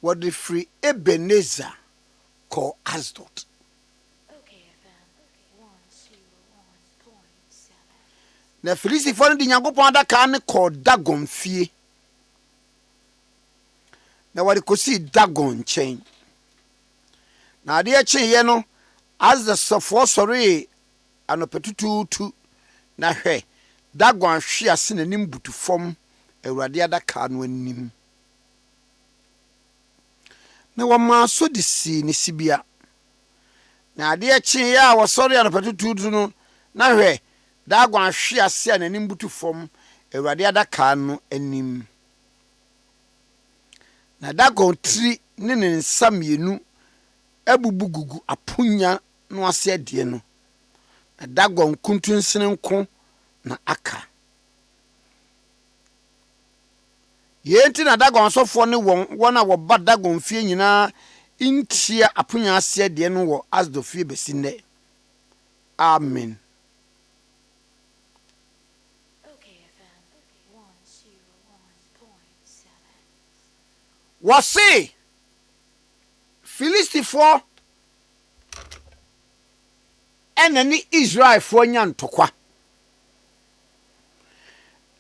what the free Ebenezer called Asdod. Na Filistifo no di Nyankopɔn adaka ne called Dagon fie. Na what kosi Dagon nkyɛn. Na ade akye no as the sofo sorry anopetututu na hwɛ Dagon ahwe ase nanim butu fam Awurade adaka no anim. Na wama so de si ne sibia. Na ade akye ya wo sorry anopetututu no na hwɛ Dagon ahwe ase nanim butu fam Awurade adaka no anim. Na Dagon tri ne nsa mienu abubu gugu apunya no ase ade no. Na Dagon kuntunsene nko na aka. Yenti na Dagon sofo ne wona wo ba Dagon fie nyina intia apunya ase ade no wo Asdod fie besinde. Amen. Wase Filistifo enani Israelfo nya ntokwa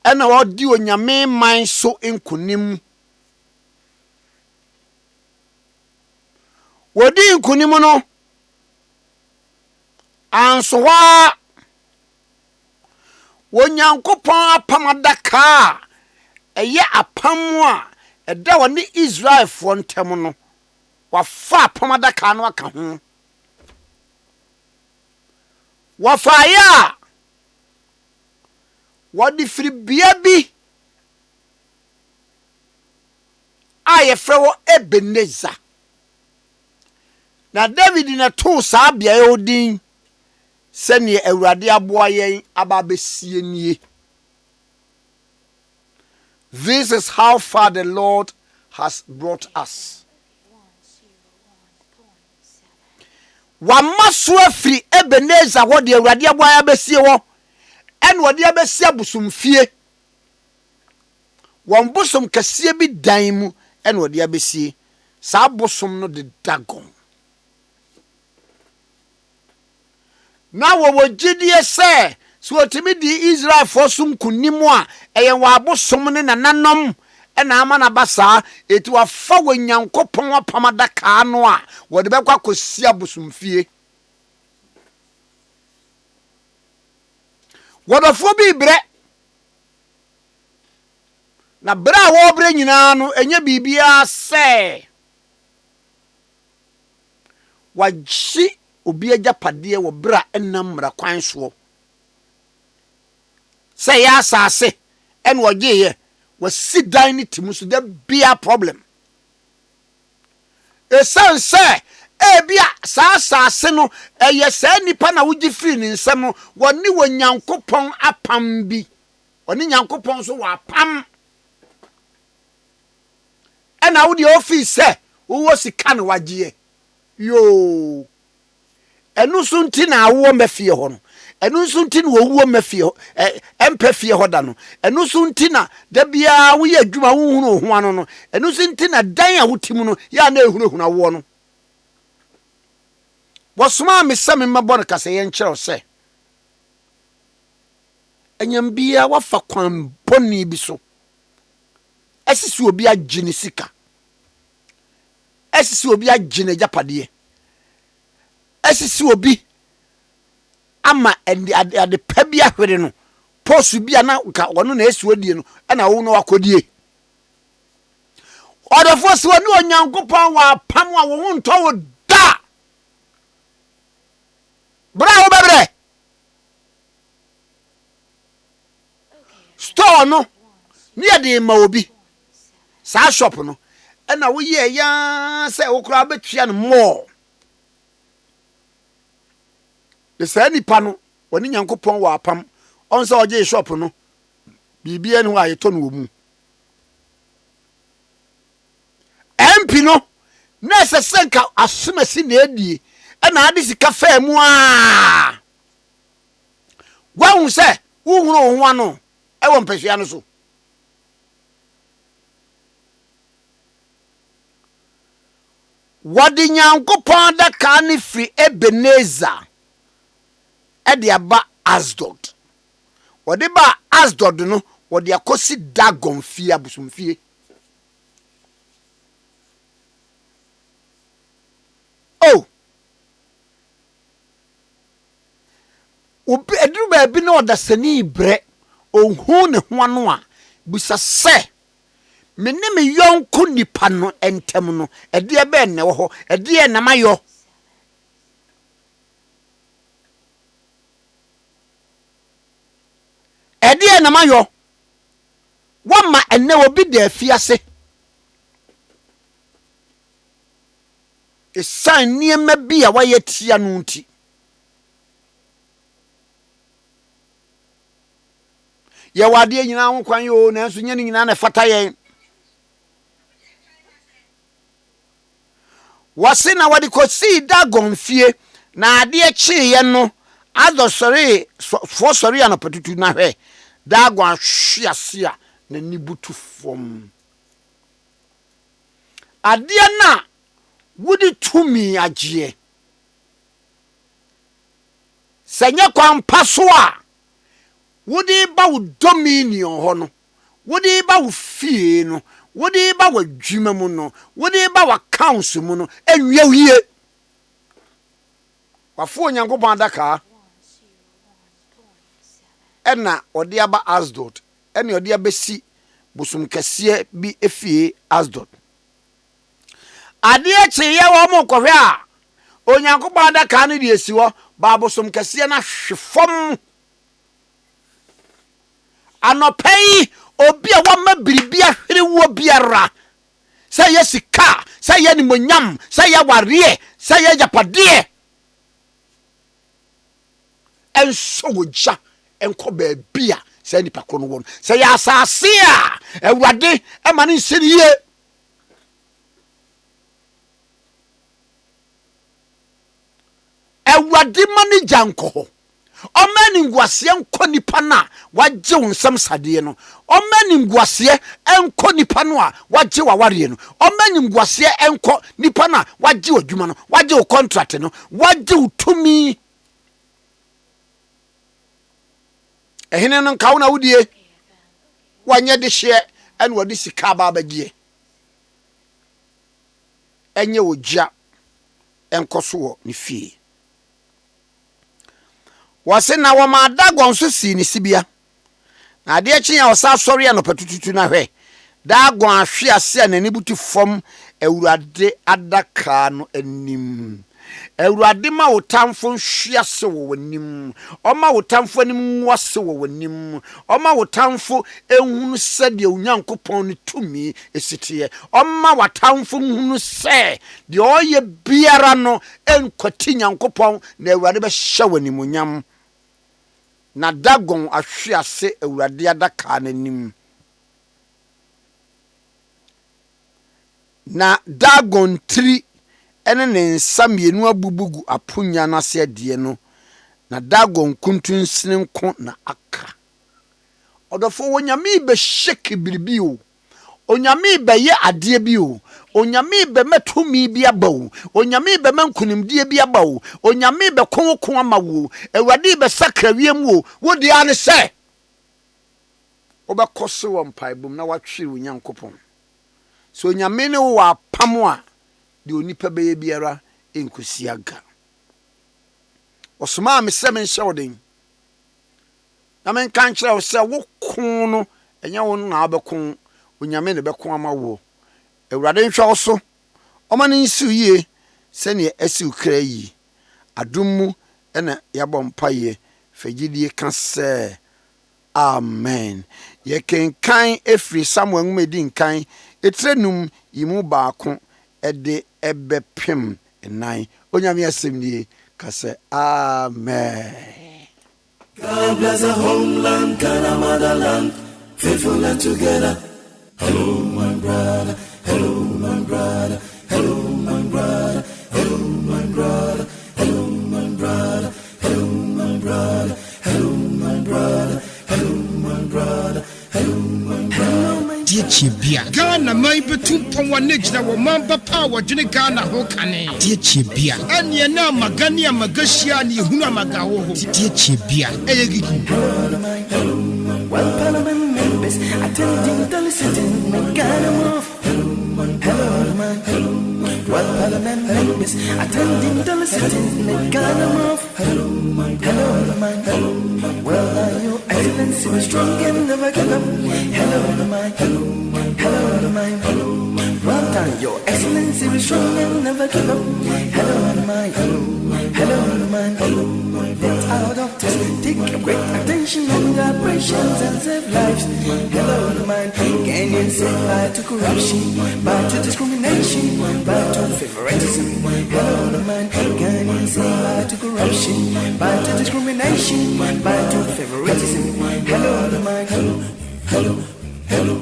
ena wodi onyame man so nkunim wodi nkunim no ansowa wonyankopɔn apamadaka eye apam a eda woni Israelfo ntem no wafa apamadaka no aka ho wafaya wadi fribia bi ayefre wo Ebenezer na David na to sa bia ye odin sene Awurade aboa yen ababesie nie. This is how far the Lord has brought us. Wamaso afri Ebenezer wo de Awurade aboa ya besie wo en wo de abesie busumfie won busum kase bi dan mu en wo de abesie sa busum no de Dagon. Na wo wogidie se so otimi di Israel for sum kunimu a eye wa busum ne nananom ena ama na basa eti wa fa Nyankopɔn apamadaka no a wo de bekwa kosia busumfie wodafo bi bre na bra wo bre nyina no enye bibia se wagyi obi agapade wo bra enam mra kwan so se ya asase en wogye wasi dan ni timu so there be a problem. Esan se ebia sa asase no eye sa nipa na wugi free ni nsam no woni Nyankopɔn apam bi oni Nyankopɔn so wa pam ena wo de office se wo sika na wagye yo enu so nti na awo mafie ho no enu so nti na wo mafie empa fie ho da no enu so nti na da bia wo ye adwuma wo hunu ho ano no enu so nti na dan a wotim no ya na ehunu awo no wasoma me se me mabɔ no kase ye nkyerɛw se enyam bia wafa kwan boni bi so esisi obi agye sika esisi obi agye ne japade esisi obi ama ade pa bi ahwere no posu bia na ka wono na esi odie no na wo no akodie odofo se woni Onyankopɔn wa pam a wo ho ntɔ wo da bra wo bebre store no ni ade ma obi sa shop no na wo ye ya se wo kura betua no more the same nipa no woni Nyankopɔn wa apam on se oje shop no bibia ni wa yeto no mu MP no na se senka asomasi na edie na ade sika fa mu a wahu se wo hunu ho ano e wo mpehia no so wadi nyankopon da ka ne firi Ebenezer ede aba Asdod. Wadi ba Asdod no wadi akosi Dagon fie abusumfie. Oh, obi edru ba bi na odasani bre ohun ne ho ano a busa se me ne me yonko nipa no entem no ede e be ne wo ho ede e na mayo. Ede e na mayo wama enne obi da afiase esan niema bi a waye tia no nti ye wade nyina ho kwan yo na nso nyane nyina na fata yen wase na wade kosi Dagon fie na ade akye ye no adosori fo sori anapatutu na hwe Dagon ahwiase a na nibutu fom ade na wudi tumi agye senya kwan paso a wudi ba wo dominion ho no wudi ba wo fie no wudi ba wo dwuma mu no wudi ba wo council mu no enwie wie wafo Onyankopɔn adaka ena odi aba Asdod ena odi abesi busum kese bi efie Asdod. Ade akye ye wo mo kohwe a Onyankopɔn adaka no de esi wo ba busum kese na hwefom anopai obi a wama biribia hwere wo biara sa ye sika sa ye ni monyam sa ye ware sa ye japade enso woja enko ba bia sa nipa ko no won sa ya asase a Awurade e ma ne nsiriye Awurade ma ne janko omani ngwase enko nipa na wagye wonsam sade no omani ngwase enko nipa no a wagye waware no omani ngwase enko nipa na wagye adwuma no wagye wo contract no wagye utumi ehene no kawo na wudie wanye de hye ene wode sika ba bagie enye ogya enkoso wo ne fie wase na wo ma Dagon so si ni sibia na ade akye ya osa sori ya no patututu na hwe Dagon ahwe ase na ni buti fom Awurade adaka no anim Awurade ma wotamfo hwiase wo wanim oma wotamfo anim wase wo wanim oma wotamfo ehunu sede Onyankopɔn ne tumi esitiye oma watamfo hunu se de oye biara no enkwati Nyankopɔn na Awurade be hye wanimonyam na Dagon ahwiase Awurade adaka nanim na Dagon tri ene ne nsamienu abubugu apunya na se de no na Dagon kuntunsine nko na aka odofo wonyame be shake biribi o onyame be ye ade bi o onyame be metumi bi abawo onyame be mankunimdie bi abawo onyame be konkon amawo Awurade be sakrawiem wo wodi ane se obekose wo mpaibum na watwere Onyankopɔn so onyame ne wo apam a de onipa beye biara enkusiaga osoma me se men hyewoden na men kan kire wo se wo kon no enya wo na abekon onyame ne bekon amawo Awurade nhwa wo so omane nsiu ye se ne asiu kra yi adumu ena yabɔ mpaye fagidie ka se amen ye kenkan efri Samuel ngumedi nkan etrenum yimu baako ede ebepem nine onyame asemnie ka se amen. God bless our homeland, Ghana motherland, faithful and together. Hello my brother, hello my brother, hello my brother, hello my brother, hello my brother, hello my brother, hello my brother, hello my brother, hello my brother. Ade Akye Abia Ghana Ghana mai betum pɔnwane gyina wɔ mamba pa wɔdwene Ghana ho kane tie tie bia ɛneɛ na magane a magahia ne ehunu amagawo ho tie tie bia ɛyɛ gigi Well, Parliament members attending the sitting in Ghana move. Hello, man. Well, Parliament members attending the sitting in Ghana move. Hello, man. Well, now your excellency was strong and never give up. Hello, man. Well done, your excellency was strong and never give up. Hello, man. Let our doctors take great attention on the operations and save lives. Hello, man. Can you say bye to corruption, bye to discrimination, bye to favoritism? Hello, man. Can you say bye to corruption, bye to discrimination, bye to favoritism? Hello, man. Hello.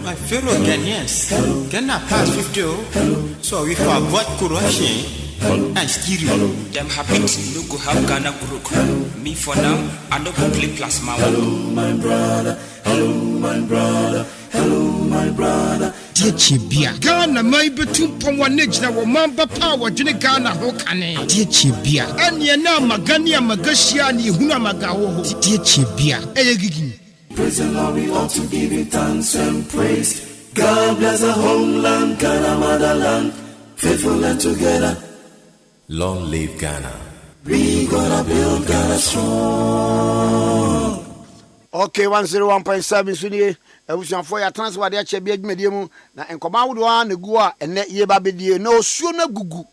My fellow Ghanaians, Ghana past 50, so we forgot corruption and stealing. Them happy to no go have Ghana grow. Me for now, I no go play plasma. Hello, my brother. Hello, my brother. Hello, my brother. tie tie bia Ghana mai betum pɔnwane gyina wɔ mamba pa wɔdwene Ghana ho kane tie tie bia ɛneɛ na magane a magahia ne ehunu amagawo ho tie tie bia ɛyɛ gigi Praise the Lord, we ought to give Him thanks and praise. God bless our homeland, Ghana motherland, faithful and together. Long live Ghana. We gonna build Ghana strong. Okay, 101.7 Sunday. Ebusuafo ya transfer Ade Akye Abia dwumadie mu na enkoma wodo a na gu a ene ye ba bedie na osuo na gugu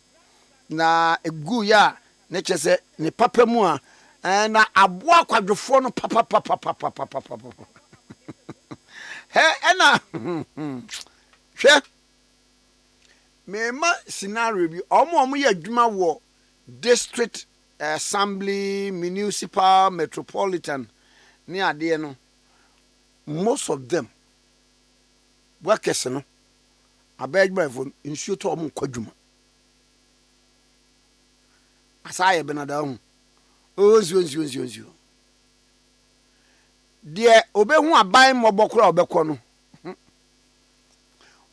na egu ya ne kyese ne papa mu a na aboa kwadwofo no papa he ena hwe mema scenario bi omo ye adwuma wo district assembly municipal metropolitan ni ade no most of them workers no abegba fo nsuo to omo kwadwuma asaye benada hu onzio de obehu aban mobokora obekọ no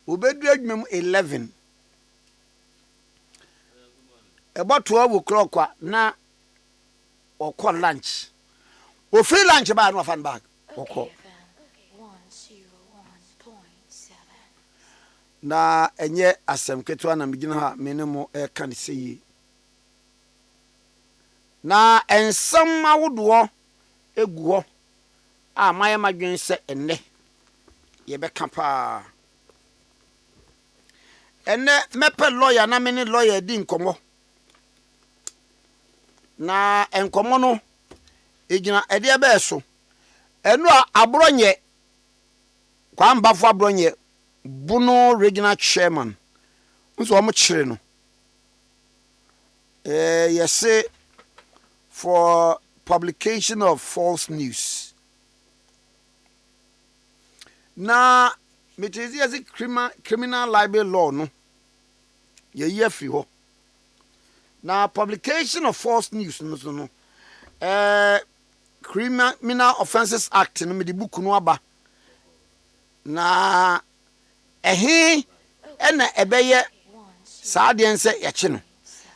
obedu adwuma mu 11 about 12 o'clock na okọ lunch o free lunch ba no fan bag okọ na enye asem keto na migina ha menemo e kan seyi na ensam awodo egu ho a maye madwen se enne ye beka pa enne mepe lawyer na meni lawyer di nkomo na enkomo no egina ede ebe so enu abronye kwa mbafo abronye Buno regional chairman nso omo kire no say for publication of false news na metezi as criminal libel law no ye free ho na publication of false news no criminal offences act no me di book no aba na ena ebeye saade ense yache no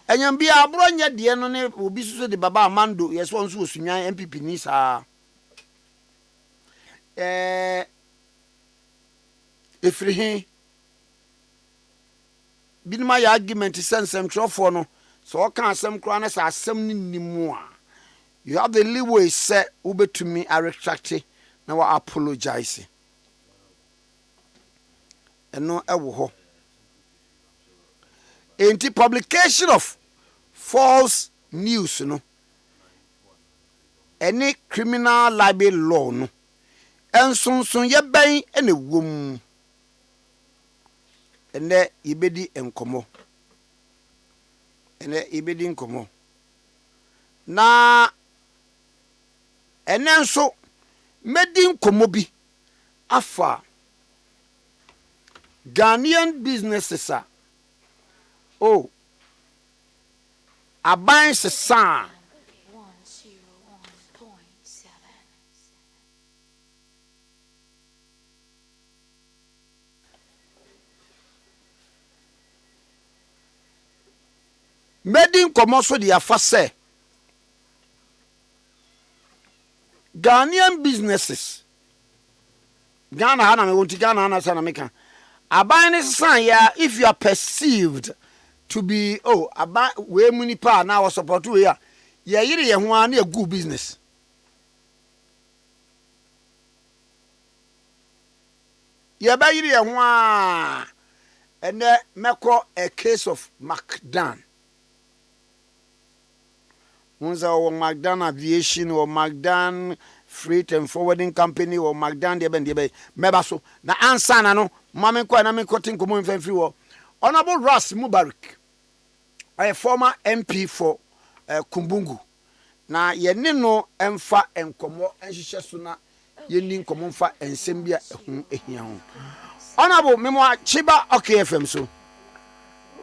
enyam bia abronya de no ne obi suso de baba amando yeso nso osunwan MPP ni sa efrihi binima ya argument sensem trofo no so kan asem kra na sa asem ni nimu a you have the leeway say ubetumi a retract na wa apologize eno ewo ho enti publication of false news no any criminal libel law no ensonson ye ban ene wom ene ibedi enkomo na ene nso medi nkomo bi afa Ghanaian businesses are aban sesa Medin komoso de afa se Ghanaian businesses Ghana hana me wonti Ghana hana sana meka aban ne san ya if you are perceived to be aban we munipa na wo support we ya ye yire ye ho an na good business ye ba yire ye ho a ene meko a case of McDan Munza or McDan Aviation or McDan Freight and Forwarding Company or McDan de ben de be mebaso na ansa na no mame kwa na me kotin komo mfamfiri wo Honorable Ras Mubarak a former MP for Kumbungu na ye ne no emfa enkomo enhihye so na ye ni nkomo mfa ensem bia ehun ehia ho Honorable Memo Chiba okay FM so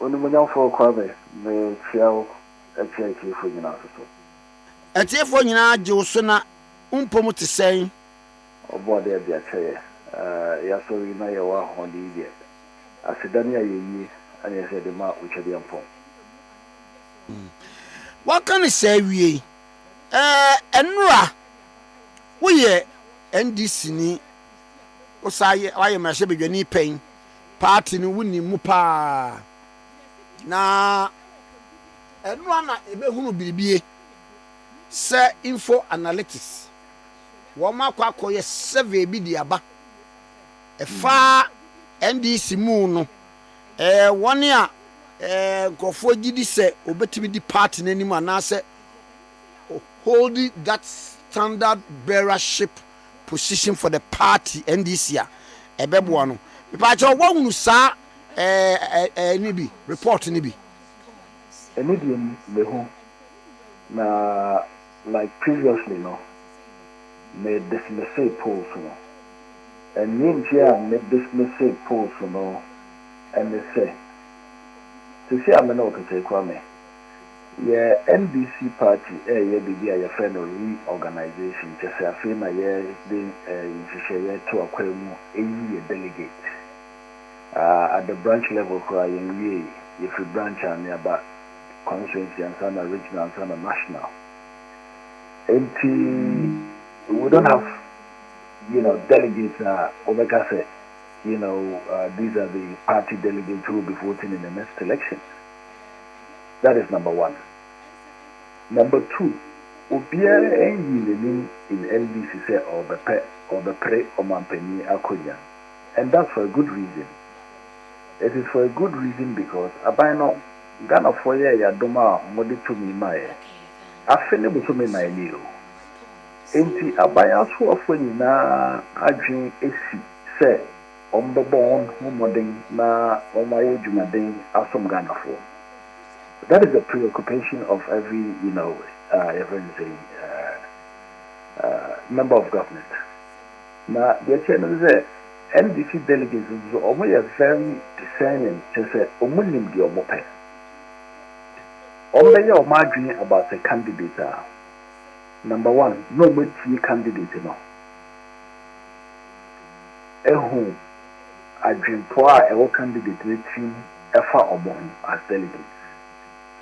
Onu mo nyam for Kwame me fiao Ate for nyina so Ate for nyina je so na umpom te sen Obo Ade Akye ya so ri na ye wa hondi ide asedani ayeyi ani se de ma uchede ampom What can I say we enra wo ye NDC ni o say why me hye bedwani pen party ni wuni mu pa na enra na ebehunu biribie se info analytics wo makwa akoye survey bi di aba efa NDC mu no woni a nkofo gidi se obetimi di party nanim anase holding that standard bearership position for the party NDC a ebebo no pa cho wonu sa ni bi report ni bi medium me ho na like previously no me dismiss polls no and ninja me dismiss polls no and they say to see I'm not to say Kwame yeah NDC party yeah be a friend of reorganization just say after na yeah the share to akwemu a delegate at the branch level crying if you branch and nearby constituency and some regional and some national we don't have delegates Omega say these are the party delegates who will be voting in the next elections. That is number one. Number two, Ubia in NDC say or the pre or Mampeni Akonya. And that's for a good reason. It is for a good reason because Abino Ghana for ya doma modi to me my afene buto me na elio. Enti abaya so afoni na adwin esi say ombobon modern na omaye jumaden asom Ghana for. That is the preoccupation of every member of government. Now the chairman is NDC delegates so are very discerning to say omunim di omope. Ombe ya omadwin about a candidate. Number one, no meti candidate no. Ehu adwinpo a ewo candidate team efa obon as delegates.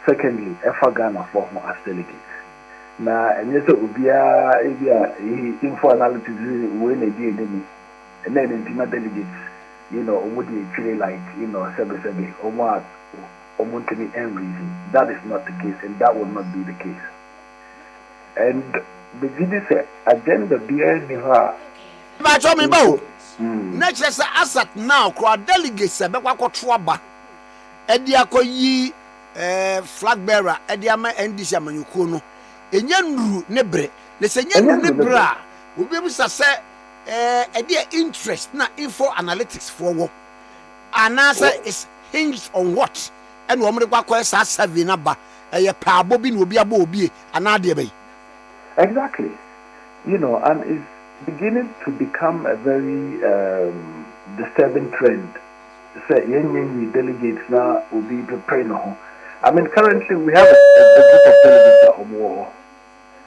Secondly, efa Ghana for as delegates. Na enye so obia info analysis we na di edemi. And then intimate delegates, omudi actually like, sebe omontini end reason. That is not the case, and that will not be the case. And the GD said, agenda behind her. But tell me about next asset now, crowd delegates, Bequaco Trouba, Ediako ye flag bearer, Ediama and Disamanukono, and Yan Nebre, the Senyan Nebra, will be able to say. A dear interest na info analytics for work. An answer is hinged on what? And woman requires us having a ba a pa bobbin will be a bobby another bay. Exactly. And it's beginning to become a very disturbing trend. Say, young delegates now will be preparing. I mean, currently we have a group of delegates at war.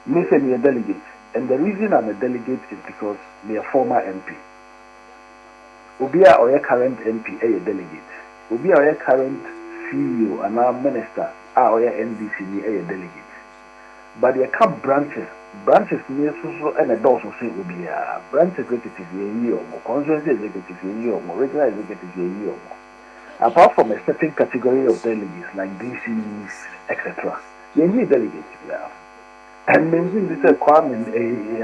Missing your delegates. And the reason I'm a delegate is because they are former MP. Ubia or your current MP a delegate. Ubia or your current CEO and our minister our NDC ni a delegate. But there come branches near so and a dose of say will be a branch executive year or constituency executive year or regional executive year. Apart from a certain category of delegates like DCs, etc., you need delegates there. And mainly this is Kwame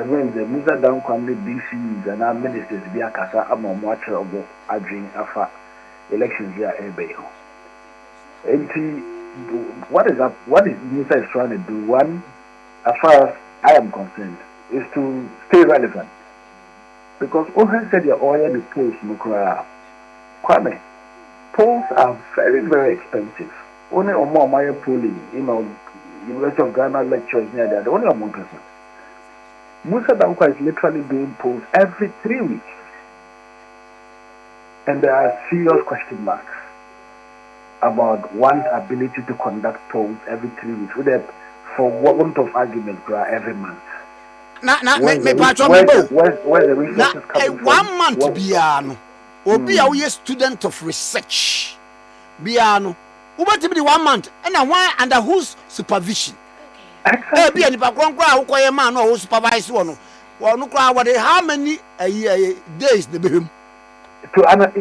when the Musa down Kwame DCs and our ministers be a casa among watcher of the Adrian Afa elections here Ebeho. What is Musa is trying to do? One, as far as I am concerned, is to stay relevant. Because Ohen said your oil the polls Mukra Kwame. Polls are very, very expensive. Only on more my polling, University of Ghana lectures near that, only on 1%. Musa Dankwa is literally doing polls every 3 weeks. And there are serious question marks about one's ability to conduct polls every 3 weeks, with that for want of argument every month. Where the resources coming from? 1 month, Biano. Obi a we student of research. Biano. Uba to be 1 month, and why under whose supervision? Exactly. Be any background crowd who man or who supervise one. Well, no crowd, how many days the beam? To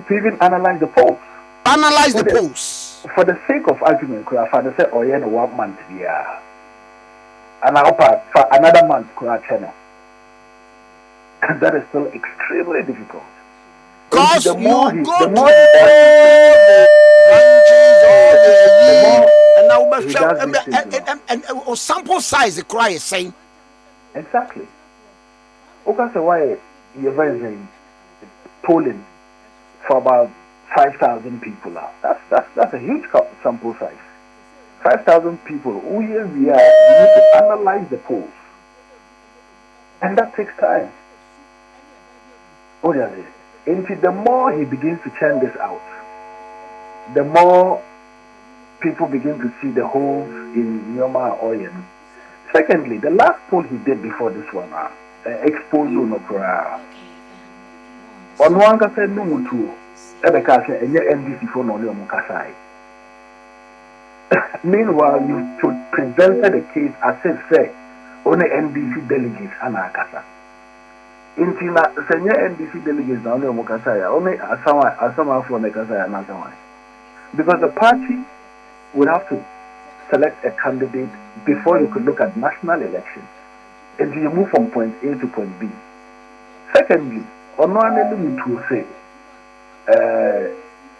even analyze the polls. Analyze the polls. For the sake of argument, could I find say, oh, yeah, 1 month, yeah. And I'll for another month, could I channel? And that is still extremely difficult. Because you go to and sample size the cry is saying. Exactly. Okay, so why you're very polling for about 5,000 people now? That's a huge sample size. 5,000 people. We are. You need to analyze the polls, and that takes time. Oh yeah. And the more he begins to churn this out, the more people begin to see the holes in Nyoma oil. Secondly, the last poll he did before this one, exposed no cry. On one can say no to Ebeka say and NDC for no Mukasai. Meanwhile, you presented the case as if say only NDC delegates and Akasa. Intina senior NDC delegates now only Mukasaya, only someone for Mekasaya and Asawai. Because the party would have to select a candidate before you could look at national elections. And you move from point A to point B. Secondly, on one element to say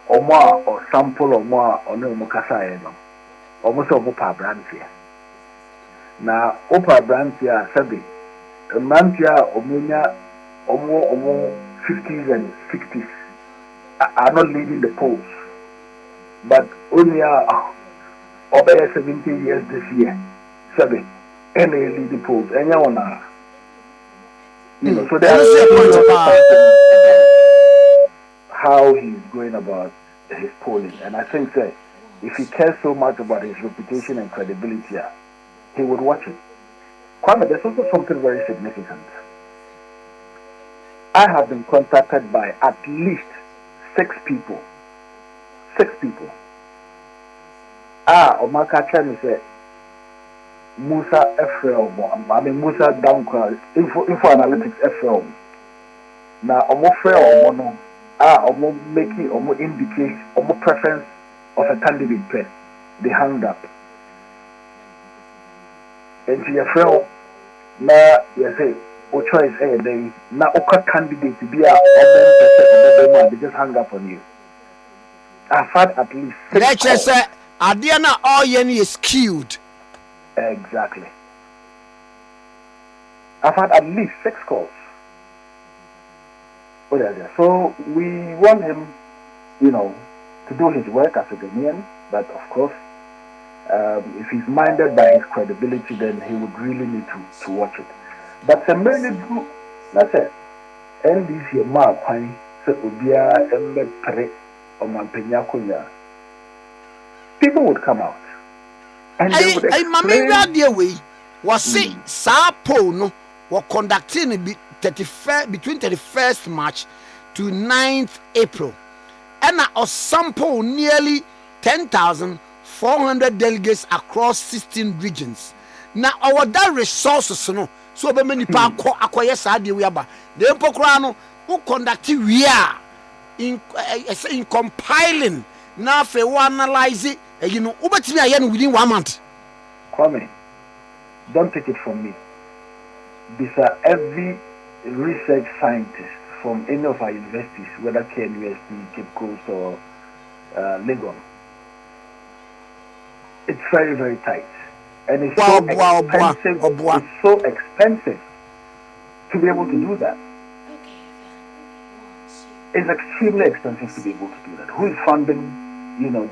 Omar or sample Omar or no Mukasaya no. Almost over branch here. Now Opa branch here Sabi. A month here Omunya Omo 50s and 60s are not leading the polls. But only over 17 years this year, 7, and they lead the polls. And you know, so there's how he's going about his polling. And I think that if he cares so much about his reputation and credibility, he would watch it. Kwame, there's also something very significant. I have been contacted by at least 6 people. 6 people. Omaka Chani said, Musa Ephraim, I mean Musa Dankwa, Info Analytics Ephraim. Now, Omo Freo, Omo, Omo making, Omo indicate, Omo preference of a candidate pair. They hanged up. And to your friend, now, you say, O choice, they now Oka candidate to be a person, they just hang up on you. I've had at least 6 calls. Adiana Oyeni is skewed. Exactly. I've had at least 6 calls. So we want him, to do his work as a Ghanaian, but of course, if he's minded by his credibility, then he would really need to watch it. But some many do, that's it. NDC ma kwani se obia embe pre o mampenya konya. People would come out and they would explain. Was say Sapo no were conducting between 31st March to 9th April, and a sample nearly 10,000 400 delegates across 16 regions. Now our that resources no so be many pa akoye saa de we aba de mpokra no who conduct we are in compiling na fe we analyze you know ubetimi aye no within 1 month. Kwame, don't take it from me. These are every research scientist from any of our universities, whether KNUST, Cape Coast, or Legon. It's very, very tight. And it's expensive. It's so expensive to be able to do that. It's extremely expensive to be able to do that. Who is funding,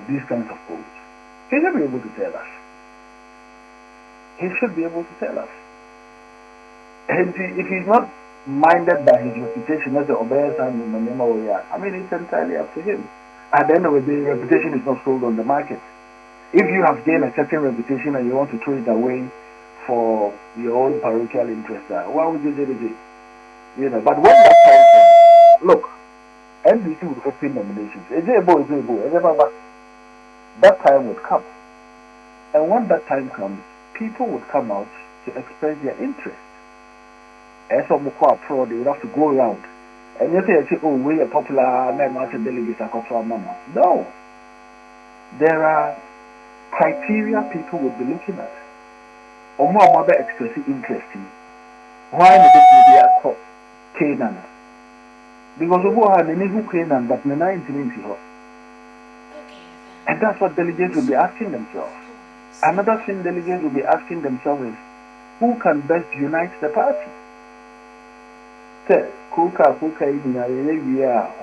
these kinds of polls? He should be able to tell us. He should be able to tell us. And if he's not minded by his reputation as the Obeya San, I mean, it's entirely up to him. At the end of the day, reputation is not sold on the market. If you have gained a certain reputation and you want to throw it away for your own parochial interest, why would you do it? But when that time comes, look, NBC would open nominations. That time would come. And when that time comes, people would come out to express their interest. As of Mukwa Pro, they would have to go around. And you say, oh, we're a popular national delegates across our mama. No. There are criteria people would be looking at. Or more mother expressing interest in. Why did they call Canaan? Because of what they need Canaan, but the 1990s. And that's what delegates will be asking themselves. Another thing delegates will be asking themselves is, who can best unite the party? Say, Kuka in a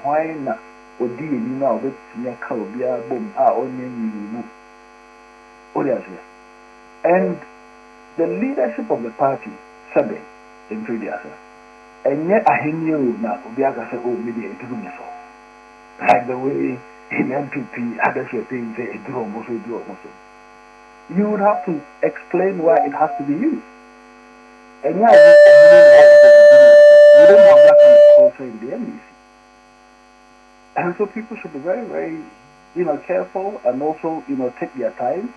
why not? Odi ni na obet ya ka obi abom a onye nyinu. And the leadership of the party sabe in previous. Enye ahenye na obi aga say oh media eduru me so. Like the way in MPP others were saying say eduru almost. You would have to explain why it has to be used. And you don't have that kind of culture in the NDC. And so people should be very, very, careful and also, take their time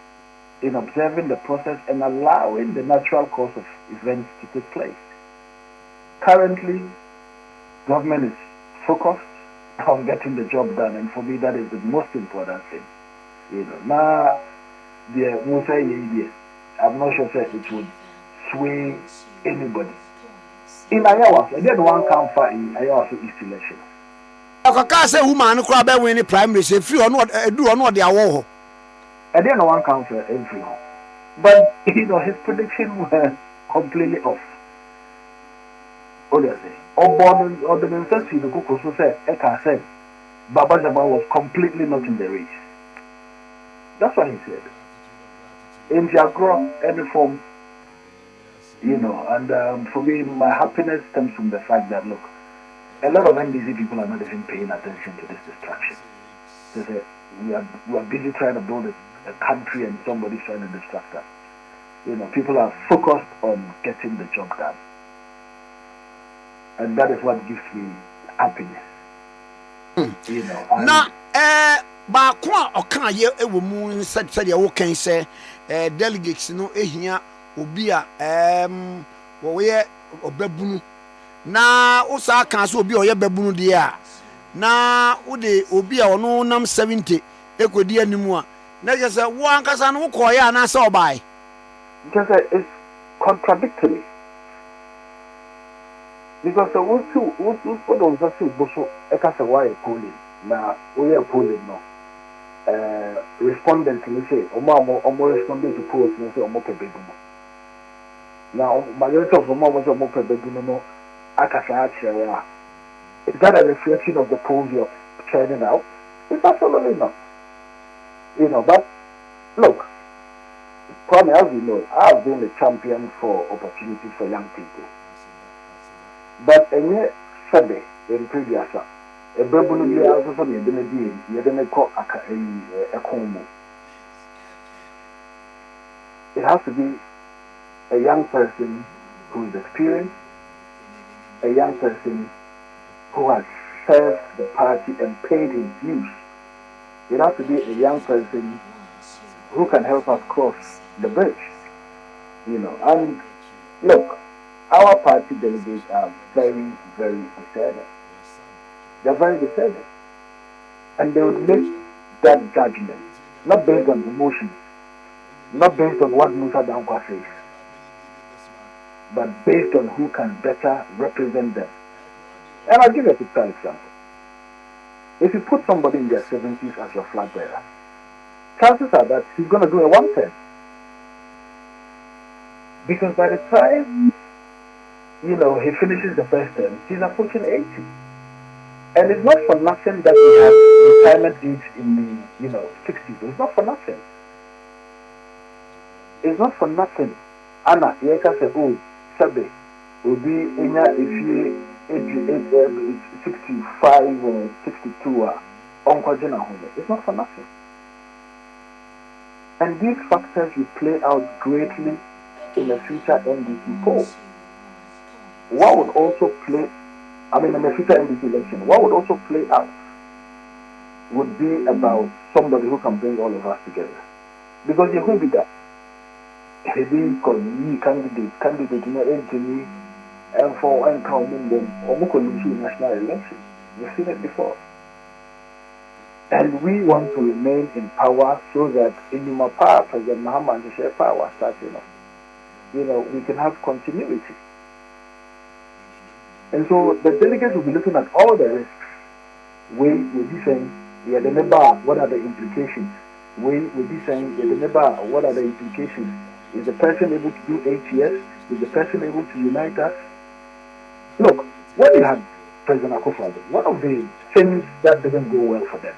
in observing the process and allowing the natural course of events to take place. Currently, government is focused on getting the job done, and for me, that is the most important thing. Now, I'm not sure that it would sway anybody. In Iowa, I did one camp in Iowa East election. I can't say woman who crab win the primaries if you are not do or not their war. I didn't one camp for every but his prediction were completely off. What do I say? Or the necessity the cook also said, Eka said, Baba Jama was completely not in the race. That's what he said. In Jagro, any form, and for me, my happiness stems from the fact that, look, a lot of NDC people are not even paying attention to this distraction. They say, we are busy trying to build a country and somebody's trying to distract us. People are focused on getting the job done. And that is what gives me happiness. Now, Bakwa okan ye ewo mu said ya wo kan say delegates no ehia obi a wo ye obabunu na wo sa kan so obi o ye babunu de a na wo de obi a ono nam 70 ekodi animu a na je say wo ankasa no wo koye ana say obai because it's contradictory. Because what don't just say boso eka say why polling na we are polling no respondent ni say omo respondent to polls ni say omo pebegumo now majority of omo pebegumo no akasa achire a is that a reflection of the polls you're churning out? It's absolutely not. But look, Kwame, as you know, I've been a champion for opportunities for young people. But any Sunday in previous a babulu bi also so me call a combo. It has to be a young person who is experienced, a young person who has served the party and paid his dues. It has to be a young person who can help us cross the bridge, And look, our party delegates are very, very discerning. They're very discerning. And they would make that judgment, not based on emotions, not based on what Musa Dankwa says, but based on who can better represent them. And I'll give you a typical example. If you put somebody in their 70s as your flag bearer, chances are that he's going to do a 110. Because by the time, he finishes the first term, he's approaching 80. And it's not for nothing that we have retirement age in the, 60s. It's not for nothing. It's not for nothing. Anna, you can say, oh, Sabe, will be in if 65 or 62 it's not for nothing. And these factors will play out greatly in the future NDC poll. What would also play, in the future NDC election, what would also play out would be about somebody who can bring all of us together. Because you will be that. Maybe candidate in and for encountering them or national elections. You've seen it before. And we want to remain in power so that in my power, President Muhammad share power starting off. We can have continuity. And so the delegates will be looking at all the risks. We will be saying, what are the implications? We will be saying, what are the implications? Is the person able to do 8 years? Is the person able to unite us? Look, when you had President Akufo-Addo, one of the things that didn't go well for them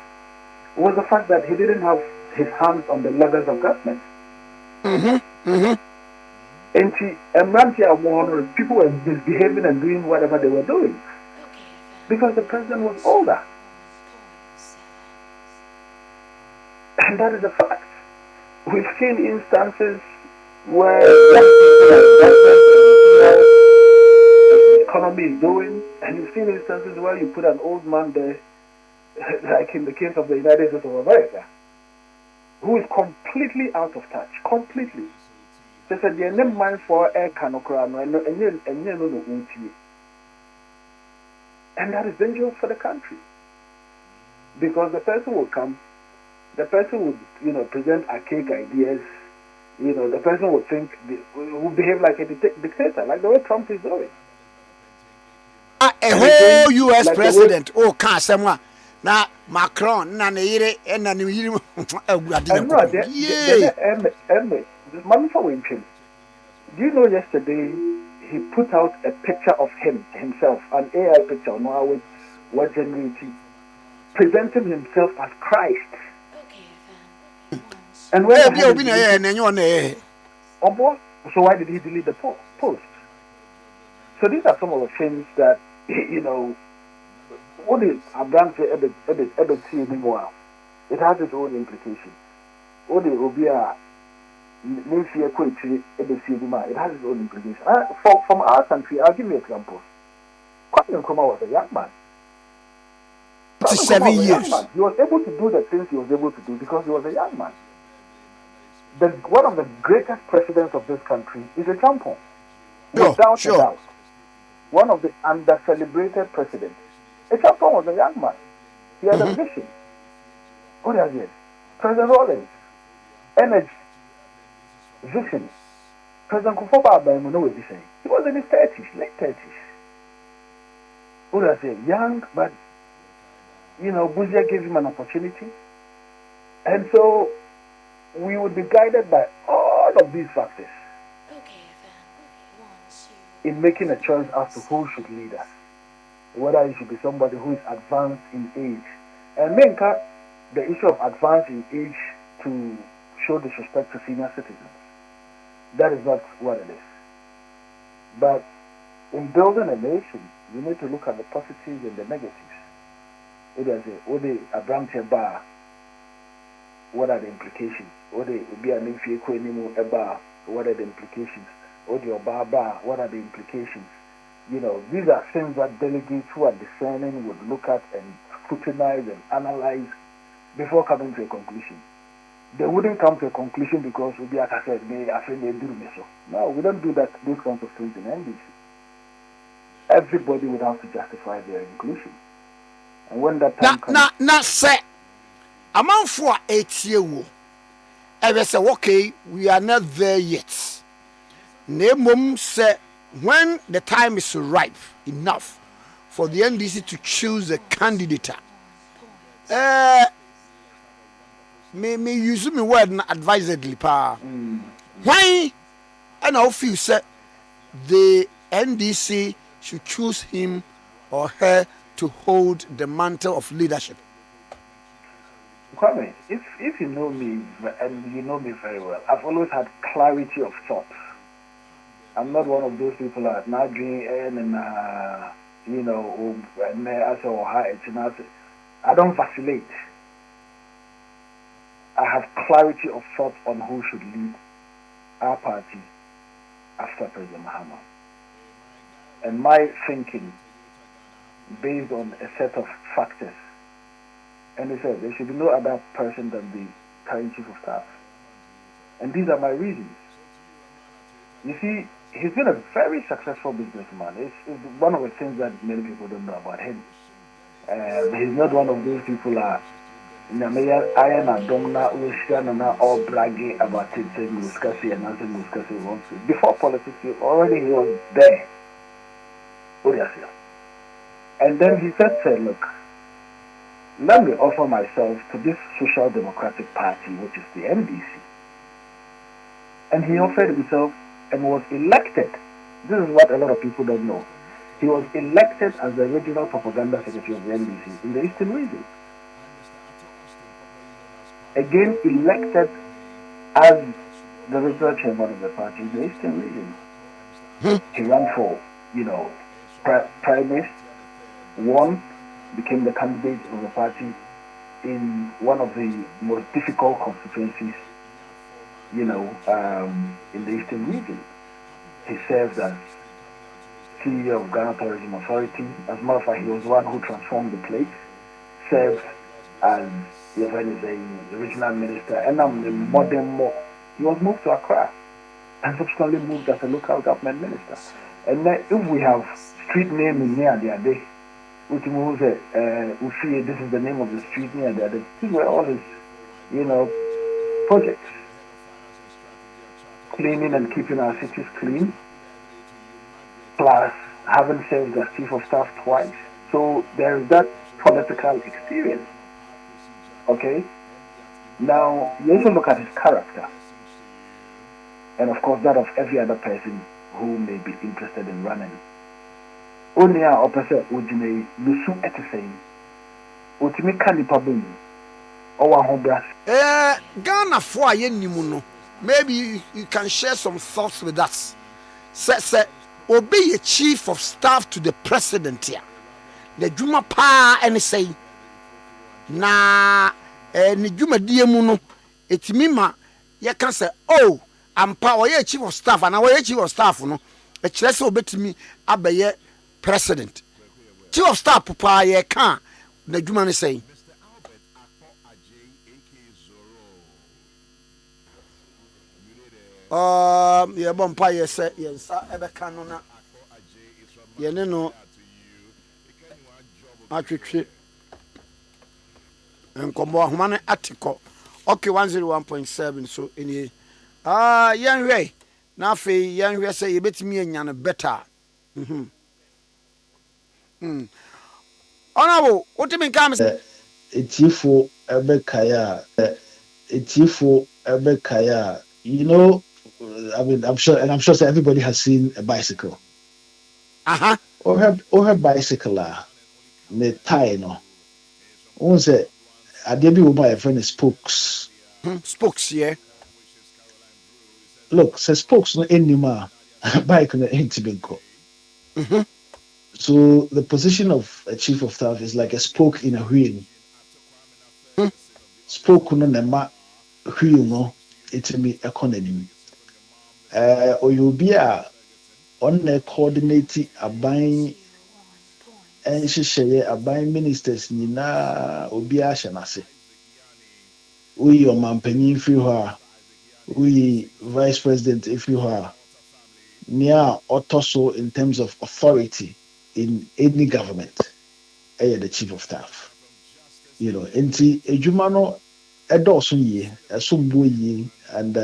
was the fact that he didn't have his hands on the levers of government. And people were misbehaving and doing whatever they were doing because the president was older. And that is a fact. We've seen instances where the economy is doing, and you've seen instances where you put an old man there, like in the case of the United States of America, who is completely out of touch, completely. They said, "The name man for air canocrano and that is dangerous for the country because the person will come, the person would, present archaic ideas. The person would think, would behave like a dictator, like the way Trump is doing. A whole U.S. like president, can't someone. Now, Macron, na yire na ni yire do you know yesterday he put out a picture of himself, an AI picture now with what generating, presenting himself as Christ. And when so why did he delete the post? So these are some of the things that what is Abraham anymore? It has its own implications. What is Obia? It has its own implications. From our country, I'll give you examples. Kwame Nkrumah was a young man. 7 years. He was able to do the things he was able to do because he was a young man. One of the greatest presidents of this country is a Champon. Without a doubt. One of the under-celebrated presidents. A Champon was a young man. He had a vision. What else is? President Rawlings. Energy. Vision. President Kufuor vision. He was in his 30s, late 30s. What else is? Young, but Buzia gave him an opportunity. And so we would be guided by all of these factors in making a choice as to who should lead us. Whether it should be somebody who is advanced in age. And Menka, the issue of advance in age to show disrespect to senior citizens. That is not what it is. But in building a nation, you need to look at the positives and the negatives. It is Abraham Bar. What are the implications? What are the implications? What are the implications? These are things that delegates who are discerning would look at and scrutinize and analyze before coming to a conclusion. they wouldn't come to a conclusion because Obi Aka said, I think they do me so. No, we don't do that, those kinds of things in NDC. Everybody would have to justify their inclusion. And when that time comes... Now, say, among for 8 years, I say, okay, we are not there yet. Nemum say, when the time is ripe enough for the NDC to choose a candidate, me use me word advisedly, pa. Why? And I feel say the NDC should choose him or her to hold the mantle of leadership. Kwame, if you know me, and you know me very well, I've always had clarity of thought. I'm not one of those people that not doing and you know, I don't vacillate. I have clarity of thought on who should lead our party after President Mahama. And my thinking, based on a set of factors, and he said there should be no other person than the current chief of staff. And these are my reasons. You see, he's been a very successful businessman. It's one of the things that many people don't know about him. He's not one of those people that all bragging about it, saying Muskasi and nothing Muskasi wants to. Before politics, already he was there. And then he said, look, let me offer myself to this Social Democratic Party, which is the NDC. And he offered himself and was elected. This is what a lot of people don't know. He was elected as the regional propaganda secretary of the NDC in the Eastern region. Again, elected as the regional chairman of the party in the Eastern region. He ran for, primaries, won, became the candidate of the party in one of the most difficult constituencies, in the Eastern region. He served as CEO of Ghana Tourism Authority. As a matter of fact, he was the one who transformed the place. Served as the regional minister, and now the modern he was moved to Accra and subsequently moved as a local government minister. And then if we have street name in near the Ade, which means this is the name of the street near the Ade. These were all his, projects. Cleaning and keeping our cities clean, plus having served as chief of staff twice. So there is that political experience. Okay? Now, you also look at his character. And of course, that of every other person who may be interested in running. Only our opposite Ujine, Lusu Etisane, Utimi Kanipabun, or Hobras. Ghana for Nimuno. Maybe you can share some thoughts with us. Say, obey a chief of staff to the president here. The Juma pa and say, na ni Juma diemuno, it mima, ya can say, oh, I'm power chief of staff, and our chief of staff, no, a chess obey to me, abaye president. Chief of staff, papa, ye can't, the Juma is saying. Yeah, Bompire said, yes, ever canona. No, actually, and Combo Humane Attico. Okay, 101.7. So, in ye, young Ray, now, young Ray say, you bet me and Yana better. Honorable, what do you mean, comes? Etifo Ebekaya, I'm sure everybody has seen a bicycle. Or her bicycle, the tie, no. One say, I did be with my friend spokes. Spokes, yeah. Look, says spokes no anymore. Bike on the Intibinko. So the position of a chief of staff is like a spoke in a wheel. Spoke on the wheel, no, it's a economy. Or you'll be on the coordinating a buying and she share a buying ministers nina Obia Shanase. we Omanpenyin free her, we vice president if you are near also in terms of authority in any government, the chief of staff. Enti ejuma no edoso ye, esumbo ye, and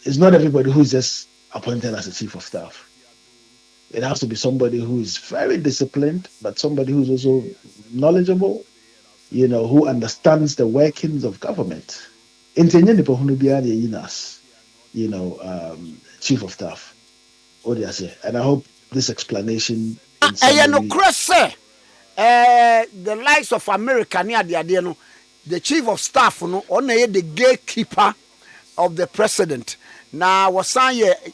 it's not everybody who's just appointed as a chief of staff. It has to be somebody who is very disciplined, but somebody who's also knowledgeable, who understands the workings of government. Intenye nipa hunu biara ye yinas, chief of staff. What do you say? And I hope this explanation in summary. The likes of America near the chief of staff no on the gatekeeper of the president. Now was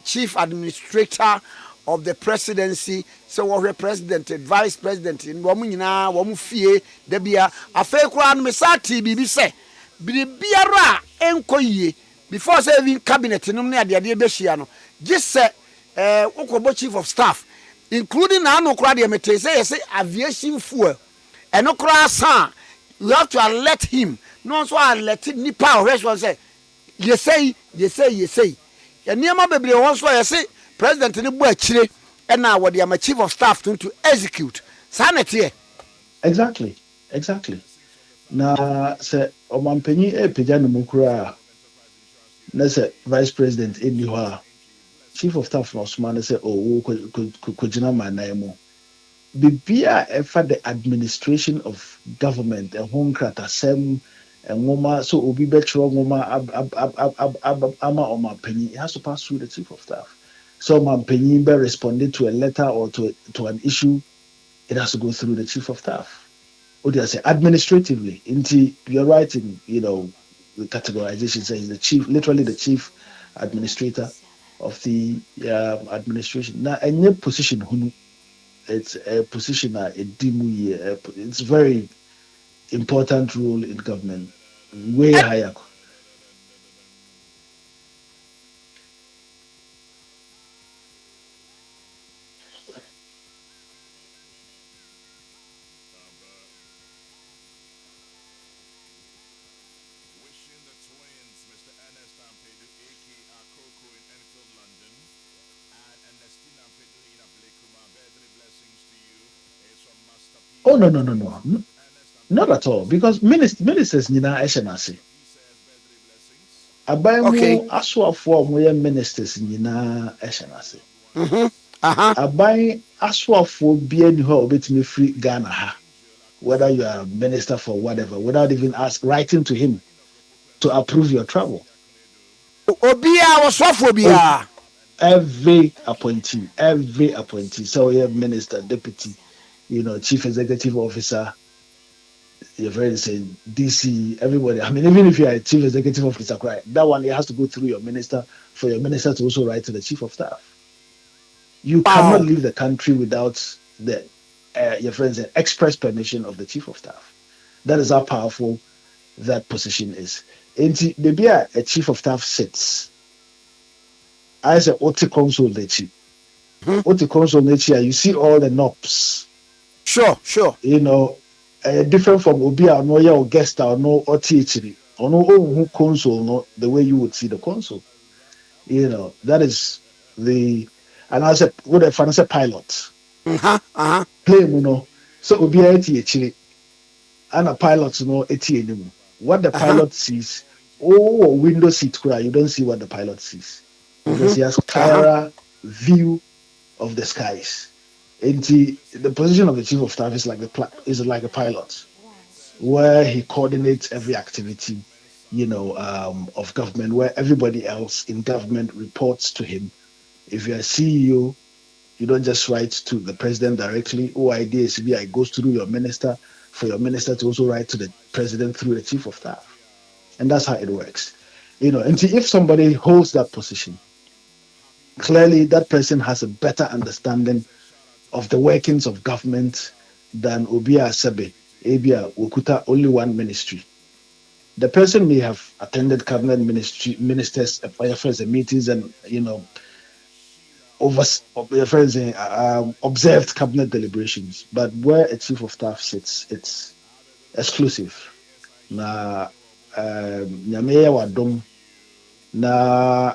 chief administrator of the presidency, so we're president, vice president in Womuna, Womufie, Debia, a fake one, Messati, BBC, Biara, Enkoye, before serving cabinet in the idea Beshiano, just said, Okobo chief of staff, including Ano Kradia Mete, say aviation fuel, and Okra San, you have to alert him, no, so I let it nipa or restaurant say, you say, and near my baby also, I say, President in the Chile, and now what they are chief of staff to execute. Sanity. Exactly. Now, say, Omanpenyi Pejana Mukura, that's a vice president in Niwa, chief of staff no Osman say, oh, Kujina Manaimo. Bibia for the administration of government, a home crata sem, and Moma, so Obi Betro Moma Ama Omanpenyi, it has to pass through the chief of staff. So Mampenyi responded to a letter or to an issue, it has to go through the chief of staff. What do I say? Administratively, you're right in the categorization says the chief, literally the chief administrator of the administration. Now, any position, it's a position it's very important role in government, way higher. Oh no, not at all. Because ministers nyinaa ɛhyɛ n'ase. Aban mu asoafoɔ a wɔyɛ ministers nyinaa ɛhyɛ n'ase. Aban asoafoɔ bi ani hɔ a obetumi free Ghana ha, whether you are a minister for whatever, without even writing to him to approve your travel. Obia was sophobia. Every appointee. So you're minister, deputy, chief executive officer, your friends saying DC, everybody. I mean, even if you are a chief executive officer, right, that one it has to go through your minister for your minister to also write to the chief of staff. You cannot leave the country without the your friends express permission of the chief of staff. That is how powerful that position is. And maybe a chief of staff sits. I say Oti console Nechi. Oti console Nechi, you see all the knobs. Sure. Different from Obia no ya or guest or no Oti or no who console, no the way you would see the console. That is and I said what a fancy pilot. Plane, so Obia Eti and a pilot no Eti anymore. What the pilot sees, window seat cry, you don't see what the pilot sees. Because he has clearer view of the skies. And the position of the chief of staff is like a pilot, where he coordinates every activity, of government, where everybody else in government reports to him. If you're a CEO, you don't just write to the president directly. Idea is it goes through your minister for your minister to also write to the president through the chief of staff, and that's how it works. And if somebody holds that position, clearly that person has a better understanding of the workings of government than Obia Sebe, Abia Okuta, only one ministry. The person may have attended cabinet ministers, meetings, and observed cabinet deliberations. But where a chief of staff sits, it's exclusive. na nyame yɛ wadom na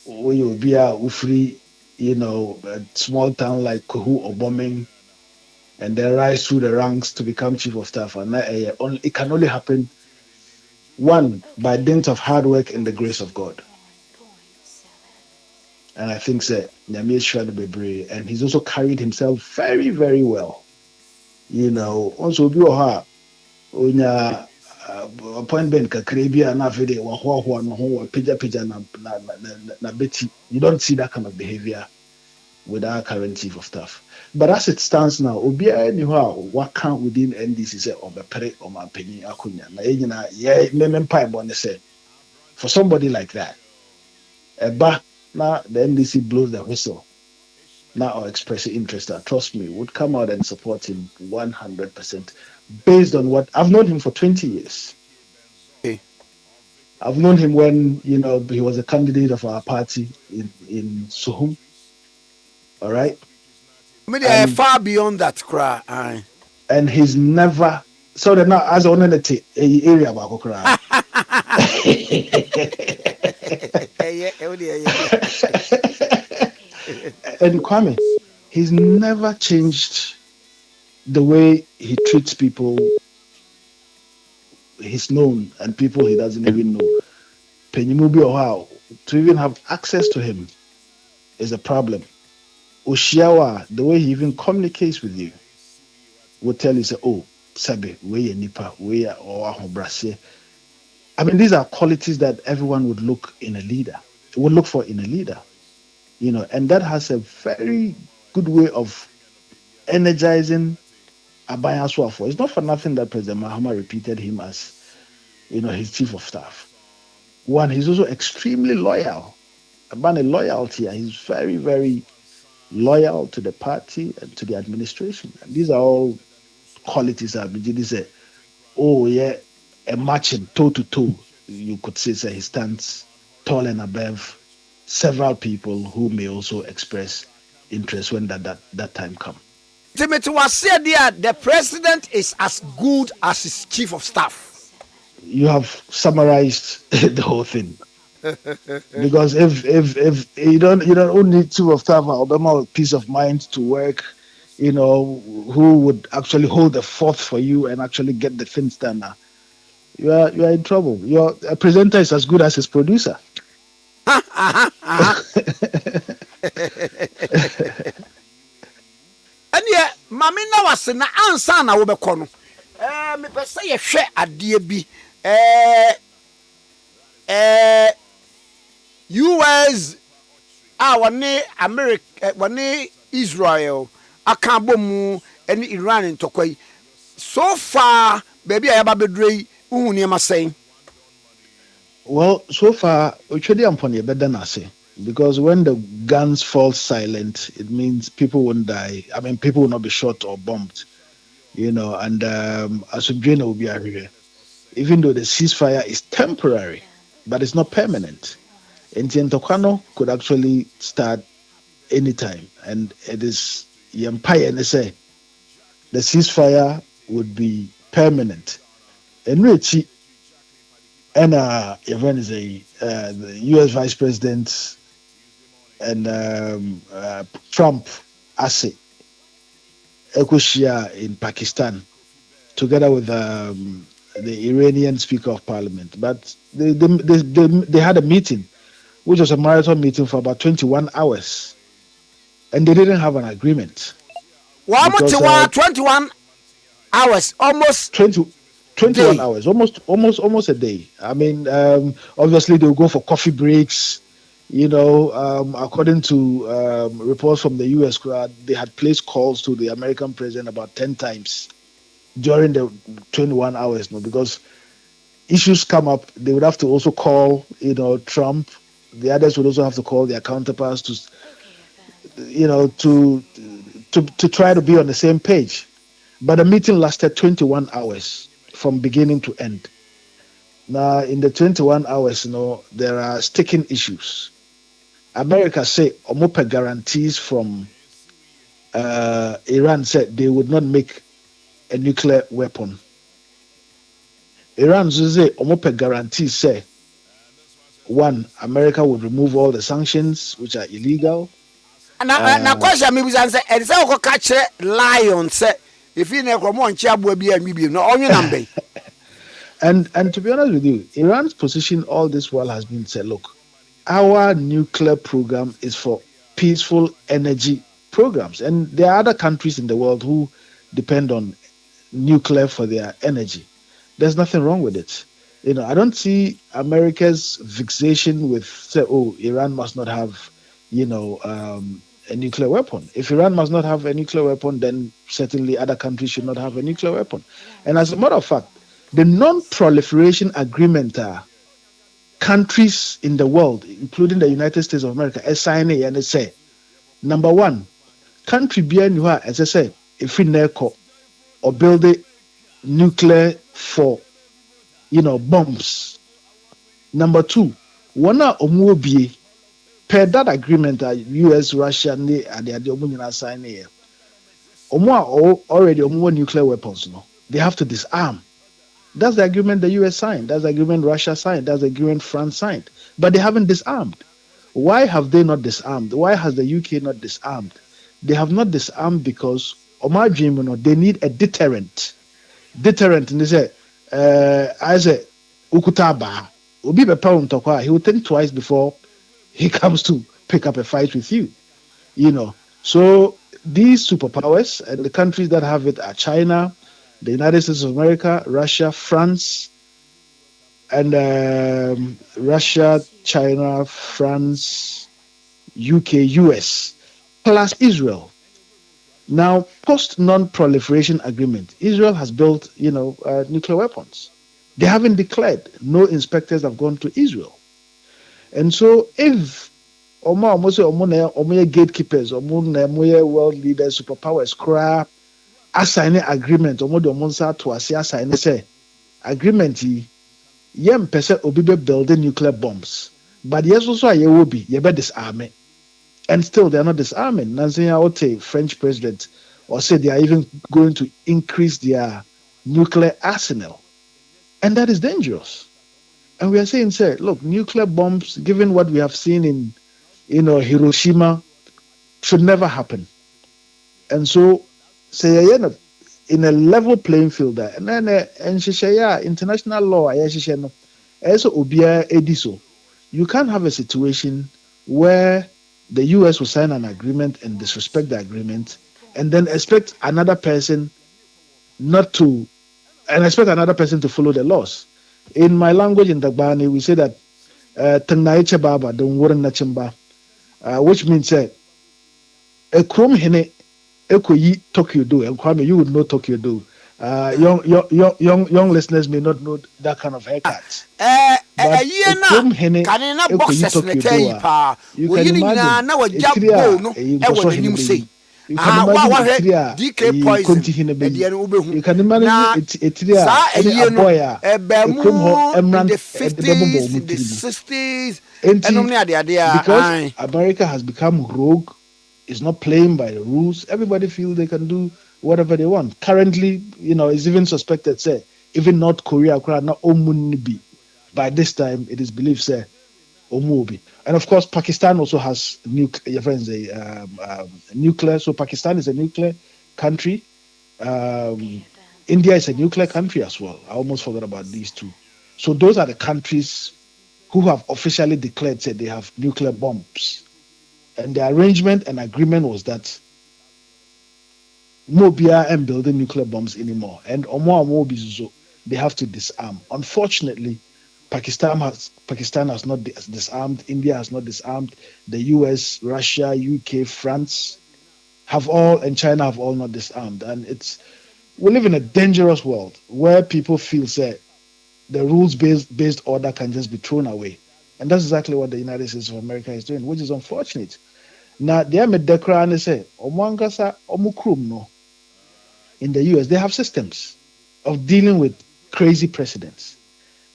woyɛ obi a wofiri a small town like Kohu or Bombing, and then rise through the ranks to become chief of staff. And it can only happen, one, by dint of hard work and the grace of God. And I think that Nyame Shred Bebre, and he's also carried himself very, very well. Also be onya appointment kakra bi a na afede wahoahoa no ho pagya na beti. You don't see that kind of behavior with our current chief of staff. But as it stands now, obiara ni ho a waka within NDC say obepere o mampani akonya. Na enyina ye mempa ebone say for somebody like that, eba na the NDC blows the whistle. Now or express interest, trust me, would come out and support him 100% based on what I've known him for 20 years. Okay. I've known him when he was a candidate of our party in Suhum. All right. Far beyond that, cry. And he's never so that now as on the area about cry. And Kwame, he's never changed the way he treats people he's known and people he doesn't even know. Penyimubi or how to even have access to him is a problem. Oshiawa, the way he even communicates with you, will tell you, say, oh, Sabe, we nipa, we or brase. I mean, these are qualities that everyone would look for in a leader, and that has a very good way of energizing Abaya Swafo. It's not for nothing that President Mahama repeated him as, his chief of staff. One, he's also extremely loyal. About a loyalty, he's very, very loyal to the party and to the administration. And these are all qualities that Bijidi say, oh yeah, a matching toe to toe. You could say he stands tall and above several people who may also express interest when that time comes. Timothy was said there, the president is as good as his chief of staff. You have summarized the whole thing. Because if you don't only chief of staff or peace of mind to work, who would actually hold the fort for you and actually get the things done. You are in trouble. Your presenter is as good as his producer. And yet, Mamina was in the answer now. Me per say a share at DB. US, America, one Israel, Akabomu, and Iran in Tokoi. So far, baby, I have a bedray. Saying. Well, so far, actually, I'm funny better than I say. Because when the guns fall silent, it means people won't die. I mean, people will not be shot or bombed, and Asubjena will be here. Even though the ceasefire is temporary, but it's not permanent. And Tientokano could actually start anytime. And it is the empire, and they say the ceasefire would be permanent. And Richie and even is the US Vice President and Trump Ase Ekushia in Pakistan, together with the Iranian Speaker of Parliament. But they had a meeting, which was a marathon meeting for about 21 hours, and they didn't have an agreement. 21 hours, almost 21 hours, almost a day. I mean, obviously they'll go for coffee breaks. According to reports from the US, they had placed calls to the American president about 10 times during the 21 hours. Because issues come up, they would have to also call, Trump. The others would also have to call their counterparts to try to be on the same page. But the meeting lasted 21 hours. From beginning to end. Now, in the 21 hours, there are sticking issues. America say omope guarantees from Iran said they would not make a nuclear weapon. Iran say omope guarantee say one, America would remove all the sanctions which are illegal. Na question me say e say o ka kire lion say if you na kromo nchi abo bi anwi bi no onwe nambe. And to be honest with you, Iran's position all this while has been said, look, our nuclear program is for peaceful energy programs. And there are other countries in the world who depend on nuclear for their energy. There's nothing wrong with it. I don't see America's fixation with, say, oh, Iran must not have, a nuclear weapon. If Iran must not have a nuclear weapon, then certainly other countries should not have a nuclear weapon. And as a matter of fact, the non-proliferation agreement countries in the world, including the United States of America, sign it and they say, number one, country behind you as I say, if we NECO or build a nuclear for bombs. Number two, one omuobie per that agreement US, Russia, and the Omunina sign here. Already nuclear weapons, no. They have to disarm. That's the agreement the US signed. That's the agreement Russia signed. That's the agreement France signed. But they haven't disarmed. Why have they not disarmed? Why has the UK not disarmed? They have not disarmed because they need a deterrent. Deterrent, and they say, I say, Ukutaba, Ubi Bepa Tokwa, he will think twice before he comes to pick up a fight with you. So these superpowers and the countries that have it are China, the United States of America, Russia, France, and Russia, China, France, UK, US, plus Israel. Now, post non-proliferation agreement, Israel has built, nuclear weapons. They haven't declared. No inspectors have gone to Israel. And so if gatekeepers, world leaders, superpowers, assign agreement to assign say agreement obi building nuclear bombs, but yes also will be disarm it, and still they are not disarming. Nancy French president or said they are even going to increase their nuclear arsenal, and that is dangerous. And we are saying, say, look, nuclear bombs, given what we have seen in Hiroshima, should never happen. And so say in a level playing field there, and then international law ediso. You can't have a situation where the US will sign an agreement and disrespect the agreement, and then expect another person to follow the laws. In my language in Dagbani, we say that Tanaiche Baba, the Warren Nachimba, which means a Krum Hene Ekoyi Tokyo Do, and Kwame, you would know Tokyo Do. Young listeners may not know that kind of haircut. You can imagine DK poison. You can imagine it's a boy in the 50s, in the 60s, because America has become rogue. It's not playing by the rules. Everybody feels they can do whatever they want. Currently, it's even suspected, say, even North Korea, not Omunibi. By this time, it is believed, say, Omubi. And of course, Pakistan also has nuclear. So Pakistan is a nuclear country. India is a nuclear country as well. I almost forgot about these two. So those are the countries who have officially declared, say, they have nuclear bombs. And the arrangement and agreement was that Mobia and building nuclear bombs anymore. And they have to disarm. Unfortunately, Pakistan has not disarmed. India has not disarmed. The US, Russia, UK, France and China have all not disarmed. And we live in a dangerous world where people feel say the rules-based order can just be thrown away. And that's exactly what the United States of America is doing, which is unfortunate. Now, they have Dekra and they say, in the US, they have systems of dealing with crazy presidents.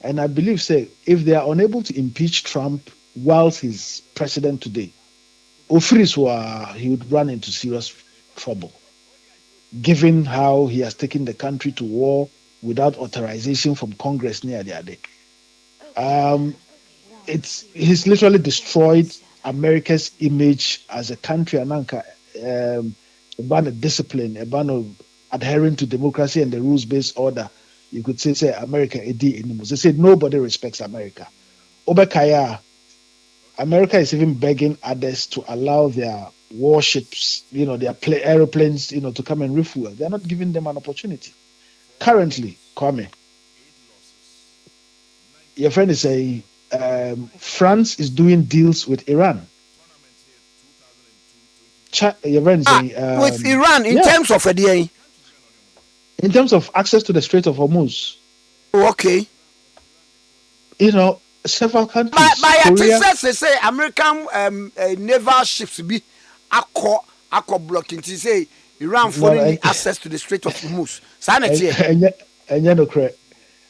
And I believe, say, if they are unable to impeach Trump whilst he's president today, he would run into serious trouble, given how he has taken the country to war without authorization from Congress near the other. He's literally destroyed America's image as a country, Ananka, about a discipline, about adhering to democracy and the rules-based order. You could say America, they said nobody respects America. Obekaya, America is even begging others to allow their warships, their aeroplanes, to come and refuel. They're not giving them an opportunity. Currently, Kwame, your friend is saying France is doing deals with Iran. Your friend is saying with Iran in terms of a in terms of access to the Strait of Hormuz. Okay. Several countries. By they say American naval ships be aqua blocking to say Iran foreign access to the Strait of Hormuz.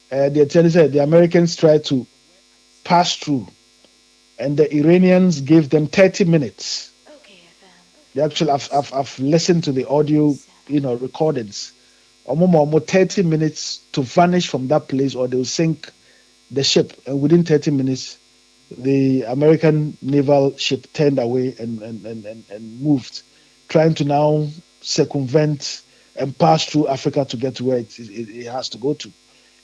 The attorney said the Americans tried to pass through, and the Iranians gave them 30 minutes. They actually, I've listened to the audio, recordings. 30 minutes to vanish from that place, or they'll sink the ship. And within 30 minutes, the American naval ship turned away and moved, trying to now circumvent and pass through Africa to get to where it has to go to.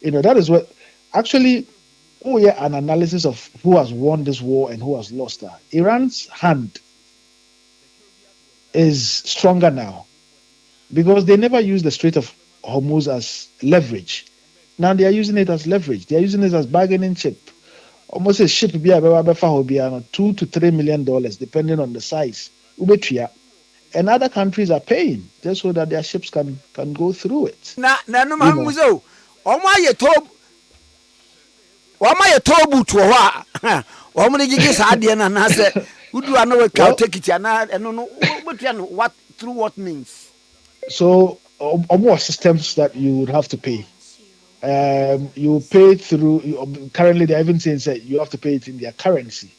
That is what actually, an analysis of who has won this war and who has lost her. Iran's hand is stronger now because they never used the Strait of Hormuz as leverage. Now they are using it as leverage. They are using it as bargaining chip. Almost a ship be $2 to $3 million, depending on the size. And other countries are paying just so that their ships can go through it. Through what means? So, more systems that you would have to pay. You pay through. Currently, they're even saying that you have to pay it in their currency,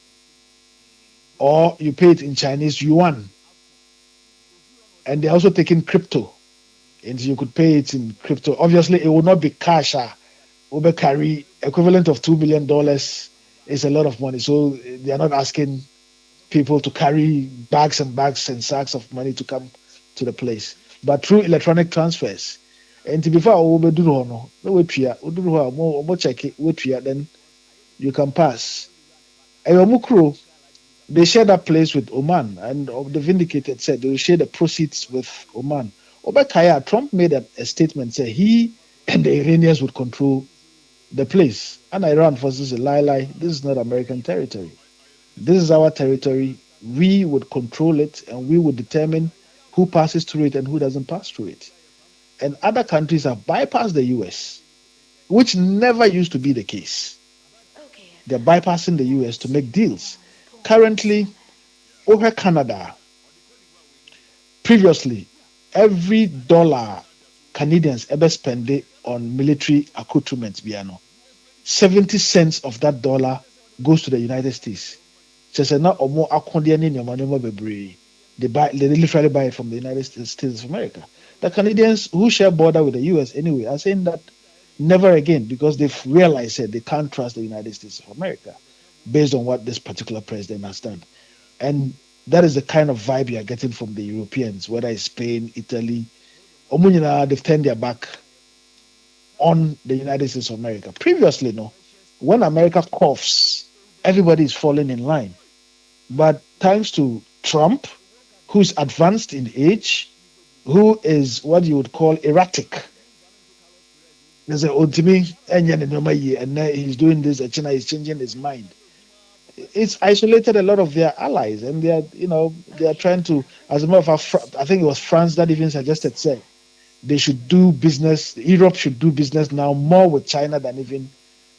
or you pay it in Chinese yuan. And they're also taking crypto, and you could pay it in crypto. Obviously, it will not be cash. Uber carry equivalent of $2 million is a lot of money. So they are not asking people to carry bags and bags and sacks of money to come to the place, but through electronic transfers. And to before then you can pass. They share that place with Oman, and the Vindicated said they will share the proceeds with Oman. Obekaya, Trump made a statement, said he and the Iranians would control the place. And Iran forces a lie. This is not American territory. This is our territory. We would control it, and we would determine who passes through it and who doesn't pass through it. And other countries have bypassed the U.S., which never used to be the case. They're bypassing the U.S. to make deals. Currently, over Canada, previously, every dollar Canadians ever spend on military accoutrements, 70 cents of that dollar goes to the United States. They literally buy it from the United States of America. The Canadians who share border with the US anyway are saying that never again, because they've realized that they can't trust the United States of America based on what this particular president has done. And that is the kind of vibe you're getting from the Europeans, whether it's Spain, Italy. They've turned their back on the United States of America. Previously, when America coughs, everybody is falling in line. But thanks to Trump, who's advanced in age, who is what you would call erratic. There's ultimate, and he's doing this, and China is changing his mind. It's isolated a lot of their allies, and they are trying to, as a matter of fact, I think it was France that even suggested, say, they should do business, Europe should do business now more with China than even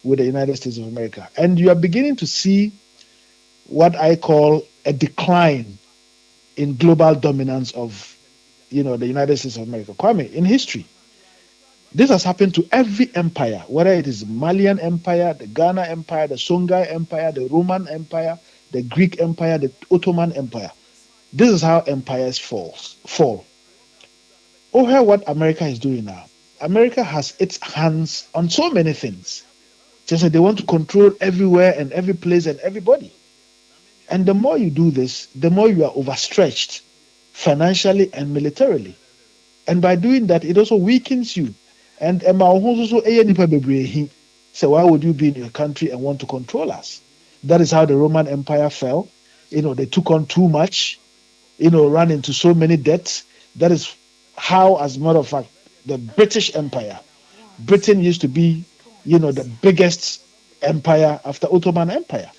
with the United States of America. And you are beginning to see what I call a decline in global dominance of, the United States of America. Kwame, in history, this has happened to every empire, whether it is the Malian Empire, the Ghana Empire, the Songhai Empire, the Roman Empire, the Greek Empire, the Ottoman Empire. This is how empires fall. Over what America is doing now. America has its hands on so many things. Just that they want to control everywhere and every place and everybody. And the more you do this, the more you are overstretched financially and militarily. And by doing that, it also weakens you. And so why would you be in your country and want to control us? That is how the Roman Empire fell. They took on too much, ran into so many debts. That is how, as a matter of fact, the British Empire, Britain used to be, the biggest empire after Ottoman Empire.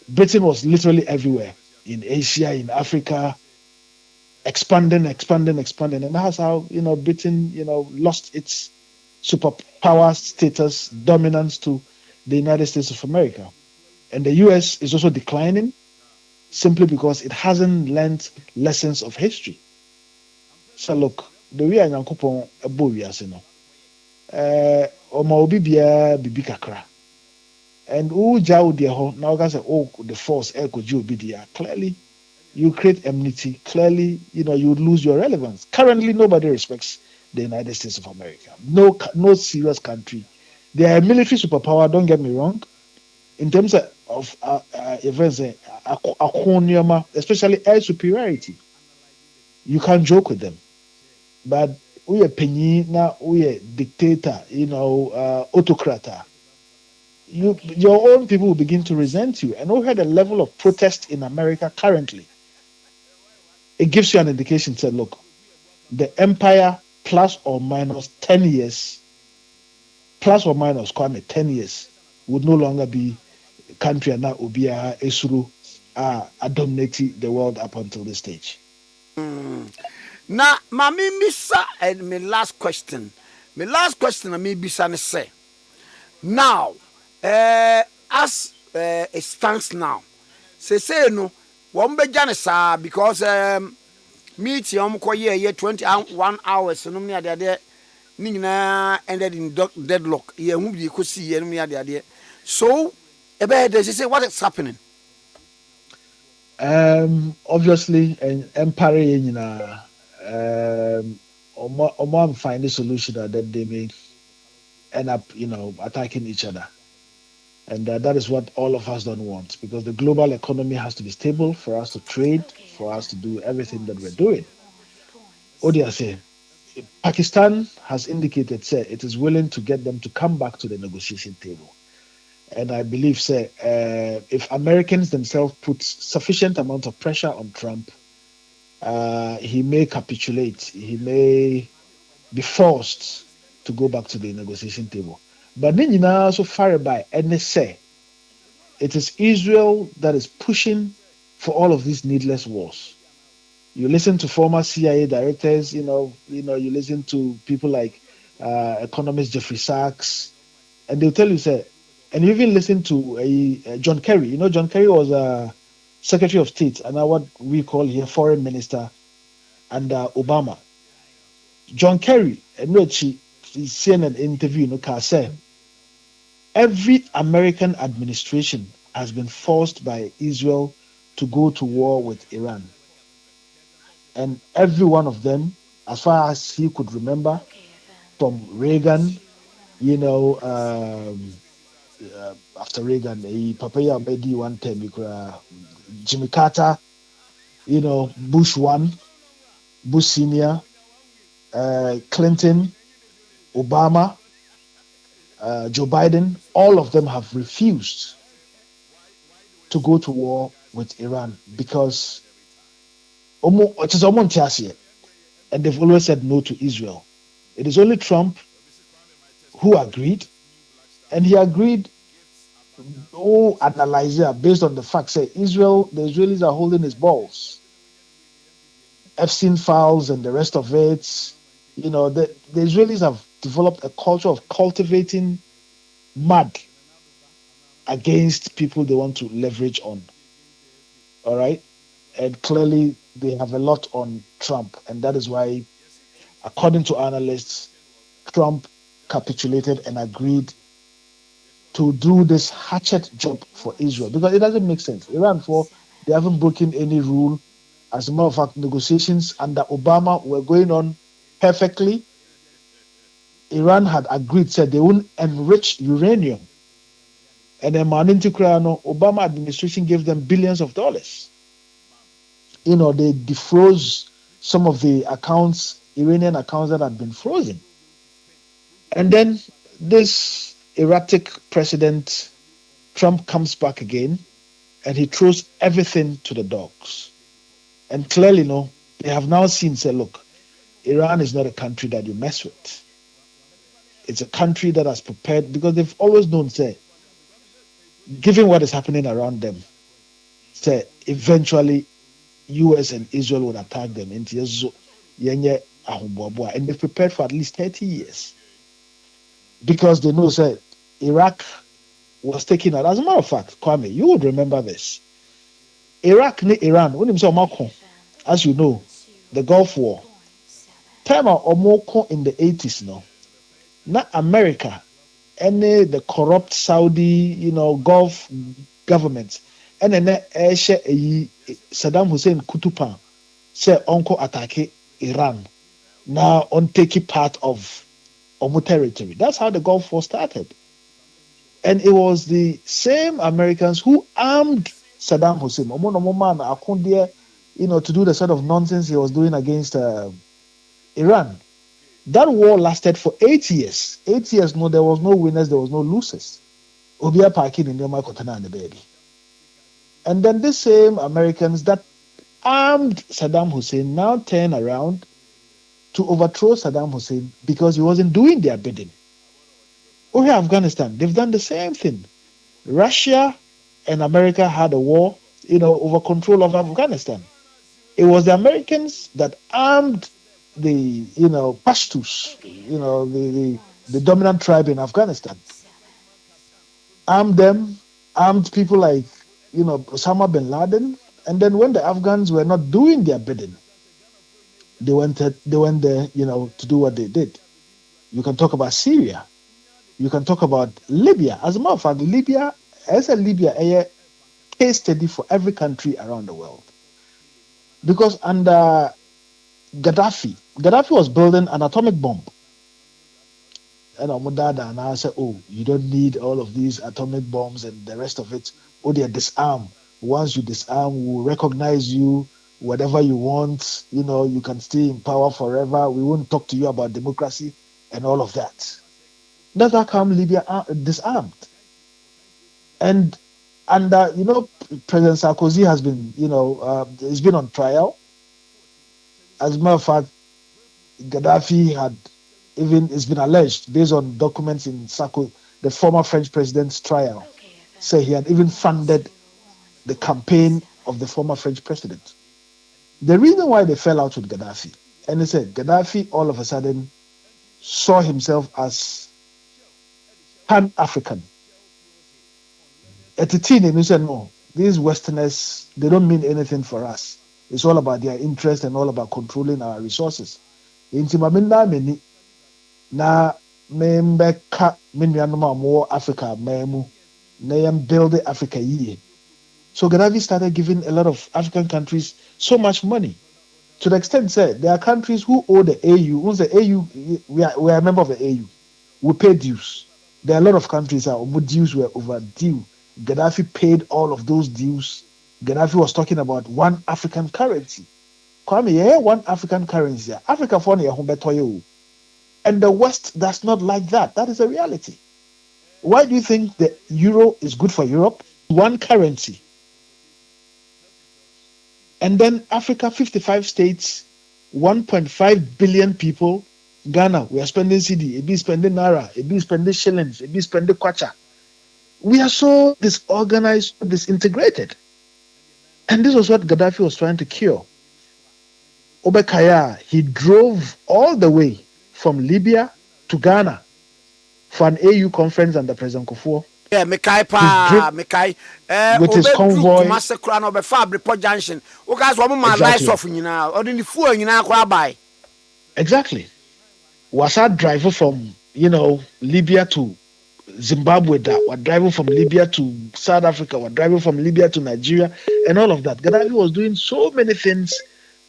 Britain was literally everywhere, in Asia, in Africa, expanding, and that's how Britain lost its superpower status, dominance to the United States of America, and the U.S. is also declining simply because it hasn't learned lessons of history. So look, the way Nyankopon ebo wiase no, Oma obi bia bibi kakra, and uja udi ho now guys say the force ekoji obi dia. Clearly you create enmity. Clearly, you lose your relevance. Currently, nobody respects the United States of America. No serious country. They are a military superpower. Don't get me wrong. In terms of events, especially air superiority, you can't joke with them. But we are penny now. We are dictator. Autocrat. Your own people will begin to resent you. And we had a level of protest in America currently. It gives you an indication. Say, look, the empire plus or minus 10 years, plus or minus, Kwame, 10 years, would no longer be a country and that would be a Esuru dominating the world up until this stage. Now, Mami Misa, and my last question. My last question, I may be say. Now, as it stands now, say no, one be janisa because meet yom koye 21 hours no me ade ni nyina ended in deadlock. Ye hu bi ko si ye no me ade. So, they say what is happening? Obviously, and empire Oman find a solution that they may end up, attacking each other. And that is what all of us don't want, because the global economy has to be stable for us to trade, for us to do everything that we're doing. Odia say, Pakistan has indicated, say, it is willing to get them to come back to the negotiation table. And I believe, say, if Americans themselves put sufficient amount of pressure on Trump, he may capitulate. He may be forced to go back to the negotiation table. But then so far by and say it is Israel that is pushing for all of these needless wars. You listen to former CIA directors, you listen to people like economist Jeffrey Sachs, and they'll tell you, say, and you even listen to John Kerry. John Kerry was a Secretary of State and now what we call here Foreign Minister under Obama. John Kerry, and which he CNN interview, said every American administration has been forced by Israel to go to war with Iran. And every one of them, as far as he could remember, from Reagan, after Reagan, Papaya Bedi one time, Jimmy Carter, Bush 1, Bush Senior, Clinton, Obama, Joe Biden, all of them have refused to go to war with Iran because it is almost, and they've always said no to Israel. It is only Trump who agreed, and he agreed analyzer based on the fact say the Israelis are holding his balls. Epstein files and the rest of it, the Israelis have developed a culture of cultivating mud against people they want to leverage on. All right. And clearly they have a lot on Trump. And that is why, according to analysts, Trump capitulated and agreed to do this hatchet job for Israel because it doesn't make sense. Iran, they haven't broken any rule. As a matter of fact, negotiations under Obama were going on perfectly. Iran had agreed, said they wouldn't enrich uranium. And then Obama administration gave them billions of dollars. They defroze some of the accounts, Iranian accounts that had been frozen. And then this erratic president, Trump, comes back again and he throws everything to the dogs. And clearly, they have now seen, say, look, Iran is not a country that you mess with. It's a country that has prepared, because they've always known, say, given what is happening around them, say, eventually US and Israel would attack them. And they've prepared for at least 30 years. Because they know, say, Iraq was taken out. As a matter of fact, Kwame, you would remember this. Iraq and Iran, as you know, the Gulf War, time in the 80s now. Not America, any the corrupt Saudi, Gulf governments, and then Saddam Hussein Kutupa say uncle attack Iran, now on taking part of Omu territory. That's how the Gulf War started. And it was the same Americans who armed Saddam Hussein, to do the sort of nonsense he was doing against Iran. That war lasted for 8 years. 8 years, there was no winners, there was no losers. Obia parking in Kotana and the baby. And then the same Americans that armed Saddam Hussein now turn around to overthrow Saddam Hussein because he wasn't doing their bidding. Over Afghanistan, they've done the same thing. Russia and America had a war, over control of Afghanistan. It was the Americans that armed the, Pashtus, the dominant tribe in Afghanistan. Armed them, armed people like, Osama bin Laden. And then when the Afghans were not doing their bidding, they went there, to do what they did. You can talk about Syria. You can talk about Libya. As a matter of fact, Libya, a case study for every country around the world. Because under Gaddafi was building an atomic bomb. And I said, you don't need all of these atomic bombs and the rest of it. They disarm. Once you disarm, we'll recognize you, whatever you want. You can stay in power forever. We won't talk to you about democracy and all of that. That's how come Libya disarmed. And President Sarkozy has been, he's been on trial. As a matter of fact, Gaddafi it's been alleged, based on documents in the former French president's trial, say he had even funded the campaign of the former French president. The reason why they fell out with Gaddafi, and they said Gaddafi all of a sudden saw himself as Pan-African. At the time, he said, no, these Westerners, they don't mean anything for us. It's all about their interest and all about controlling our resources. Na membeka minyanoma more Africa memu na build Africa ye. So Gaddafi started giving a lot of African countries so much money, to the extent that there are countries who owe the AU. Once the AU, we are a member of the AU, we pay dues. There are a lot of countries whose dues were overdue. Gaddafi paid all of those dues. Gaddafi was talking about one African currency. Kwame, one African currency. Africa for you. And the West does not like that. That is a reality. Why do you think the euro is good for Europe? One currency. And then Africa, 55 states, 1.5 billion people. Ghana, we are spending CD, it be spending Naira, it be spending shillings, it be spending Kwacha. We are so disorganized, disintegrated. And this was what Gaddafi was trying to cure. Obekaya, he drove all the way from Libya to Ghana for an AU conference under President Kufuor. Yeah, Mekai. With his convoy. Junction. Exactly. Was our driver from, Libya to Zimbabwe, we're driving from Libya to South Africa, we're driving from Libya to Nigeria, and all of that. Gaddafi was doing so many things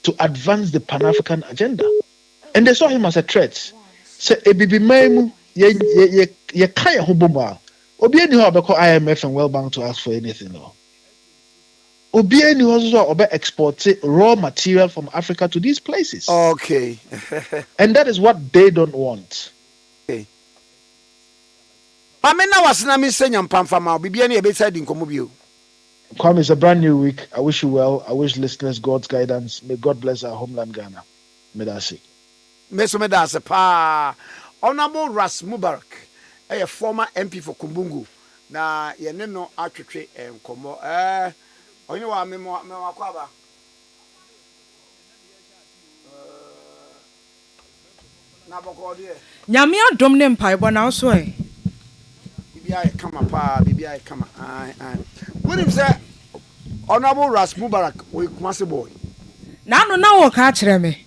to advance the Pan-African agenda. And they saw him as a threat. Se ebibi maimu ye kaya hoboma. Obi any ho abeko IMF and World Bank to ask for anything no. Obi any also obe export raw material from Africa to these places. Okay. And that is what they don't want. Okay. Pamena wasna mi senya mpamfama bibia na ebe side nkomo bio. Kwame, it's a brand new week. I wish you well. I wish listeners God's guidance. May God bless our homeland Ghana. May that say. Medase pa. Honorable Ras Mubarak, a former MP for Kumbungu. Na ye ne no atwetwe nkomo. Onye wa me wakwaba. Na boko de. Nyame adom ne mpaebɔ na so e. Bibia e kama pa, bibia e kama. What if say Honorable Ras Mubarak we Kumasi boy. Na no na wo ka kire me.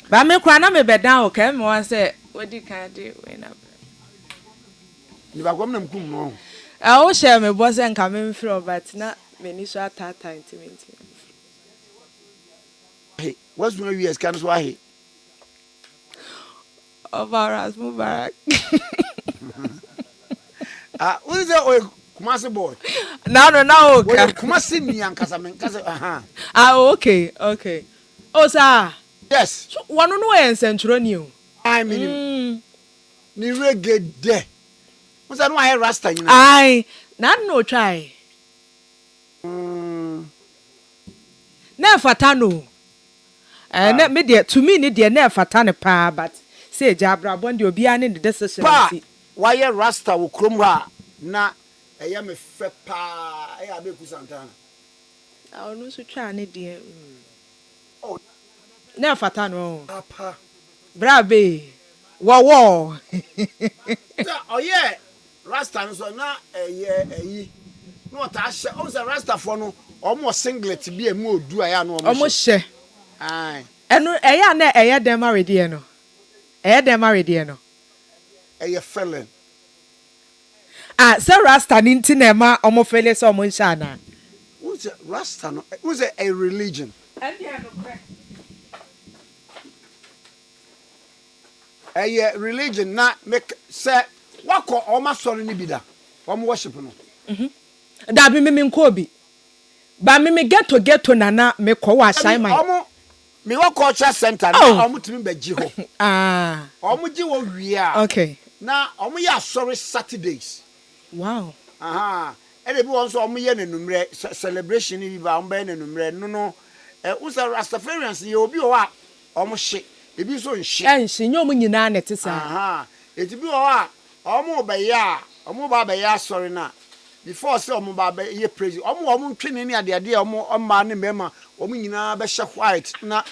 Ba me kura na me beda o ka me wan say wodi kan de we na. Ni ba gwam na mkum no. O share me bo say nka me mfro but na me ni so atata intimate. Hey, what's my years can so ahe. Over Ras Mubarak. What is that Kumasi boy? Na no okay. Kumasi ni ankasa men kasa Okay. Oh sir. Yes. So one no e nsentro ni o. I mean ni reggae de. What's that no I rasta you know? Ai, na no try. Na fata no. Na me de to me ni de na fata ne pa but say jabra bon de obi ane de decision si. Why rasta wo krom ha na eya me fe pa eya be ku Santana. No so twa ne de. Oh. Na fata no. Papa. Brabe. Wo. Oh yeah. Rasta so na eyi. No ta hye. O say rasta for no omo singlet bi emu odu aya no omo hye. Ai. Eno eya na eya dem already no. Eya dem already no. Eya felon. So rasta ni nti ma omo fele so omo nsha na. Who's rasta no? Who's a religion? Religion na make say wako oma sori ni bida. Omo worship no. Da bi me nko bi. Ba me ghetto na me ko wa shine man. Omo me wo culture center na omo timi beji ho. Omo ji wo wia. Okay. Na omo ya sorry Saturdays. Wow. And if also omo ye nenumre celebration ni ba omo be nenumre no usa Rastafarians ye obi o a omo hye. Ebi so nhye. Nhye nyo omo nyina na tesa. Eti bi o a omo be ya, omo ba be ya sorry na. Before say omo ba be ye praise. Omo ntwene ni ade omo ma ne mema omo nyina be hye white na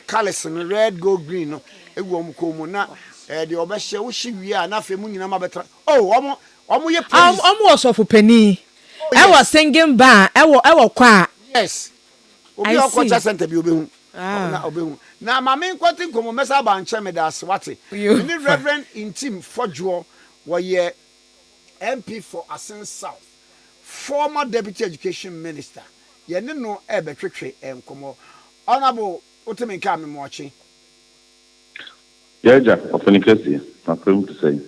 colors no red gold green no egu omo ko mu na de obehye wo hye wi a na fe mu nyina ma betra. Oh omo ye praise. Omo osofu pani. I was singing bar. I was kwa. Yes. Obi culture center bi obehu. Na obehu. Na mama nkwati nkomo mesa ba nche me da aswate. Ni Reverend Intim Fodjo wo MP for Asen South. Former Deputy Education Minister. Ye ne no betwetwe nkomo. Honorable Otemenka Memwachi. Yaja, Kwame Tikese, I'm going to say.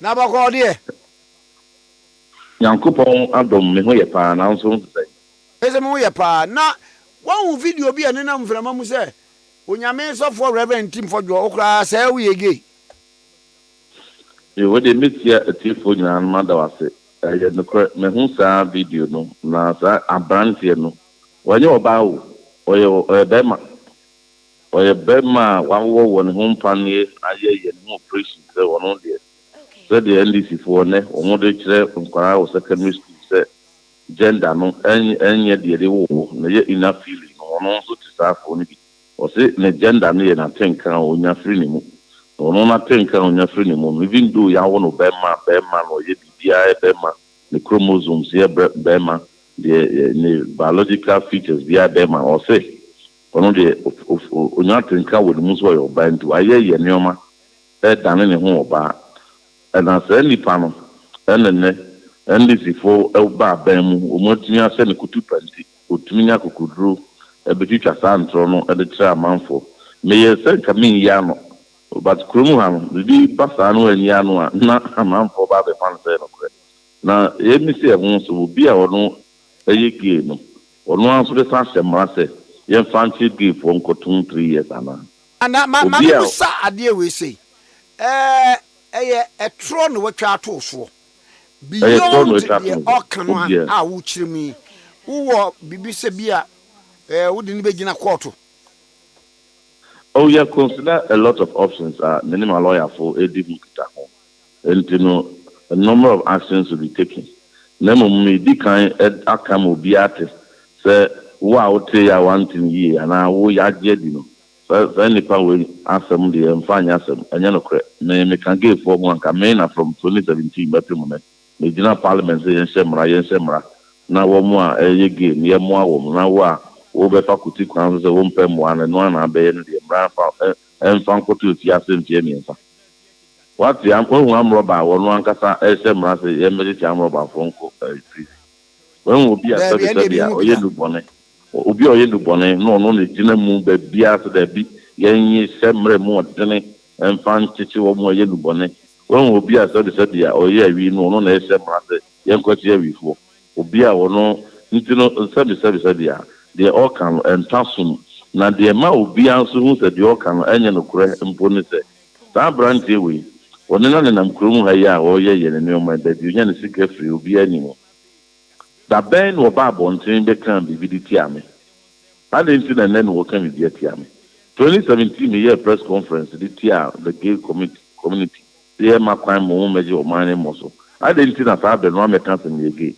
Na ba ko de. Yankopon adom me ho ye pa na so to say. Ese me ho ye pa na one video bi ene na mframa mu say onyame so for Reverend Tim Fodjo okra say we ege. You dey meet here at Tifo nyana mada wase. Ye no me hu sa video no na sa abrantie no. Wanye oba wo oye bema. Oye bema wawo won ho mpane aye ye no operation say wono de. So the NDC for ne omo de kire nkwara wo secondary school say gender no enye de wo na ye ina feeling no ono so tisa for ni bi o say ne gender no ye na tenka onya free ni mu ono na tenka onya free ni mu even though ya wono be ma no ye bibia be ma the chromosomes ye be ma the biological features bia be ma o say ono de onya tenka wo mu so yo ba ntu aye ye neoma dane ne ho oba and as any panel and this for ba bemu omotinya se ne kutu panti otuminya kokudru ebetitwa santro no e de tra manfo me say coming yano but krumu the basano and yano na amam for babe fan say no kre na emi say ehun so bi a ono eyeke no ono anso de san semra say yen fancy give for nkotum 3 years ana ma sa ade we say a tron no watwa ato so beyond the okan a wo chirimi wo bibi se bia wo de ni begina court. Oh, yeah, consider a lot of options. Minimum lawyer for Ade Akye and you know a number of actions will be taken. Nemo me di kan akam obi ate say wa o te ya one thing ye and I wo ya je di no. So nipa we asem de emfanya asem anya no kre me can give for one campaign from 2017 but me gina parliament say yen semra na wo mu a yege ne mu a wo na wo a wo be faculty kwan so wo mpem mo ana no na be ne de mra fa enfan kotu ti asem tie mi nfa what the am roba wo no ankasa semra say ye me ti am roba fonko free when obi a sabi oye lu bone obi oye lu bone no ne gina mu be bia so da bi yen semre mu odene enfan chichi wo mu oye lu bone when obi a sabi oye awi no na semra say yen kwati awi fo obi a wono ntino sabi ya de okan entasum na de ma obi anso hu se de okan enye no kure mpo ne se ta brand we woni na ne nam kurum ha ya o ye ye ne o ma da di nya ne sika free obi animo da ben wo ba bontin be kan bi di ti ame ade nti na ne no kan bi ti ame 2017 me year press conference di ti the gay community ye ma kwan mo meje o man mo so ade nti na ta be no me kan se me gay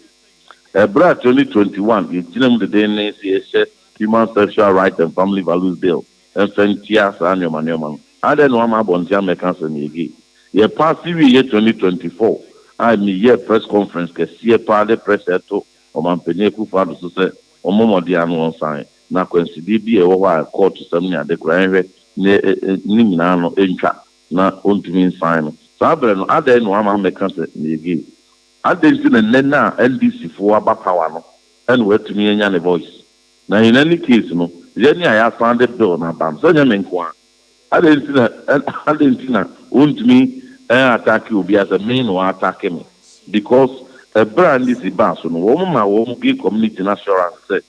Ebra 2021, the DNC Human Sexual Rights and Family Values Bill, and Fentia Sanyoman. I don't know my bontia mechanism again. Ye past year 2024, I'm year press conference, see a party press eto, or man peneku father to say, or Momo Diano sign. Now, coincide be a while court to some near the grand Nimano Encha, not on to mean sign. Sabren, I don't know my mechanism again. I didn't see the Nena LDC for about power no, and where to me any voice. Now, in any case, no, then I have found it door na bam. So, you mean, I didn't see that, won't me attack you be as a main or attack me because a brand is the bass on woman, my woman, give community assurance, say,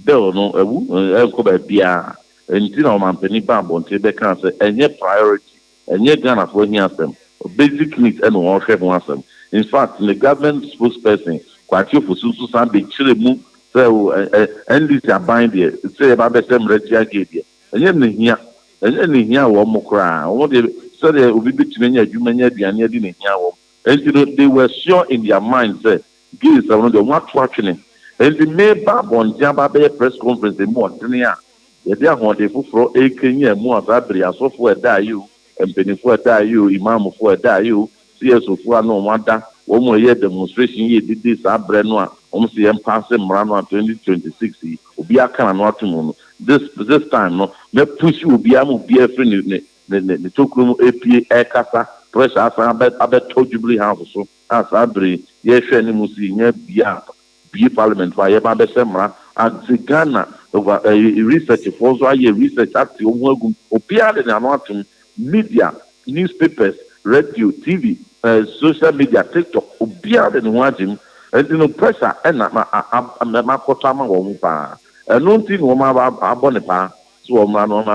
Bill, no, a cover beer, and Tina man penny bam on Tibet cancer, and yet priority, and yet Ghana for them, basic needs and all have them. In fact, the government spokesperson, quite few for Susan, be chilling, so, and this are binding, say about the same Regia Gadia. And then here, one more cry. What they said, they will be between you, many, and yet in here. And they were sure in their minds that give is one of the one watching it. And they made back on Jamba Bay press conference in more than a year. They are what they for a Kenya, more Sabria, so for a die you, and Penny for a die you, Imam for a die you. CSO for no wonder, one more year demonstration ye did this Abrenoa, almost the passing Mrano 2026. Ubia can not to this time, no, me push you be a friend the Tokrum APA Casa, press as I bet told you house so as Abri, yes, any musi near be parliament for Yaba Semra at the Ghana over a research for so a research at the Opia and Amatum media, newspapers. Radio, TV, social media, TikTok, obia de watching, and you know pressure and my kotama wompa. And no thing woma abonipa, so man on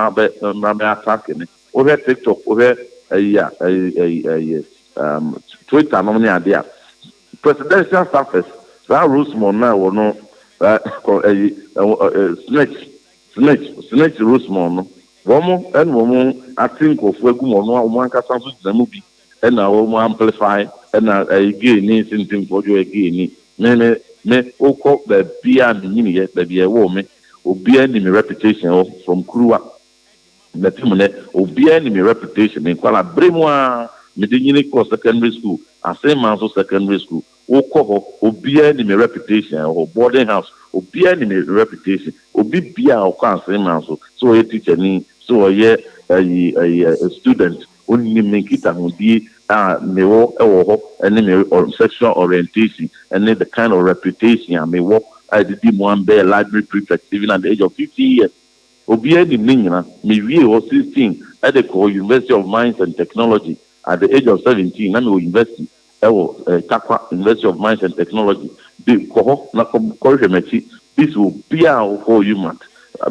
my attacking. Over TikTok, over Twitter, no idea. Presidential staffers, that rules more now or no snitch rules more no. Woman and woman, I think of Wegum one can the movie, and I will amplify, and I gain something for you again. Me, oh, call the beer yet, the beer woman, or be enemy reputation from Krua. The Timone, or be enemy reputation in Kuala Bremois, Medini secondary school, and same man's secondary school, or call, or be enemy reputation, or boarding house, or be enemy reputation, or be beer or can't same man's so a teacher. So a student only make it and be and sexual orientation and then the kind of reputation I may work I did one bear library prefect even at the age of 50 years. Obia di Nina, me was 16 at the University of Mines and Technology. At the age of 17, I'm university. Takwa University of Mines and Technology. This will be our whole human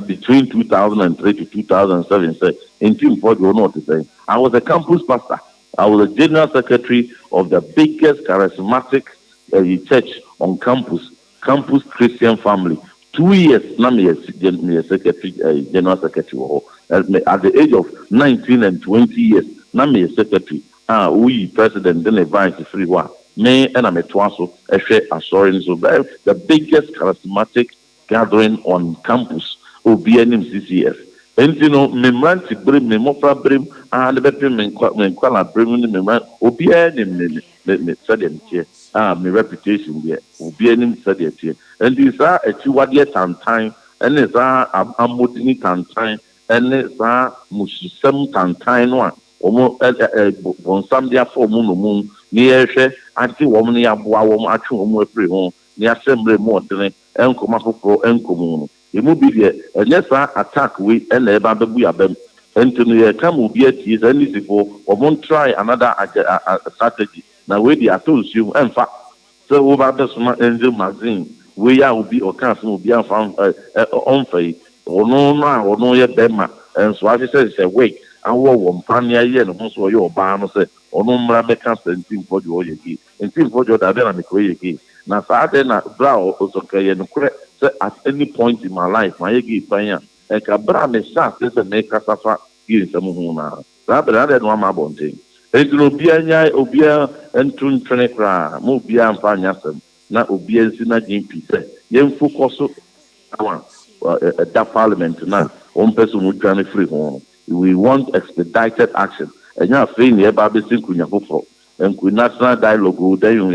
between 2003 to 2007. In Team Ford, you know what to say. I was a campus pastor. I was a general secretary of the biggest charismatic church on campus Christian family. 2 years, now me a secretary, general secretary. At the age of 19 and 20 years, now me a secretary. We president, then a vice free one. Me and I'm a twasso, a share assurance of the biggest charismatic gathering on campus of BNM CCF. And you know, me man to bring me more brim and the better men quala bring me man, OBN me said here. My reputation there, OBN said here. And these are a 2 year time, and these are a motini time, and these are Muslim time one. On some day for moon, near she, anti woman, ya boa, actual free home, near assembly more than Encomapo Pro Encomoon. It will be there, and yes, attack we and the baby abem. And to the come will be at his and before, or won't try another strategy. Now, we are to assume, in fact, so over the smart angel magazine, we are will be or can't will be found on faith, or no yet Bema, and so I said, wait. And one pania yen most of your barn say, or no Marabecan and Team for your key, and Team for your dynamic way. Now, Saturday night, brow also can at any point in my life, my eggy fire, and Cabra may start this and make us suffer in some moon. Rather than one my bonting. It will be a Obia and Tun Trenecra, Mobia and Panyasam, not Obia and Sina Jimpi, Yen Fukoso, that parliament now, one person would try to free home. We want expedited action. And you are saying here, Baby Sinkunya and with national dialogue, then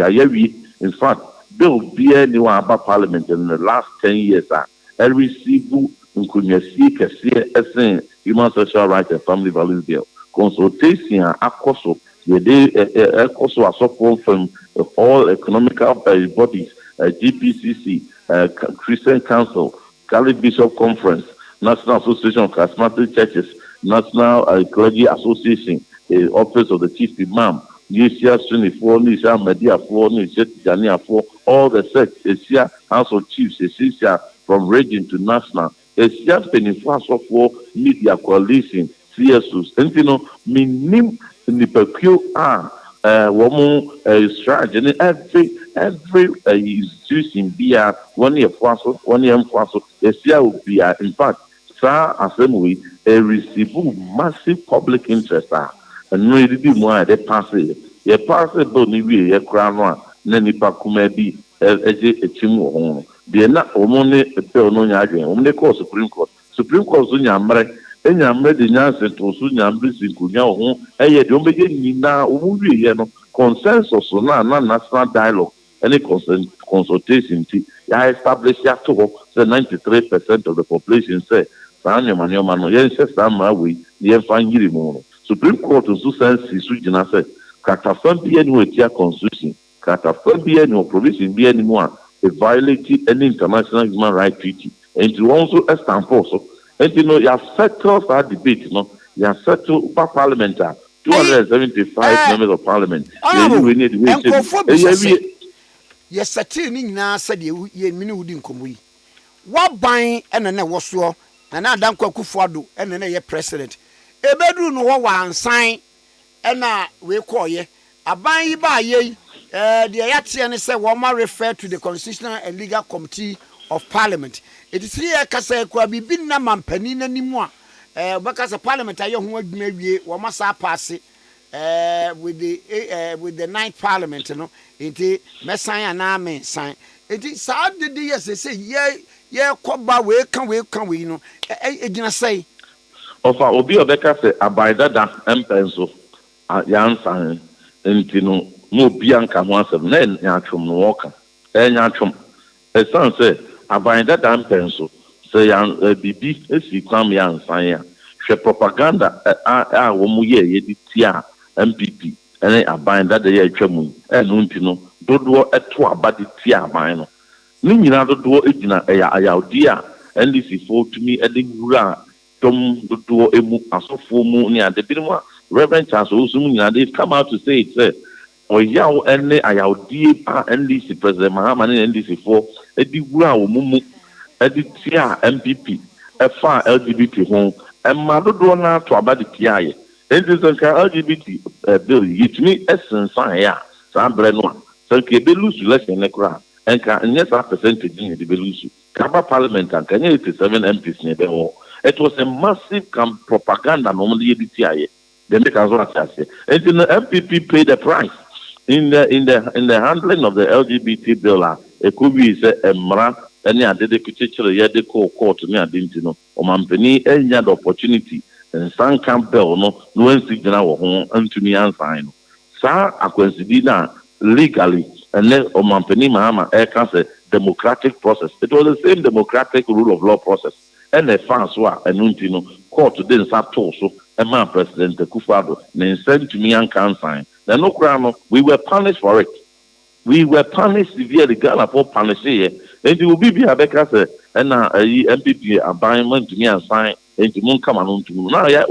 in fact, there will be anyone about parliament in the last 10 years. I receive human social rights and family values bill. Consultation, ACOSO, ACOSO are support from all economical bodies, GPCC, Christian Council, Cali Bishop Conference, National Association of Charismatic Churches, National Clergy Association, the Office of the Chief Imam, Nisha 24, Nisha Media 4, Nisha Tijania 4, all the sects, Asia House of Chiefs, Asia from region to national, Asia Penifas for Media Coalition, CSUs, and you know, minim in the peculiar woman strategy, every institution be a 1 year fossil, 1 year fossil, Asia will be in fact. Assembly receive massive public interest and really be more at the passage. Ye pass it, don't need a crown one, Nanipa Kumebi, a chimo home. They are not only a peononia, only call Supreme Court. Supreme Court Sunyamre, and Yamre the Nancy to Sunyambris in Kunya, and yet don't begin now, consensus on national dialogue, any consultation. I established that to the 93% of the population say. Supreme Court also sends Sujina said, Catafan be any constitution, Catafan be any provision be anymore, it violated any international human rights treaty, and you also a stamp also. And you know, you have settled that debate, you know, you have settled parliament, 275 members of parliament. Yes, certainly now said you wouldn't come. What buying and then was so. And I don't Kufuado and then a president. A bedroom no one sign and we call ye. A buy by ye. The Ayatian said, Wama refer to the Constitutional and Legal Committee of Parliament. It is here Casa Kwabi bin Naman Penin anymore. Because the Parliament I young maybe Wamasa pass it with the 9th Parliament, you know. It is Messiah and Amen sign. It is sad the day as they say, yeah, Koba, where can we, you know, I say. Of our Obi Obeka say, Abida da Empenso, Yansan, and Tino, no Bianca once of Nen Yachum Walker, and Yachum. A son say, Abida da Empenso, say, Bibi, as you come Yansan, she propaganda, Womuye, Yeditia, MPP, and Abida the Yachamu, and Untino, Dodo at Twabaditia Mino. Nina do ejina ayaudia and this is for to me adding rura do emu asofo mu ni ade bi mu Reverend Charles Osum they've come out to say it Oyaw ene ayawdie pa NDC President Mahama ne NDC for edi wura omumu edi tia MPP efa LGBT ho emma dodo na to aba de tia ye enti so ka LGBT bill yitumi esensan ya sa bre no so ke be lose election ne kra enka nye sa percentage ni de be lose kaba parliament and kanya 87 MPs ne be ho it was a massive propaganda normally edi tia ye they make us what I say enti the MPP paid the price in the handling of the LGBT bill, it could be emra any adede kuchichere yede court ni adintino o mampeni enya the opportunity and san campbell no ensigna wo ho antuni ansan no sa akwensidi na legally and then o mampeni Mahama can say democratic process. It was the same democratic rule of law process and the fans were enuntino court den sa so Emma President Kufado ne sent to me and cancer. Then no crime, we were punished for it. We were punished severely. Ghana for punishing. And it will be a Becca and MPP abandonment to me and sign and to moon come on to now. Yeah,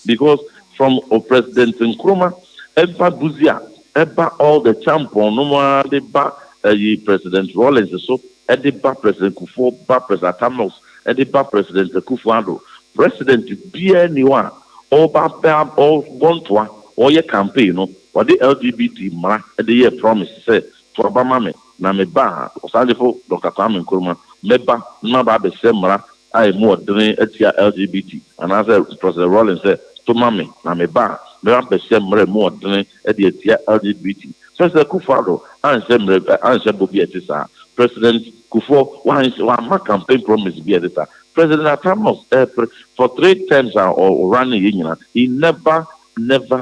because from President Nkrumah, Eba Buzia, Eba all the champion, no more the back President Rollins, so at the back President Kufo, back President Tamos, at the back President Kufado. President be anyone or Bab or Bontois or your campaign or the LGBT mara the year promise say to Obama na me ba or Sandifo Dr. Kwame Nkrumah meba naba be semra I more than LGBT and as President Rollins said to mame na me ba be semra more than the LGBT so the Kufado and Bobi Etisa President Kufo one campaign promise be Etisa President Atamos for 3 terms or running he never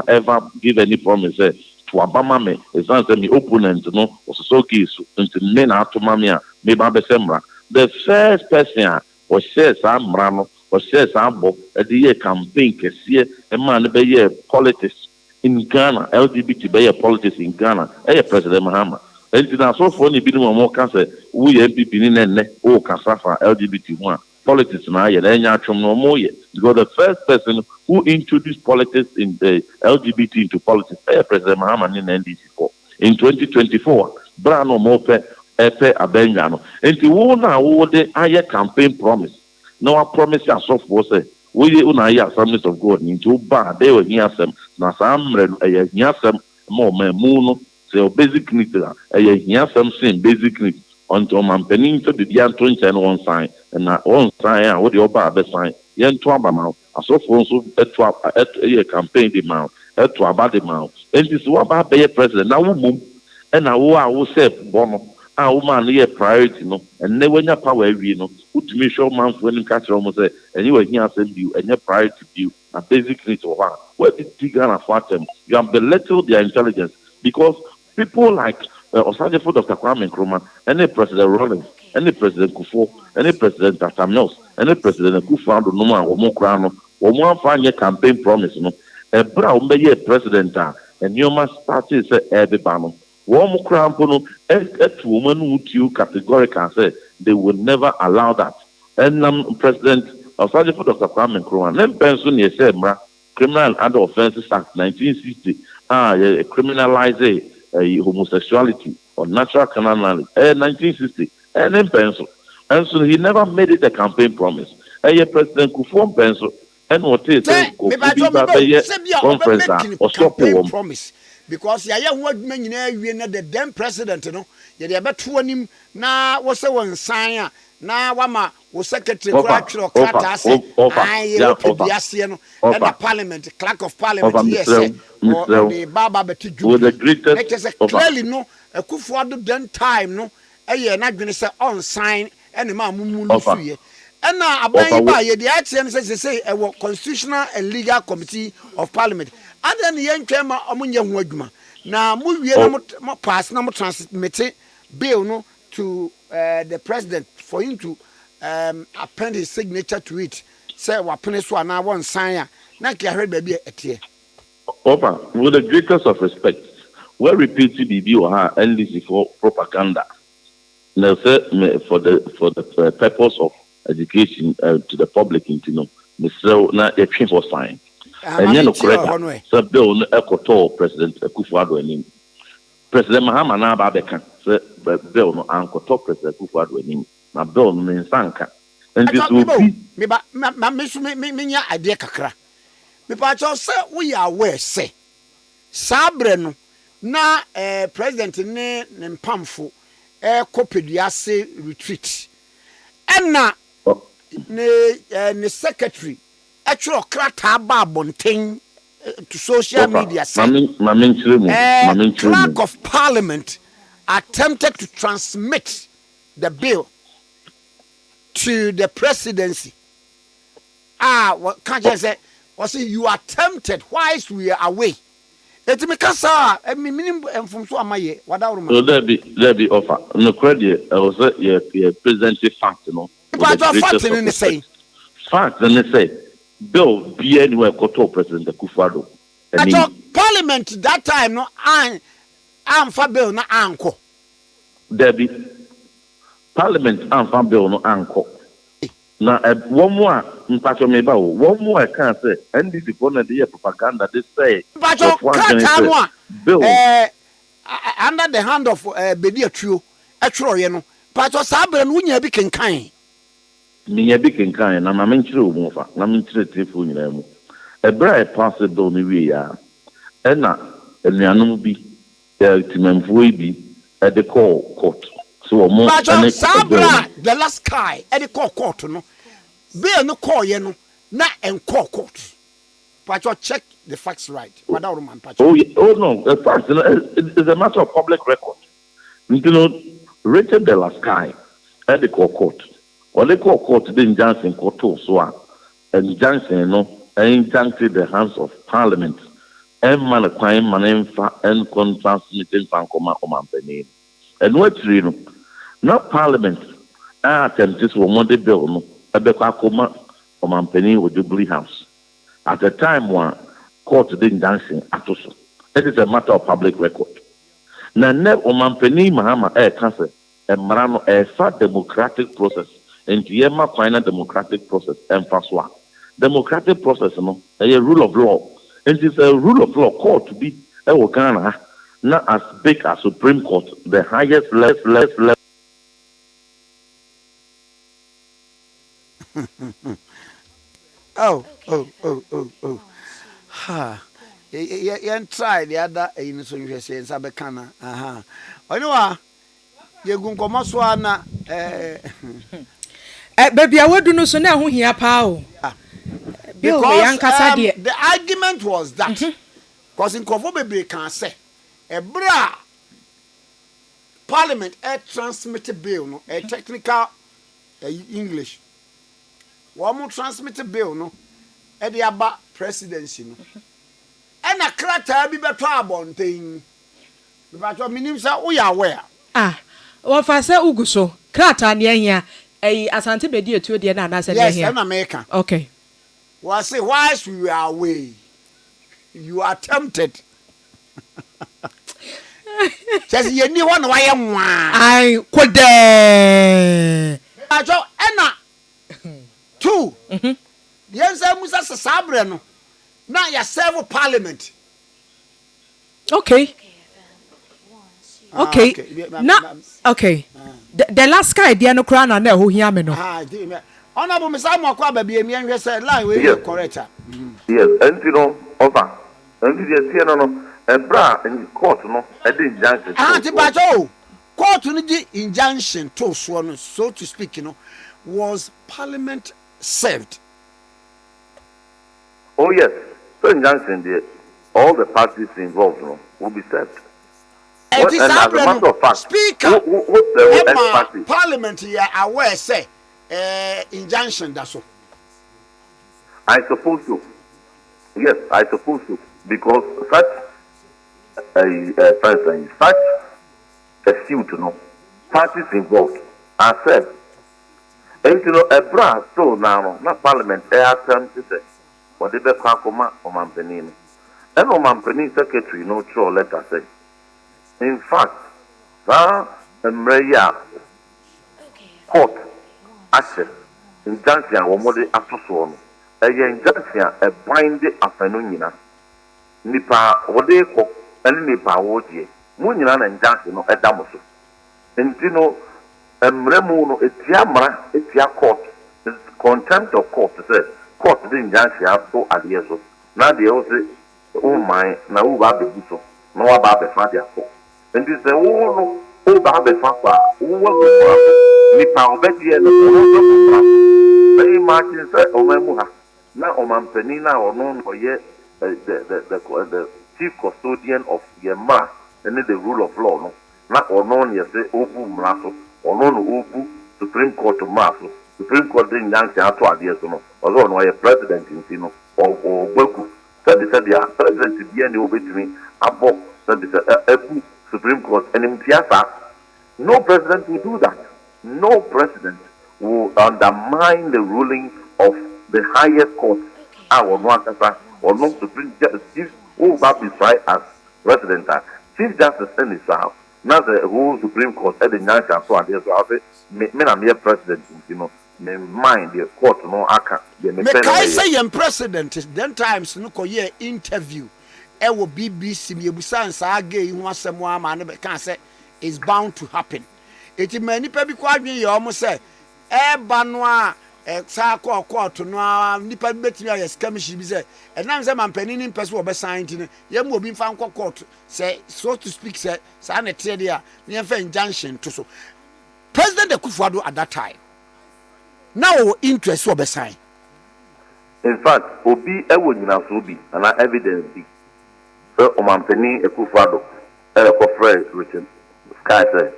ever give any promise to Obama me is answer me opponent no was so case into men automamia me ba besemra the first person was share some rano was share some bo at the year campaign kese e man be year politics in Ghana LGBT be year politics in Ghana President Mahama and na so for ni bi no mo kan say we MPP ni nene o kasafa LGBT one politics na ye enya atwom no mo ye because the first person who introduced politics in the LGBT into politics President Mahama in NDC4 in 2024 brano mo pe abenga no enti wo na wo de aye campaign promise no a promise asof wo say we una aye Assemblies of God into ba they were here some na samre aye here some mo memu no say basic needs aye here some same basic needs until mampeni to the dianto nchen one sign and na one sign what the oba be sign yen to abama asofo nso etu campaign the mount etu about the mount and this what ba be president na wo mum and na wo a wo self bono a wo man ye priority no and ne wanya power awie no utumi show man for nim catch almost say and you here send you and your priority view na basic needs of one where the Ghana for them you have belittled their intelligence because people like Osadefo Dr. Kwame Nkrumah, any President Rollins, any President Kufo, any President Tatamios, any President Kufando, no man, or more crown, or one fine campaign promise, no, a brown be president, and you must start to say, Ebano, one more crown, a woman who you categorically say they will never allow that. And President Osadefo Dr. Kwame Nkrumah, then Benson, you said, Criminal and Other Offences Act 1960, criminalize homosexuality or natural carnality 1960 and then pencil and so he never made it a campaign promise President Kufo pencil and what is conference or campaign promise because ya who adwuma nyina wie na the then president no ye de beto anim na wo se won san na wama wo secretary kwatro krata se ai biase no and the parliament clerk of parliament yes or the baba betu with the greatest clearly no Akufo do then time no na dwene se on sign and ma mumulu suye and na aban ba ye de atie no say e constitutional and legal committee of parliament and then yen twema omunye ho adwuma na mu wie na mo pass na mo transmit bill no to the president for him to append his signature to it say wapene so na won sign a na kia hwe ba bi etie over with the greatest of respect we repeat BB or her NDC for propaganda now say for the purpose of education to the public into no. Mr. Na a for sign. And you know correct. So bill no ekoto President Akufo-Addo anim. President Mahama na ba beka. So bill no ankoto President Akufo-Addo anim. Na bill no nsanka. And this will be me ba me nya ade kakra. Me pa cho say we are aware say. Sabre no na president ne mpamfo kopeduase retreat. Enna ne secretary actually krata ba bonten to social media say clerk of parliament attempted to transmit the bill to the presidency. What can't you say? Was you attempted whilst we are away? It's because I mean from so am I what so there be offer no credit was a presidency fact no but fact in the say fact then they say bill be anywhere to President Akufo-Addo parliament that time no am for bill na anko there be parliament am for bill no anko na one more mpacho me ba one more can say NDC for na the propaganda they say mpacho bill under the hand of Bedi Atrio atro ye no mpacho sabre no nya bi kenkan me bi kenkan na ma menchire omu fa na menchire telefone nyina mu ebra possible ni wi ya na enuanom bi timamfo bi e de call court so mo sabra the last guy e de call court no be no call ye no na en call court pacho check the facts right without man pacho oh no the facts is a matter of public record you know Richard the last guy e de call court or they call court the Johnson court so and Johnson no injuncted the hands of parliament and man a crime man and transmitting fankoma omampeni and what you know not parliament attempted to one bill no ebekwa koma omampeni with Jubilee House at the time one court didn't dancing atoso it is a matter of public record na ne omampeni Mahama cancer and marano a democratic process and yema final democratic process and faswa democratic process no a rule of law it is a rule of law court to be Ghana not as big as Supreme Court the highest level oh ha you try the other in so you say sabekana onwa ye gunkomo so ana baby awodu no so na ho hia pa o because the argument was that because in Kovo Bebre can say a bra parliament a transmitted bill no a technical English one transmitted bill no e de aba presidency no e na krata bi beto abonten be ba to minim say wo ya aware wo fa say uguso krata ne ahia asante bedi etuo de na na say ne ahia yes na America okay was say whilst we were away you attempted just ye ni one why nwa ai kode ajo ena two yes musa sabre no na ya serve parliament okay na okay the last guy there no kra na ho hia me no honorable Mr. Mwakwa baby emi enwe say line we correct yes and you know over and you see no ebra in court no e dey injunction ti ba jo court no di injunction to so no so to speak you know was parliament served oh yes so injunction there all the parties involved no will be served and as a matter of fact speaker parliament here aware say injunction that's all I suppose so yes I suppose so because such for instance such a suit no parties involved are said and you know a bra so now not parliament attempt to say what they be kakoma omampeni and omampeni secretary no throw letter say in fact Mreya court action injunction a wɔn de ato soɔ no ɛyɛ injunction a ɛban de afɛno nyinaa nipa wɔde kɔ ɛne nipa wɔgyeɛ mu nyinaa na injunction no ɛda mo so nti no mmerɛ mu no etia mmara etia court contempt of court sɛ court de injunction ato adeɛ so na deɛ wɔsɛ wɔn na wɔn ba abɛbu so na wɔn aba abɛfa de akɔ nti sɛ wɔn no wɔn ba abɛfa kɔ a wɔn wɔ gbɛgbɛ nipa ɔbɛdeɛ no wɔn wɔ gbɛgbɛ bɛyi maakyin sɛ ɔman mu ha na ɔmanpanin na ɔno no ɔyɛ the chief custodian of yɛma ɛne the rule of law no na ɔno no yɛ sɛ ɔbu mmara so ɔno no ɔbu supreme court mmara so supreme court de nyankyɛn ato adeɛ so no ɔsɛ ɔno ɔyɛ president nti no ɔgbɛku sɛde a president bia ne ɔbɛtumi abɔ sɛde ɛbu supreme court ɛnim tia saa no president will do that no president will undermine the ruling of the highest court. Our no Supreme Chief who will be tried as president. Chief Justice in his house. Now the whole Supreme Court at the national so and so I say, men are mere president, you know, me mind the court no aka. Me kai say yem president then times no ko ye interview. E wo BBC me ebusan sa age hu asem ama ne be kan say is bound to happen. Eti mani pa bi kwa dwen ye omo say eba no a sa ko court no a nipa bi betimi aye skamishi bi say enam say mampani ni pese wo be sign tin ye mo obi mfa nko court say so to speak say sa na tie dia ne mfa injunction to so President Akufo-Addo at that time now interest wo be sign. In fact obi ewo nyina so bi na evidence bi so o mampani Akufo-Addo ko friend written sky say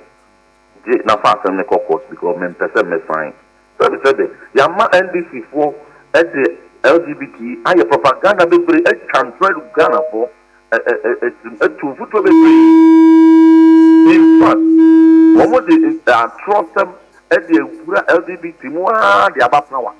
na fa asem ne court because men person me sign so they said yama NDC for the LGBT aye propaganda be free e transfer Ghana for to foot be free in fact omo de trust them e de pura LGBT mo a de aba power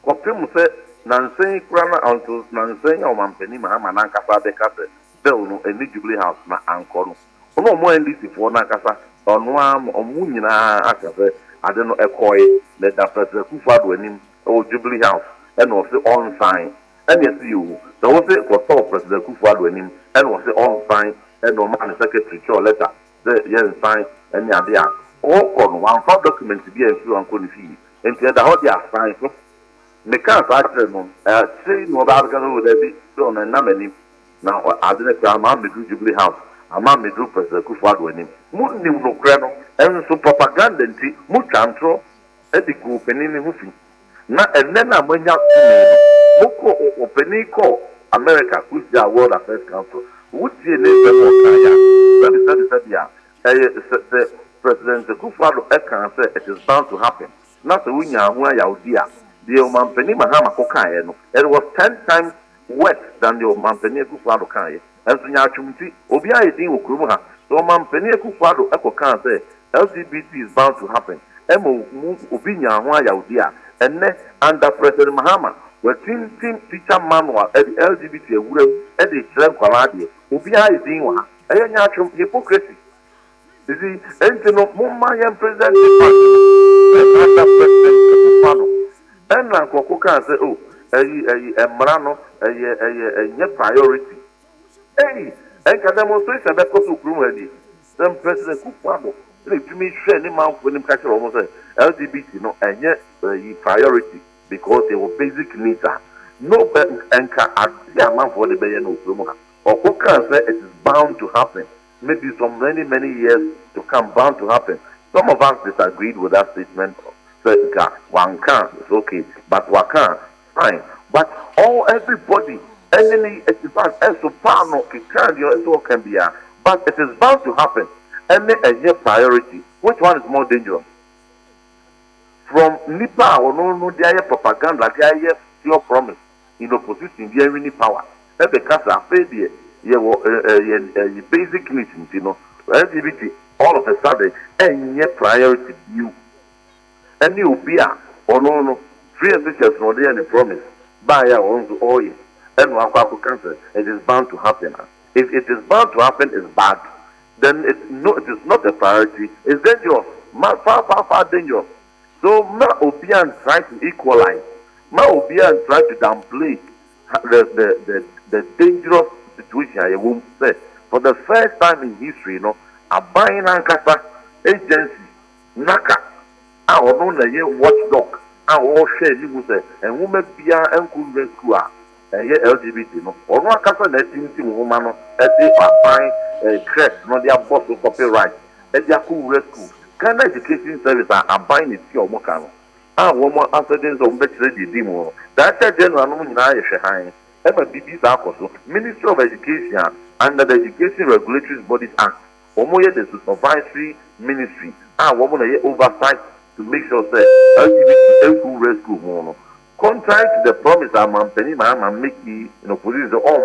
ko pem say nansen kura na until nansen o mampani ma na nkasa be kase bill no eni Jubilee House na ankoro ono mo NDC for na nkasa ọnụ ọmụ nyina akafe ade no ekoi let that President Akufo-Addo anim o Jubilee House and was on sign and yes you the was it was President Akufo-Addo anim and was on sign and no man secretary show letter the yes sign and ya dia all on one for document be and few anko ni fi enti da ho dia sign so me kan sa atre no say no ba ga no da bi so na na mani na ade ne kwa ma me Jubilee House ama me do President Akufo-Addo anim mu nim no kra no enso propaganda nti mu twantro edi ku penini hu fi na enne na manya mu ko openi ko America who's the World Affairs Council would see ne be mo kaya said ya President Akufo-Addo can say it is bound to happen na so wunya hu ya odia the omampeni mahama ko kan no it was 10 times worse than the omampeni Akufo-Addo kan enso nya atwumti obi ayedin okurum ha so omampeni Akufo-Addo kan say LGBT is bound to happen emo obi nya ho ayawdi a enne under President Mahama we team teacher manual at the LGBT ewura e de kire kwala de obi ayedin wa eye nya atwum hypocrisy see enti no mumma yam president under President Akufo-Addo enna kokko kan say oh emra no eye priority hey enka demonstration be ko so kurum hadi then President Akufo-Addo to me share any man when him catch almost LGBT no and priority because they were basic needs no enka adia man for the be no promo or who can say it is bound to happen maybe some many years to come bound to happen. Some of us disagreed with that statement say one can it's okay but one can fine but everybody any it is not so far no can be but it is bound to happen. Any priority. Which one is more dangerous? From Nipa or no there propaganda, there your promise in opposition, there any power. Every because I pay the basic needs, you know, LGBT all of a sudden any priority you. Any ubia or no free education no there any promise. Buy your own oil and one cancer. It is bound to happen. If it is bound to happen, it's bad. Then it is not a priority. It's dangerous. Far dangerous. So Ma Obian try to equalize. Ma Obian try to downplay the dangerous situation I won't say. For the first time in history, a buying ankasa agency, NACA, our own watchdog, our share you say, and women be and could rescue LGBT, or no ankasa letting woman as they are buying a crest, not their boss of copyright, and their cool rescue. Can education service are buying it your mocano? Woman accidents of better demo. That's a general nomination. Ministry of Education under the Education Regulatory Bodies Act, Omoye the supervisory ministry, woman oversight to make sure that LGBT school rescue mono. Contrary to the promise I'm penny man make position all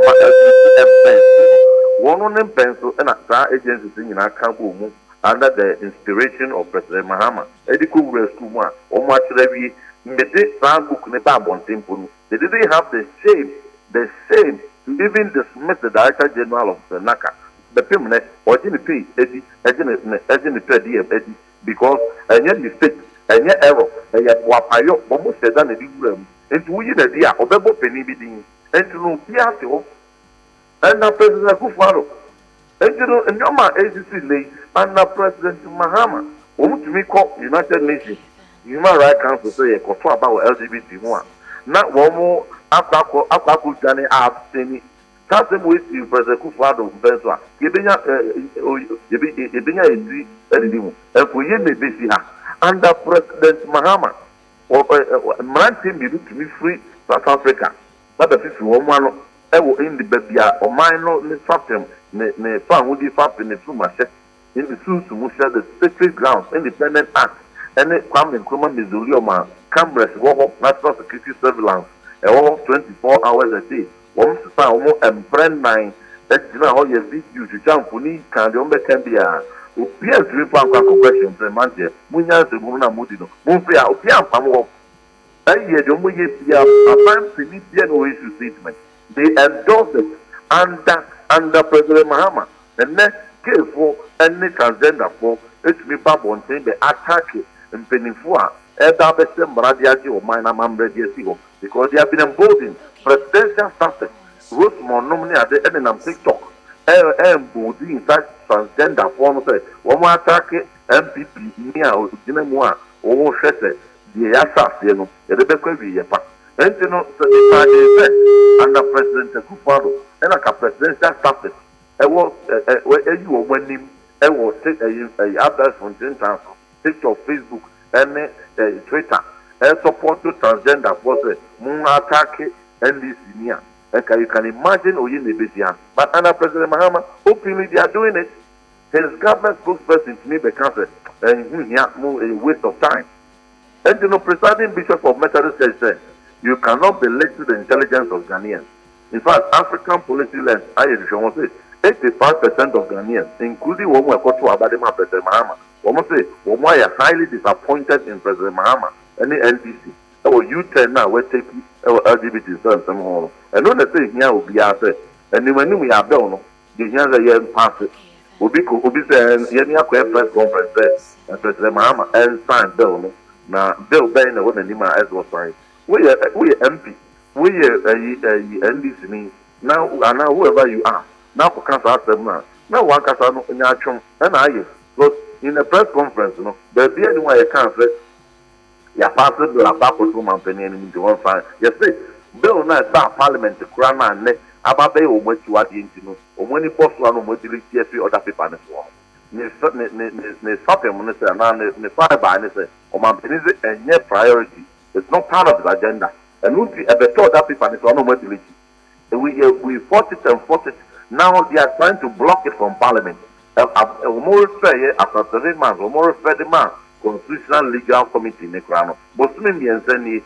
one on them pencil and a agency in our camp under the inspiration of President Mahama. Ediku rescue one or much every they didn't have the same to even dismiss the Director General of the NACA. The permanent or didn't pay Eddie because and yet mistake and yet error and yet wapayo almost said that and we the dear or Bebo Penny bidding and to know Piato and now President Kufaro and you know and your man agency lay under President Mahama. Won't to me call United Nations Human Rights Council say a control about LGBT1. Not one more Akako Jani abstaining. Council with you, President Kufado, Benswa, giving and for you may be under President Mahama or Mantin be to be free South Africa. But the 51 in the baby or minor Fatim, ne found would be fap in the Fumashet in the Sus to Musha the Sacred Grounds, Independent Act, and the Kwame Nkrumah Mizurioma, Cambridge, National Security Surveillance. 24 hours a day. One to find almost and brand nine. That's how you video to jump for me. Can the can be a Upia 3 question per month. Munya the Muna Mudino. Mufia, Upia Pamo. I hear the Muya, a man Philippian issue statement. They endorse it under President Mahama. And then careful any transgender for it's me Babon saying the attack in Penifua. Or minor because they have been emboldened. Presidential status, Rosemont nominee at the end of TikTok, and body in fact transgender form say, one more attack MPP near Dinamua or Shese, the Assassin, the Rebecca Viepa. And you know, under President Kufado, and like a presidential status, I was you when him, I was take a others from TikTok, Facebook. And Twitter, and support to transgender forces, moon attack and this year. And you can imagine Oyin Nebesia. But under President Mahama, openly they are doing it. His government spokesperson to me becomes a waste of time. And you know, presiding bishop of Methodist Church said, you cannot be led to the intelligence of Ghanaians. In fact, African policy lens, I will say, 85% of Ghanaians, including one who are called to Abadema President Mahama, we are highly disappointed in President Mahama and the NDC. Our U10 now we're taking our LGBT some more. And when they say here will be out there, and when we are done, the years a year pass it. Will be saying, Yenia press conference there, and President Mahama and signed bill. Now, Bill Bain, the one Nima as was signed. We are MP, we are NDC now, and now whoever you are, now for cancer now. Now one cancer in your chum, and I in a press conference, there be anyone you can't say, you pass it to a purpose woman penny into one fine. Yes, Bill not start parliament to crown and neck, about or what you are the intino, or when you post one of what you see other people in this world. Ne stop him when they say, and the fire by and say, or my penny and yet priority. It's not part of the agenda. And we have told that people in this one of what you we fought it and fought it. Now they are trying to block it from parliament. More fair after 7 months, or more fair demand, Constitutional Legal Committee in the crown. But me and Senny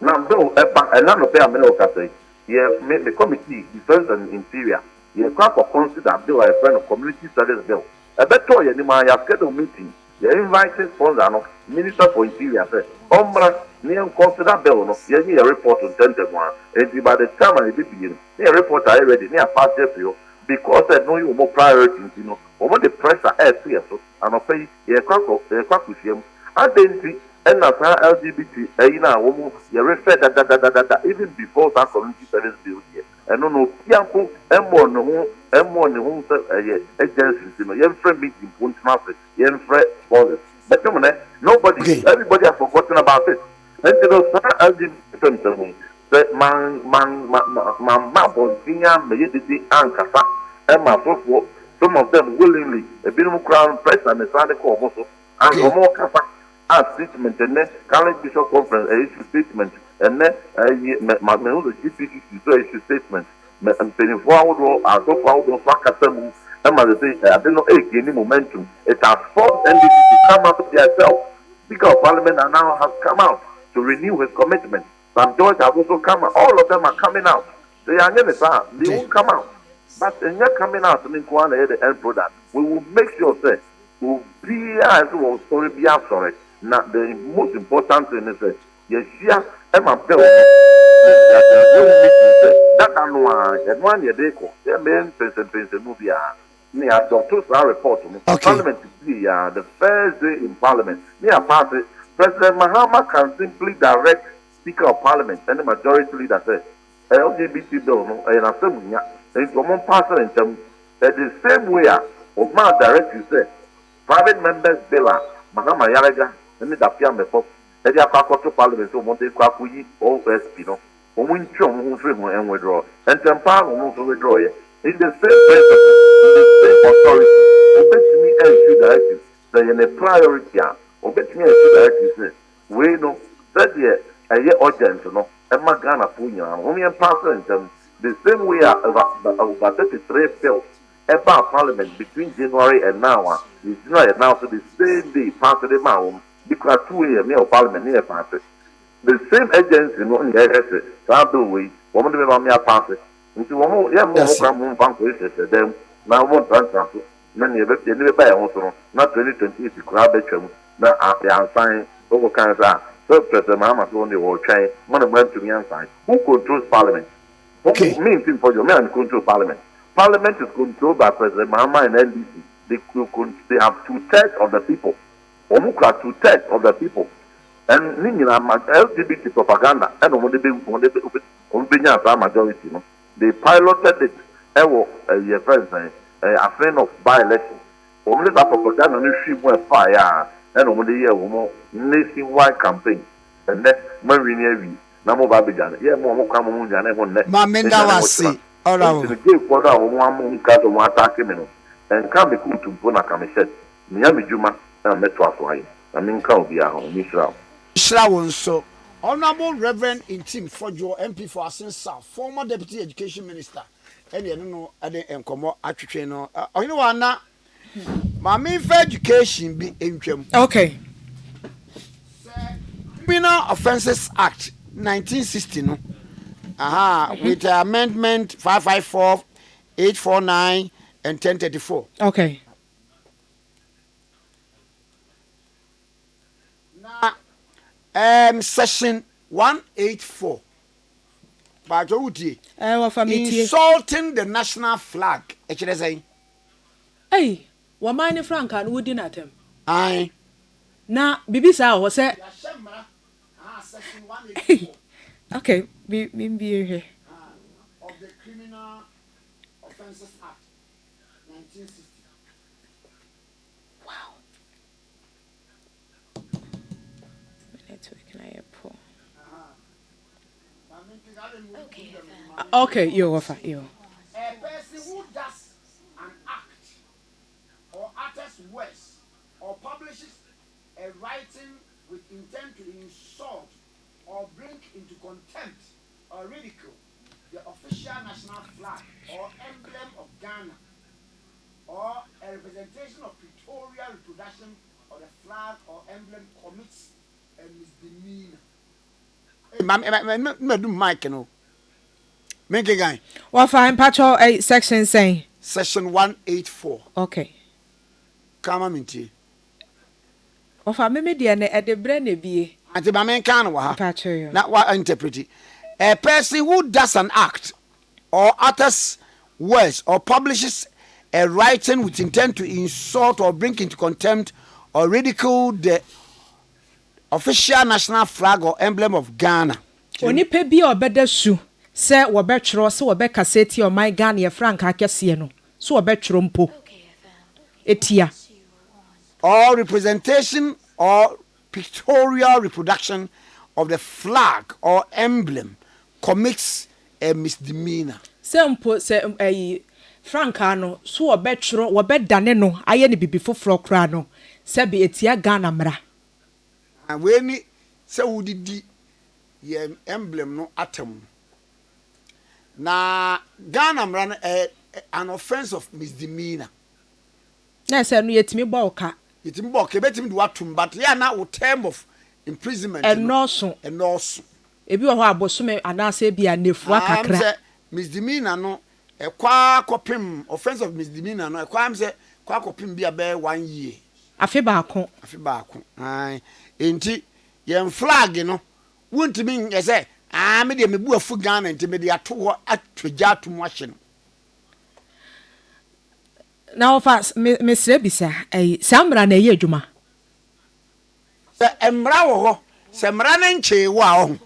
now, though, a land of their Menocate, you made the committee, Defense and Interior. You can't consider Bill a friend of Community Studies Bill. A better you have scheduled meeting. You invited sponsor, Minister for Interior, said, Ombra, near consider Bill, you need a report on 10-1. And by the time I begin, near report I already near past you. Because I know you more priorities, over the pressure as so, and I'll pay a crack with him. I didn't see and as LGBT, woman, you refer that even before that community service bill here. And no, Pianco, and more no home agencies, young friend meeting, point traffic, young friend borders. But nobody, everybody has forgotten about it. And you know, LGBT, that man, Bontina, Mayidi, and Casa, and my football, some of them willingly, a bit of crown press and the Sunday call also, and more Casa. Statement and then College Bishop Conference issue statement and then my GPC issue statement and 24 hours I go for Fakasamu and I don't know any momentum. It has forced NDC to come out of themselves. Speaker of Parliament and now has come out to renew his commitment. Sam George has also come out. All of them are coming out. They are never they won't come out. But in your coming out to the end product, we will make sure that we will be as well sorry be sorry. Now, the most important thing is that yes, Emma Bell. That one year they call their main presentation movie. Near doctors are reporting. Parliament is the first day in Parliament. Near party, President Mahama can simply direct Speaker of Parliament and the majority leader says LGBT bill and assembly and common person in them. The same way of my direct you say private members bill Mahama Yaraga. And the Fiam before, and the Aquato Parliament, so Monte Quacky, OSP, no, or win chum who swim and withdraw, and Tampa will also withdraw it. In the same authority, obey me and issue directives, say in a priority, obey me and issue directives, we know that year, a year urgent, no, and Magana Punya, only a passer in them, the same way about 33 bills. About Parliament between January and now, is now so the same day, passed the mound. Because 2 a.m. near Parliament near passes. The same agency in the Sabu way, woman to be on your passes. Into one more, more bank them. Now, one transfer. Many of it, you buy also, not 2020 to grab a chum. Now, after I'm fine, over Canada. So, President Mama only will try. One went to me and sign. Who controls Parliament? Okay. Means for your man control Parliament. Parliament is controlled by President Mahama and NDC. They have 2/3 of the people. Omuka 2/3 of the people. And LGBT propaganda and majority. They piloted it. A friend of by-election. Only that propaganda is fire and only nationwide campaign. And then Marine Namo Babijan. Yeah, more come on. Mamenda was all right. And can be cool to Bona Kamishet. Miami Juma and Metro. I mean, can be our Mishra. Shrawon so. Honorable Reverend Intim Fojo MP for Asensa, former Deputy Education Minister. And you know, I didn't come out at you know. You know, Anna, my main for education be in okay. Criminal Offences Act 1960, no? With the amendment 554, 849, and 1034. Okay. Now, section 184. Insulting the national flag. Hey, what mine Frank and wooden at him? Aye. Now, Bibisa was said. Okay, be here. Of the Criminal Offences Act 1960. Wow. Okay, you're fine. You. A person who does an act or utters words or publishes a writing with intent to insult or bring into contempt or ridicule the official national flag or emblem of Ghana or a representation of pictorial reproduction of the flag or emblem commits a misdemeanor. Mike, no. Make a guy. What fine patrol 8 section saying? Section 184. Okay. Come on, Minty. Of a median at the brain be. Anti Maman can Patrol. Not what interpret. A person who does an act or utters words or publishes a writing with intent to insult or bring into contempt or ridicule the official national flag or emblem of Ghana. Oni pe bi obeda su se wo betwro se wo be kaseti o my Ghana ye frank akese no so wo betwro mpo etia or representation or pictorial reproduction of the flag or emblem commits a misdemeanor. Sempo se franka no so wo betwro wo bedane no aye ne bibi foforo kra no se be etia Ghana mra. And when se wudidi ye emblem no atem na Ghana mra no an offense of misdemeanor. Na se no yetimi bo oka. Yetimi bo oka betimi do atum but ya na wo term of imprisonment enoso ebi wo ho abosome anase bia nefu akakra misdemeanor no ekwa kopim offense of misdemeanor no ekwa am se kwa kopim bia be 1 year afi baako ai enti yen flag no wontimi ngese me de mebu afu Ghana enti me de ato ho atwaja atum ahye no na ofa mesre bisa samra na ye adwuma se emra wo ho se mra na nche wo a ho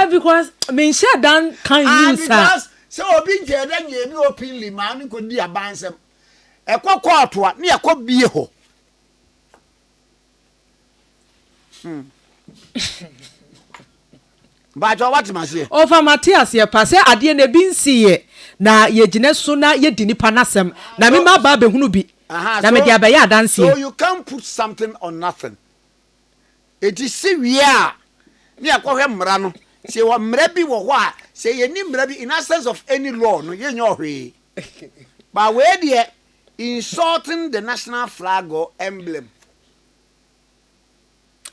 because me share dan kan use because so obi nche da nye bi openly man ko di abansem ekokọ ato a na yakọ bie ho ba jo what mase over Matthias ye pase ade na bi nsiye na ye gine so na ye di nipa nasem na me ma ba be hunu bi na me dia be ya dansie. So you can't put something on nothing. It is severe. Ni akohwe mra no. Se wo mra bi wo ho a, se ye ni mra bi in absence of any law no ye nyo hwe. But we there insulting the national flag or emblem.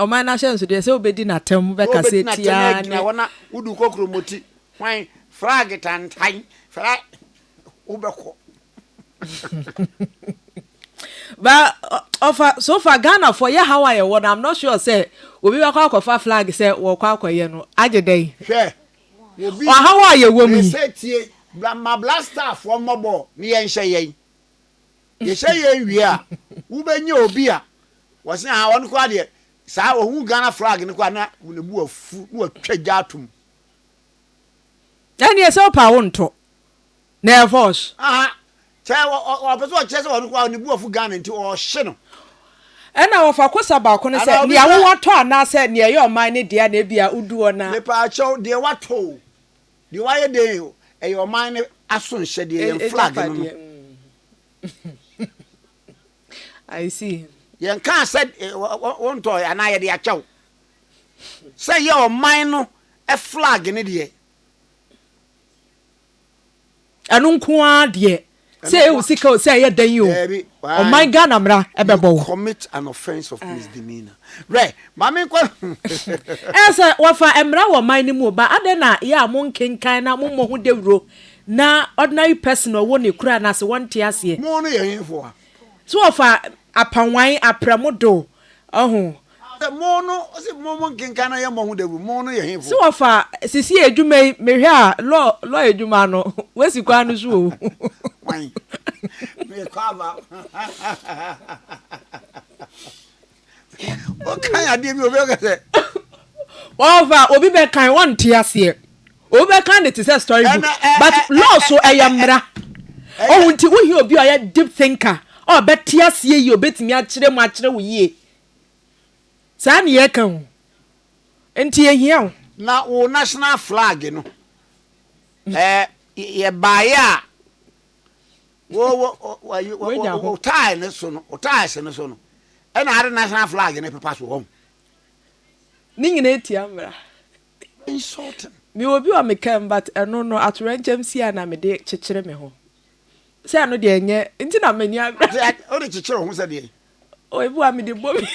O man na shenso de se obedi na tem be kasetia na wona udu kokromoti. Hwan flag tantan. Flag ubeko. But so far Ghana for ye how I won I'm not sure say we be kwa flag say wo kwa ye no agedai hwe obi how are you wo mi say tie ma blaster for mobo ni ye nhye ye ye wi a wo benya obi a wo se ha won kwa de sa ohun Ghana flag ni kwa na wo bu afu wo atwaja atum ani ese opa wonto na force Che o peso chese wonu kwa ni buafu Ghana nti o hye no ena wo fa kosa ba ko ne se ne awo wato ana se ne ye oman ne dia na bia uduo na le pa acho de wato de waye de e oman ne aso nhye de ye flag no I see ye kan said wonto ana ye de acho say ye oman no e flag ne de anu nko ade say we sika say ye dan yo oh my God amra ebebo commit an offense of misdemeanor right mama ko esa wa fa emra wo man ni mu ba ade na ya mo nkenkan na mo ho dewro na ordinary person wo ne kura na se won te ase mo no ye hinfo so wa fa apanwan apramodo ohun mo no o se mo nkenkan na ye mo ho dewro mo no ye hinfo so wa fa sisi edwuma mehwe a lo edwuma no wesi kwa no so Why? Me cover. What kind of deal you be say? Over obi be kan won te ase. Obi be kan it is a story book. But law so ayamra. Oh nti wo hi obi oya deep thinker. Oh be te ase yi obetimi a kire wo yie. Sa na ye kan. Nti ehia na wo national flag no. Ye baya wo tie ne so no tie se ne so no e na ade national flag ne pepa so hom ni nyina etia mra insulting me obi wa me kan but eno no atoranchem sia na me de kekere me ho se ano de enye nti na mani agra o de kekere ho se de o ebi wa me de bo mi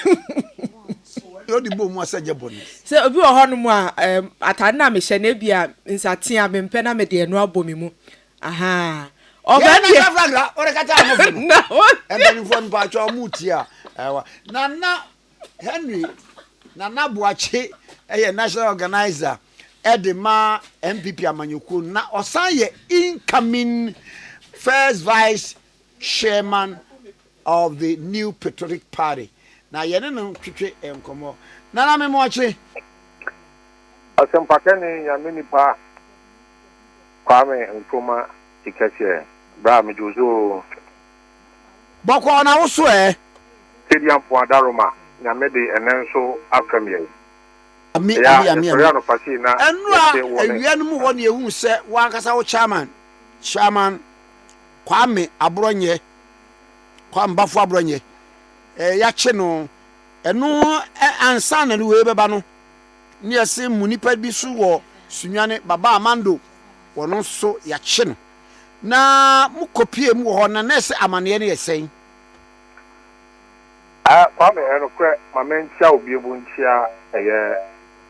o de bo mu asaje boni se obi wa hono mu a atade na me hye na bia nsatea me mpe na me de eno abomi mu aha oba ni flag o re kata mo no e bani fon pa cho mutia nana Henry nana Boache national organizer edema MPP amanyoko na osan ye incoming first vice chairman of the New Patriotic Party na yene no twetwe enkomo na me mo achi asempakani ya minipa Kwame Nkrumah Tikese bra me jozo boko na wo so stadium po adaroma na me de enenso afamye ami no pasi na enura ewianu mu ho ne ehu se wankasa wo chairman Kwame Abronye Kwambafo Abronye ya che no enu ansa na we beba no ne yase munipa bi so wo sunwane baba amando wono so ya che no na mu kopie mu ho na nese amane ne yesen Kwame eno kwe mamentia obi ebu ntia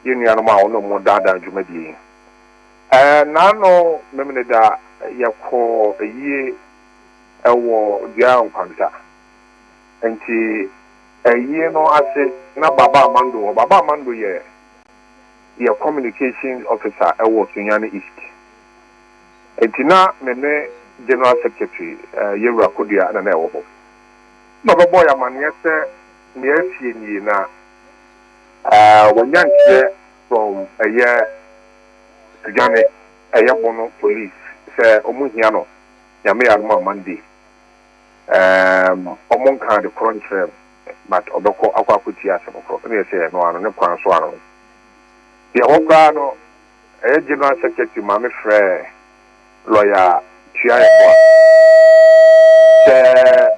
yenu anu ma ono mo dada dwumadi na no memene da yakọ eyi ewo dia nkwanta enti eyi no ase na baba amando ye communication officer ewo Sunyani East enti na mene general secretary Yewura Kodia na ewo ho no boy amane se ne afie ni na wanyanche from Sunyani bono police se omuhia no nyame ya no Monday omon kan de crunch but obeko akwakuti aseboko ne se no ano ne kwan so ano the okra no general secretary mame frɛ lawyer Chiapo se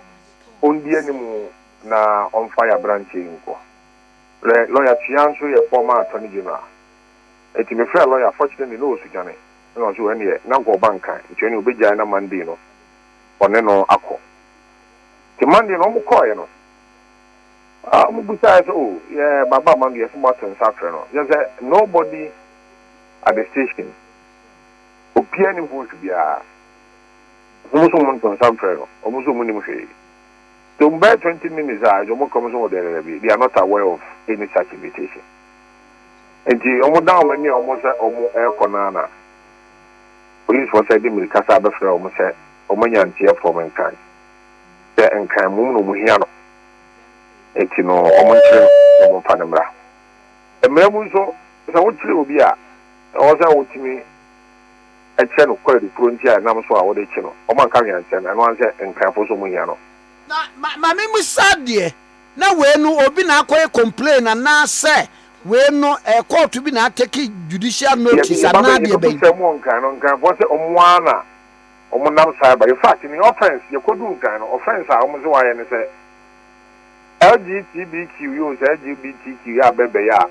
ondi animu na on fire branch nko lawyer Chianso ye former attorney general eti me frɛ lawyer fortunately no Sunyani no so ene na go banka ntweni obegya na Monday no one no akọ ti Monday no mo koye no mo buta so yeah baba man yes mo ten safre no just nobody at the station opia ni ho bia mo so mo ten safre no o mo so mo ni mo hwe to mba 20 minutes a jo mo come so there be they are not aware of any such invitation and the omo down many omo say omo ekonana police was said the kasa be frɛ omo say omo nyantie from nkan the nkan mum no muhia no enti no omo nkyere omo panamra emramu so so wo kyere obi a o say wo timi e kyere no kwari fronti a nam so a wo de kyere no omo nka nyantie na no an say nkan fo so muhia no na me musade na we no obi na akoye complain na say we no court bi na take judicial notice na de be mo nkan fo say omwana omunam cyber in fact in the offense you could do kind of offense almost why and say LGBTQ use LGBTQ ya bebe ya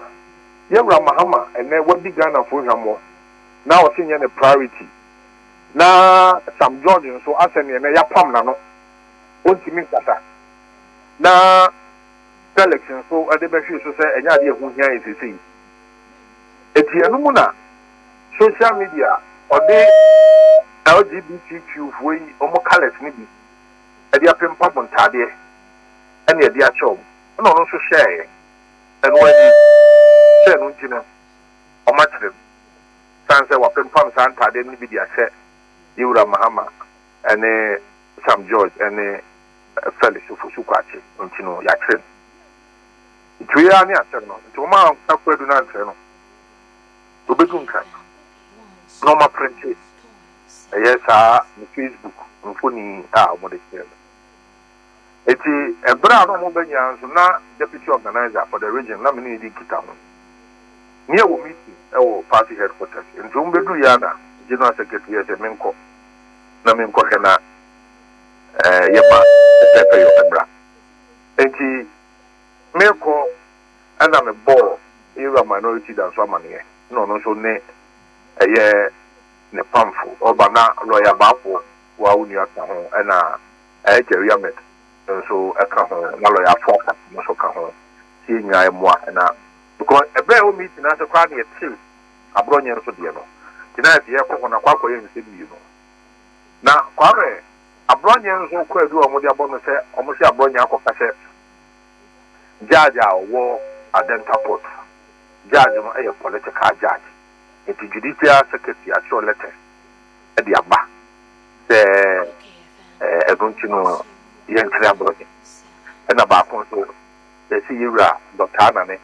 Yewura Mahama and then what big Ghana for him now senior the priority na some Georgian so as any ya pam na no ontimi kasa na election so adebehwe so say enya de hu hia esisi eti anu mu na social media ode LGBTQ way omo colors ni bi e dia pempa bontade e na e dia chom no no so share and when share no ntina o matire sanse wa pempa santade ni bi dia share Yewura Mahama and Sam George and Felix Ofusukwachi ntino ya kire tuya ni asem no ntoma akwadu na ntre no obegun kan no ma print yes ni Facebook mfoni mo de kire eti ebra no mo benya so na deputy organizer for the region na me ni di kita ho ni e wo meeting e wo party headquarters ntum bedu ya na general secretary ya menko na menko hena yeba pepe yo ebra enti meko ana me ball Yewura minority dance amane no so ne eye ne pamfo oba na lawyer bapo wa uni aka ho na Jerry Ahmed so aka ho na lawyer foka no so ka ho ti nyaa mo na because ebe o meet na so kwa na ti abronye so de no ti na ti ekọ na kwa ye nse bi no na kwa re abronye so kwa du o mo de abono se o mo se abronye akoka se judge wo adenta port judge no a political judge it judicial secretary actual letter e di aba se e don't know yen kra abronye e na ba kon so they see you, Dr. Anane,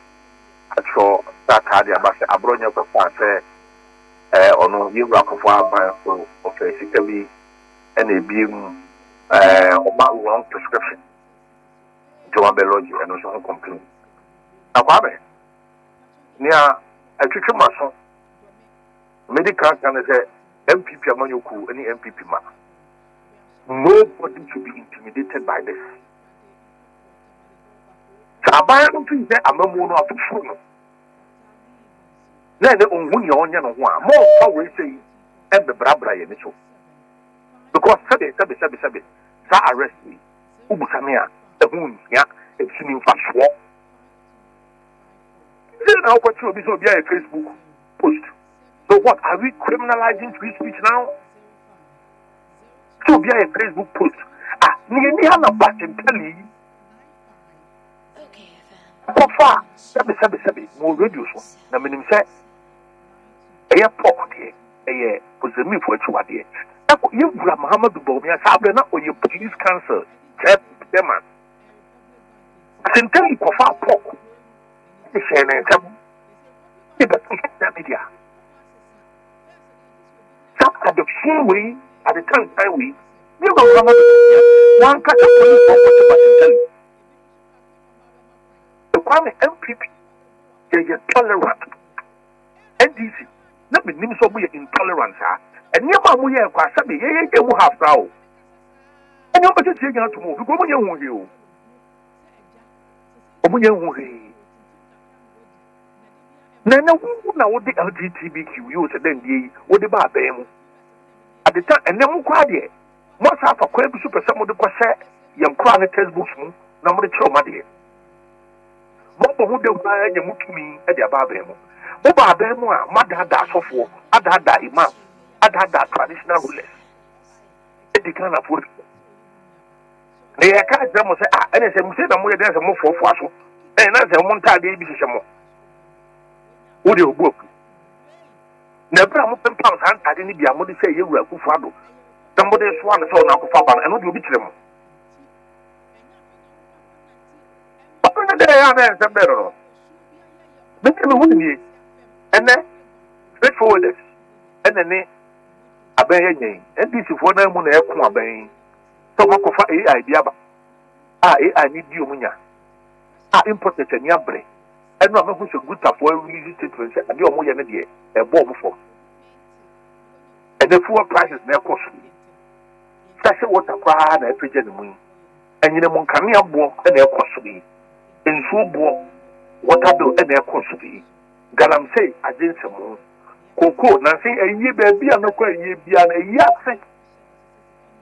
at your Saturday, about the Abronia for Pate, or no, you rock of our for basically any being about wrong prescription to one biology and also complain. Ababe, near a chicken muscle, medical can say MPP among you, any MPP man. Nobody should be intimidated by this. Abaya don't think that I'm a mono of the phone. Then the only one more power say, and the Brabra in it. Because Sabi, Sa arrest me, Ubusamia, the wound, yeah, it's in fast war. Then how about you be so be a Facebook post? So what, are we criminalizing free speech now? To be a Facebook post. Near a button tell you. So far, Sabi, more radios. The minimum said, a pork, a was a me for you are there. You grab Muhammad Bomia Sabina or your police council, Chap Deman. I can tell you, Kofa pork. The Shannon, the media. Some at the same way, at the time we, you know, one cut of police officer. The Kwame MPP, they are tolerant. NDC, not the names of intolerance, and near Mamuya, Kwasabi, they will have now. And nobody is saying to move, go on you. Nana, what the LGBTQ use then ye, what the bar them at the time, and then quiet. Must have a quail super some of the Quasset, young chronic textbooks, number trauma dear. Bobo who don't buy any mutumi at the Babemo. Boba Bemo, Madada Sofo, Adada Imam, Adada traditional rulers. They can't afford it. They are kind of them say, and I said, I'm going to dance a more for Faso, and as a monta de Bishamo. Would you book? Never a mountain pounds, I didn't be a modi say you were Kufado. Somebody swan the soul now for Faban, and what you beat them. And then straightforward and then a bay and this is what I'm going to have bay. So much of AI diaba. I need you munya. Imported and yabre. And not who's a good stuff for release statements and your moya a bomb for. And the fuel prices never cost me. That's what a crowd I present me. And you know, Moncamia walk and air cost me. In so water bill and air cost me. Galam say, I didn't say more. Cocoa, nothing a year baby, and no quite a year beyond a year.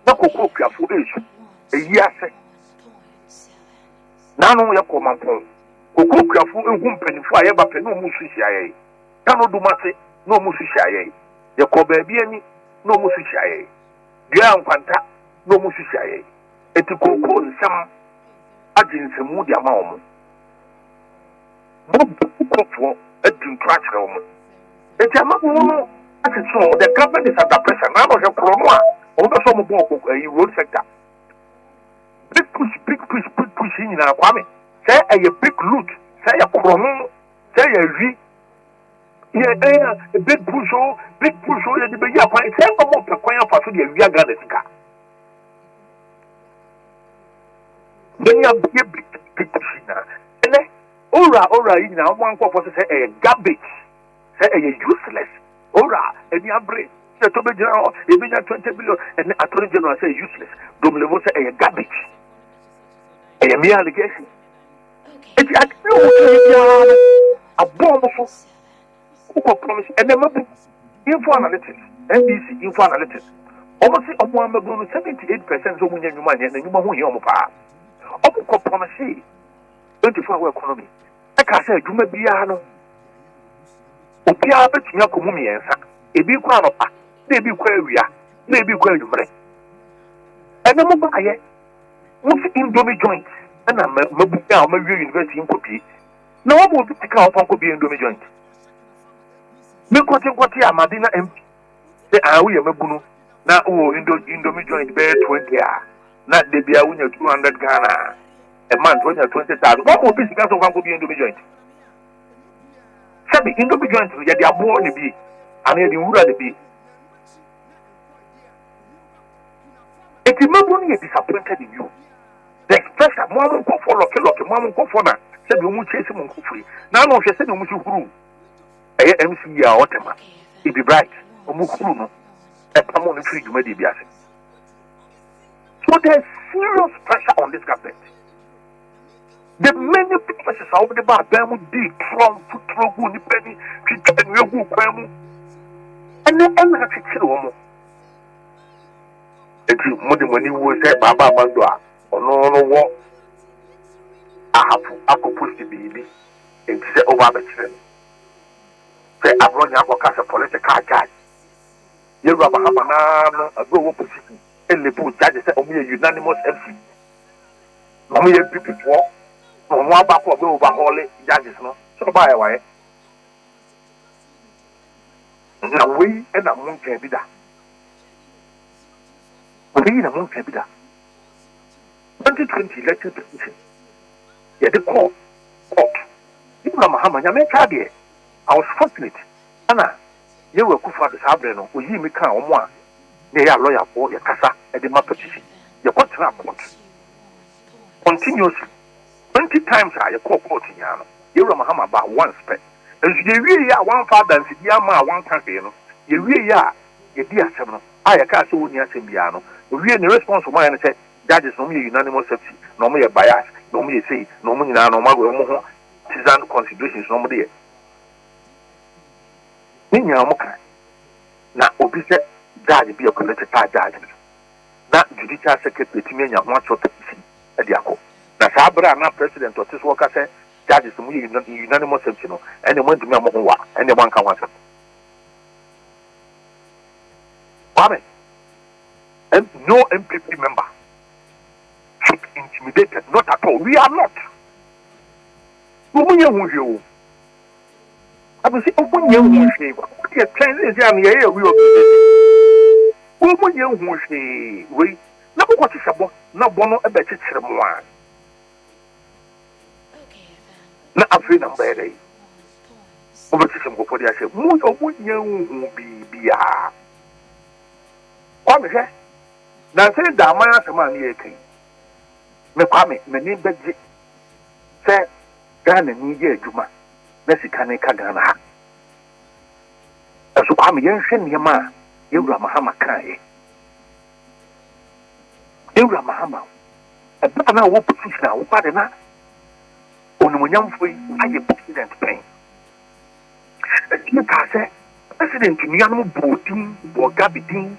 No cocoa for age. A year say. Now, no, you come on. Cocoa for a woman for ever, no musiciae. Cannot do much, no musiciae. You call baby any, no musiciae. Ground contact, no musiciae. Et to cocoa and some agents and moody amount. For a drink crash home. It's a man, the government is under pressure. Now, a promo, over some of a road sector. Big push in our Kwame. Say a big loot, say a promo, say a V. A big push, the big yap, I say a more pequeña for the Viaga. Then you have big push. Ora, you know, one purpose say a garbage, say a useless. Ora, and you have brain. The Toby General, a million 20 billion, and the Attorney General say useless. Dom level say a garbage. A mere allegation. It's a bomb of promise and then info analytics, NBC info analytics. Almost a woman 78% of women in money and the human who you are. Open promise 24-hour economy. I can say, you may be a no. Opia bet you come here, a big crown of maybe query, maybe query. And the mobile, what's Indomie joint? And I'm a university in copy. No one will take out on copy Indomie joint. Make what you are, Madina empty. Say, I will have a bunu. Now, Indomie joint bear 20. Not the beer when you're 200 Ghana. a month when you're 20,000. What will be the of Uncle be joint? Sabi into be joint, yet they are born to be, and then you would be. It is not only disappointed in you. The expression, Mamma go for Mamma go for that, said you will chase him on free. Now, no, she said you must room. A MC or whatever. It be bright, or Mukuru, a common free to Medibias. So there's serious pressure on this government. The many professors over the bar, Bamu, D, Trump, Futrogu, Penny, Chicken, and then I'm not sure. If you when you will say Baba Bandua, or no war, I could push the baby and say over the children. Say, I'm running up a political judge. You have a go opposition, and the poor judges say, only a unanimous MC. Only a people walk, no one back or go over holy judges, no. So by a way, now we and a moon can be that. We in a month, 2020 election petition. Yeah, the court. You know, Mahama, I was fortunate. Anna, you were good for the Sabrino, who you make a one. They are lawyer for your casa at the petition. Your court. Continuously, 20 times I call court in Yano. You know, Mahama about one spec. And you really are one father and Sidiama, one country. You really are, your dear seven. I can't so near Simbiano. We are the response of mine said, judges normally unanimous safety, normally a bias, normally say, normally now, normally, citizen considerations, normally. Ninya now, obviously, judge be a collected judge. Not judicial secretary to me, and one sort of at the Ako. Now, Sabra, not president of this worker said, judges unanimous safety, and they went to me, and they want to come. And no MPP member should be intimidated. Not at all. We are not. I will say, open your shave. What your chances are here? We open your shave. We not what is about, not one of a better one. Not afraid of bad. Over to some go for the answer. Open your be. Come here. Now, say that my answer, man, me Kwame, me name Beji. Say, Ghana ni ye Juma. Mexican Kagana. As Kwame, Yen Yama, Yura Mahama Kai. Yura Mahama. A banana will position our partner. On when young free, I am president pain. A president in Yanu Boating or Gabiting.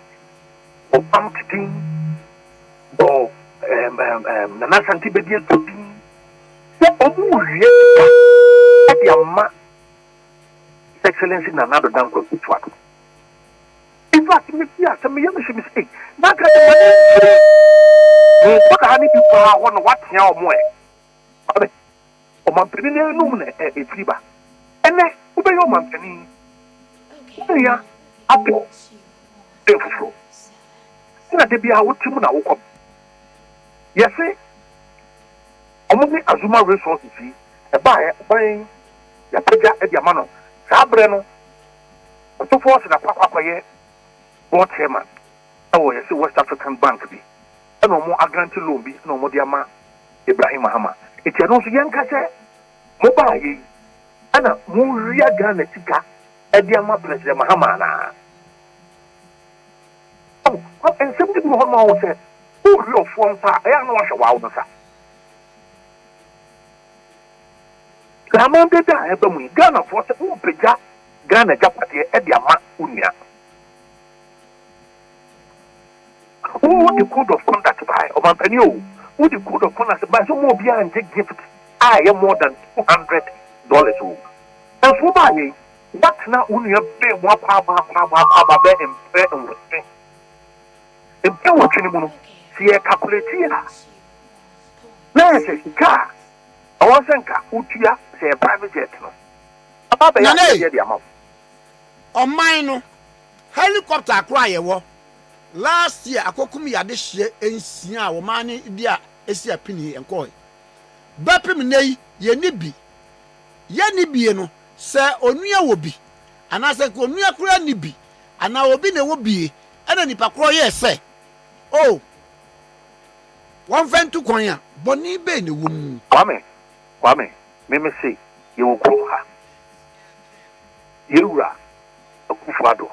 Or pumpkin, or Nanasanti Bedia pudding. Excellency in another damn good one. In fact, some young mistake. Not what I need people are on what now more. Oh, my penny, no, a fever. And then, obey your man penny. Yeah, apple. Beautiful. Na de bia wotimu na wokom yese omuni azuma resources yi e ba ya pega e dia mano sabre no to force na kwakwaye board chairman awo yese West African Bank bi e no mo agrant loan bi no mo dia ma Ibrahim Mahama e ti no so yenka se mo ba yi ana mo ria Ghana tika e dia ma President Mahama na. And some people who say, who real form, I am not sure how to say. Grandma did that, and we Ghana for the old Pija, Ghana Japati, Ediama, Unia. Who would the code of conduct by, or Mampano? Who the code of conduct by some more beer and take gift? I am more than $200. And for my what now, Unia pay one papa and pay and restrain. The power to see a calculate here. Now, say, car. I was Utia, say a private jet. On mine, helicopter cry. Last year, I could come here this year and see our money, dear, is a penny and coin. bepem nei ye ni bi ye ni bi no se onua wo bi ana se ko onua kura ni bi ana obi na wo bi ana nipa kro ye se oh one fentu kwan a boni be ne wo mu Kwame me say ye wo ko ha yewura akufado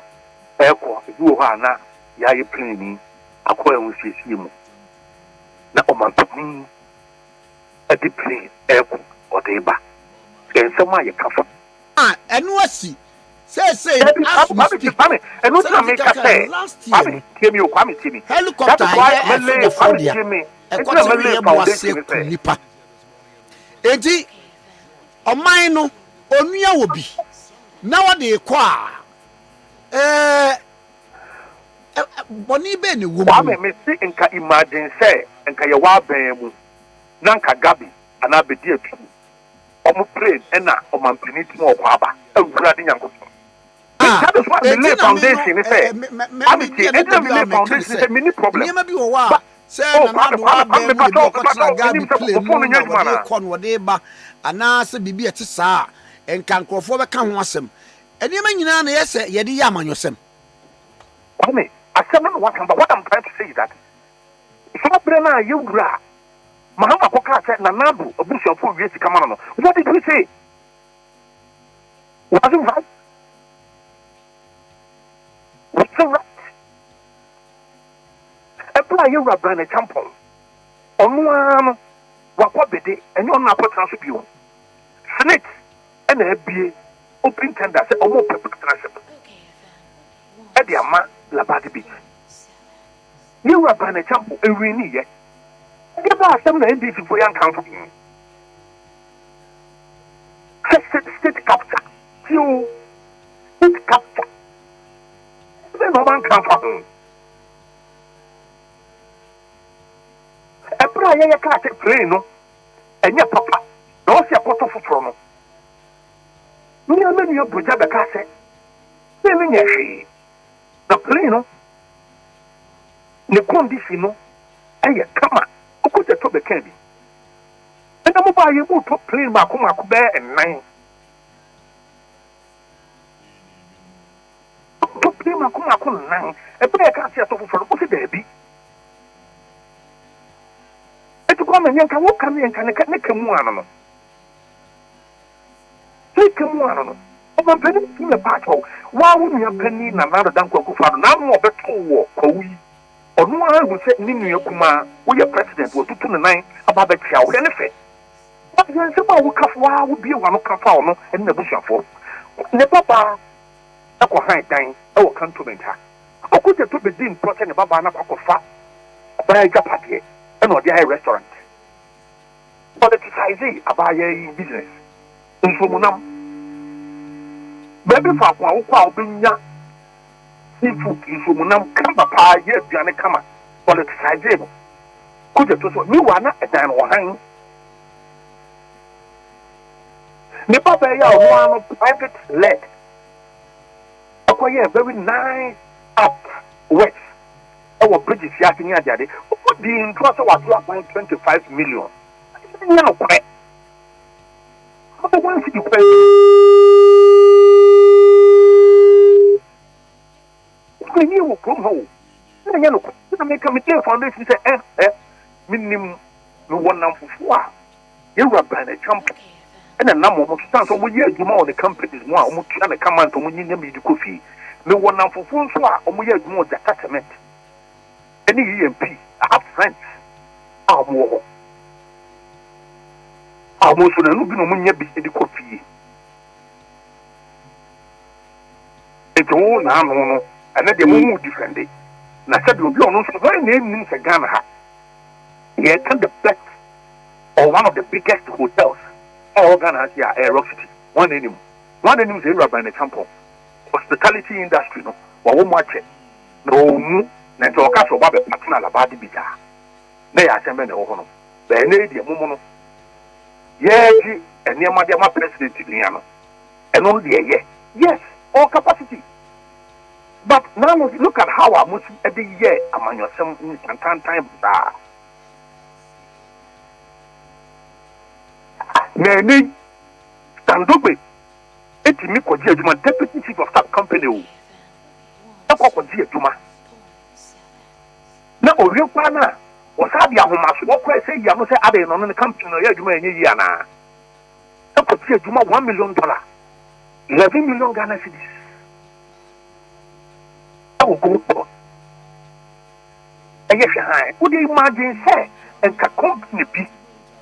eko bi wo ha na ya ye plani akoya wo siesie mu na omantomi adi plane eko odeba ensema ye kafa enu asi say enu na me ka say Kwame temi o Kwame temi helicopter ya me for dia ekoti ye mo ase nipa enti oman no onua wo bi na wo de kɔ a boni be ne wo Kwame me si nka imagine say nka ye wa ban mu na nka gabi ana be die tu omo plane na omampani ti mo kwa aba awura de nyanko that is what the lay foundation is say amity and the lay foundation is a mini problem nyema bi wo wa say na do wa ban mu de ko tra gabi plane no ko no de ba ana se bibi eti saa enka nkrofo be ka ho asem enema nyina na yese ye de ya amanyosem Kwame asem no what I'm trying to say is that so brena yewura mahama koka say na nabu obusuafo wie sika mana no what did we say was it right was it right ebla yewura brana champon onu ano wakwa bede enyo na apotra so bio senate na abie open tender say omo partnership edi ama labadi bi yewura brana champon ewi ni ye edi ba asem na ndc for yan council state capture you state capture the normal council ebra ye ka take plane no enye papa na o se apoto foforo no ni amani yo buja be ka se ni nye hwe na plane no ne condition no eye kama okuta to be ka bi ena mo ba ye mu to plane ma ko be enan to plane ma ko nan ebra ka se ato foforo o se da bi Kwame nyanka wo kan nyanka ne kamu ano no se kamu ano no o ba ni ti me pa cho wa wo nya pani na na dan kwaku fa na mo beto wo kwawi onu a hu se ni nua kuma wo ye president wo tutu ne nan aba ba tia wo ne fe wa ye se ba wo kafa wa wo bie wa no kafa wo no en na busuafo ne papa akọ han dan e wo cantonment ha okuta to be din prote ne baba na akọfa ba ya japade and what the restaurant. Politicize about your business. In Sumunam, baby for Kwa Binya seafood in Sumunam, Kamba, yes, Diana Kama, politicize. Could you to me one at Dan or hang? Nepabaya one of private leg. Acquire very nice up west. Our British Yakinia Daddy, the interest was 25 million. No, quite. But once you pay, when you will come home, I make a material foundation say, minimum one number for you were by a champ. And a number of stands over years, you more the companies, one, and a command to win the coffee. No one number for 4 or years more the attachment. Any EMP, I have friends. I'm war. I was on a look no money be the coffee. It's all now, and let the moon defend it. And I said, you'll be on very name means a Ghana. He attend the best or one of the biggest hotels. All Ghana here, Air Rock City. One name is a rabbi in a temple. Hospitality industry, no, or watch it. No. Na nti oka so ba be patna la ba de bita na ya sembe ne wo no be na edi mumu no ye ji eniema de ma president ni ano eno de ye yes all capacity but now look at how I must every year amanyosem in time Nene Sandobe etimi kwaji adwuma deputy chief of staff company o akwa kwaji adwuma na oriye kwa na osabi ahomaso okwa say ya no say ade no no company no ya adwuma enye yi ana akwaji adwuma $1 million 11 million Ghana cedis awo ko eye hwan would you imagine say enka company bi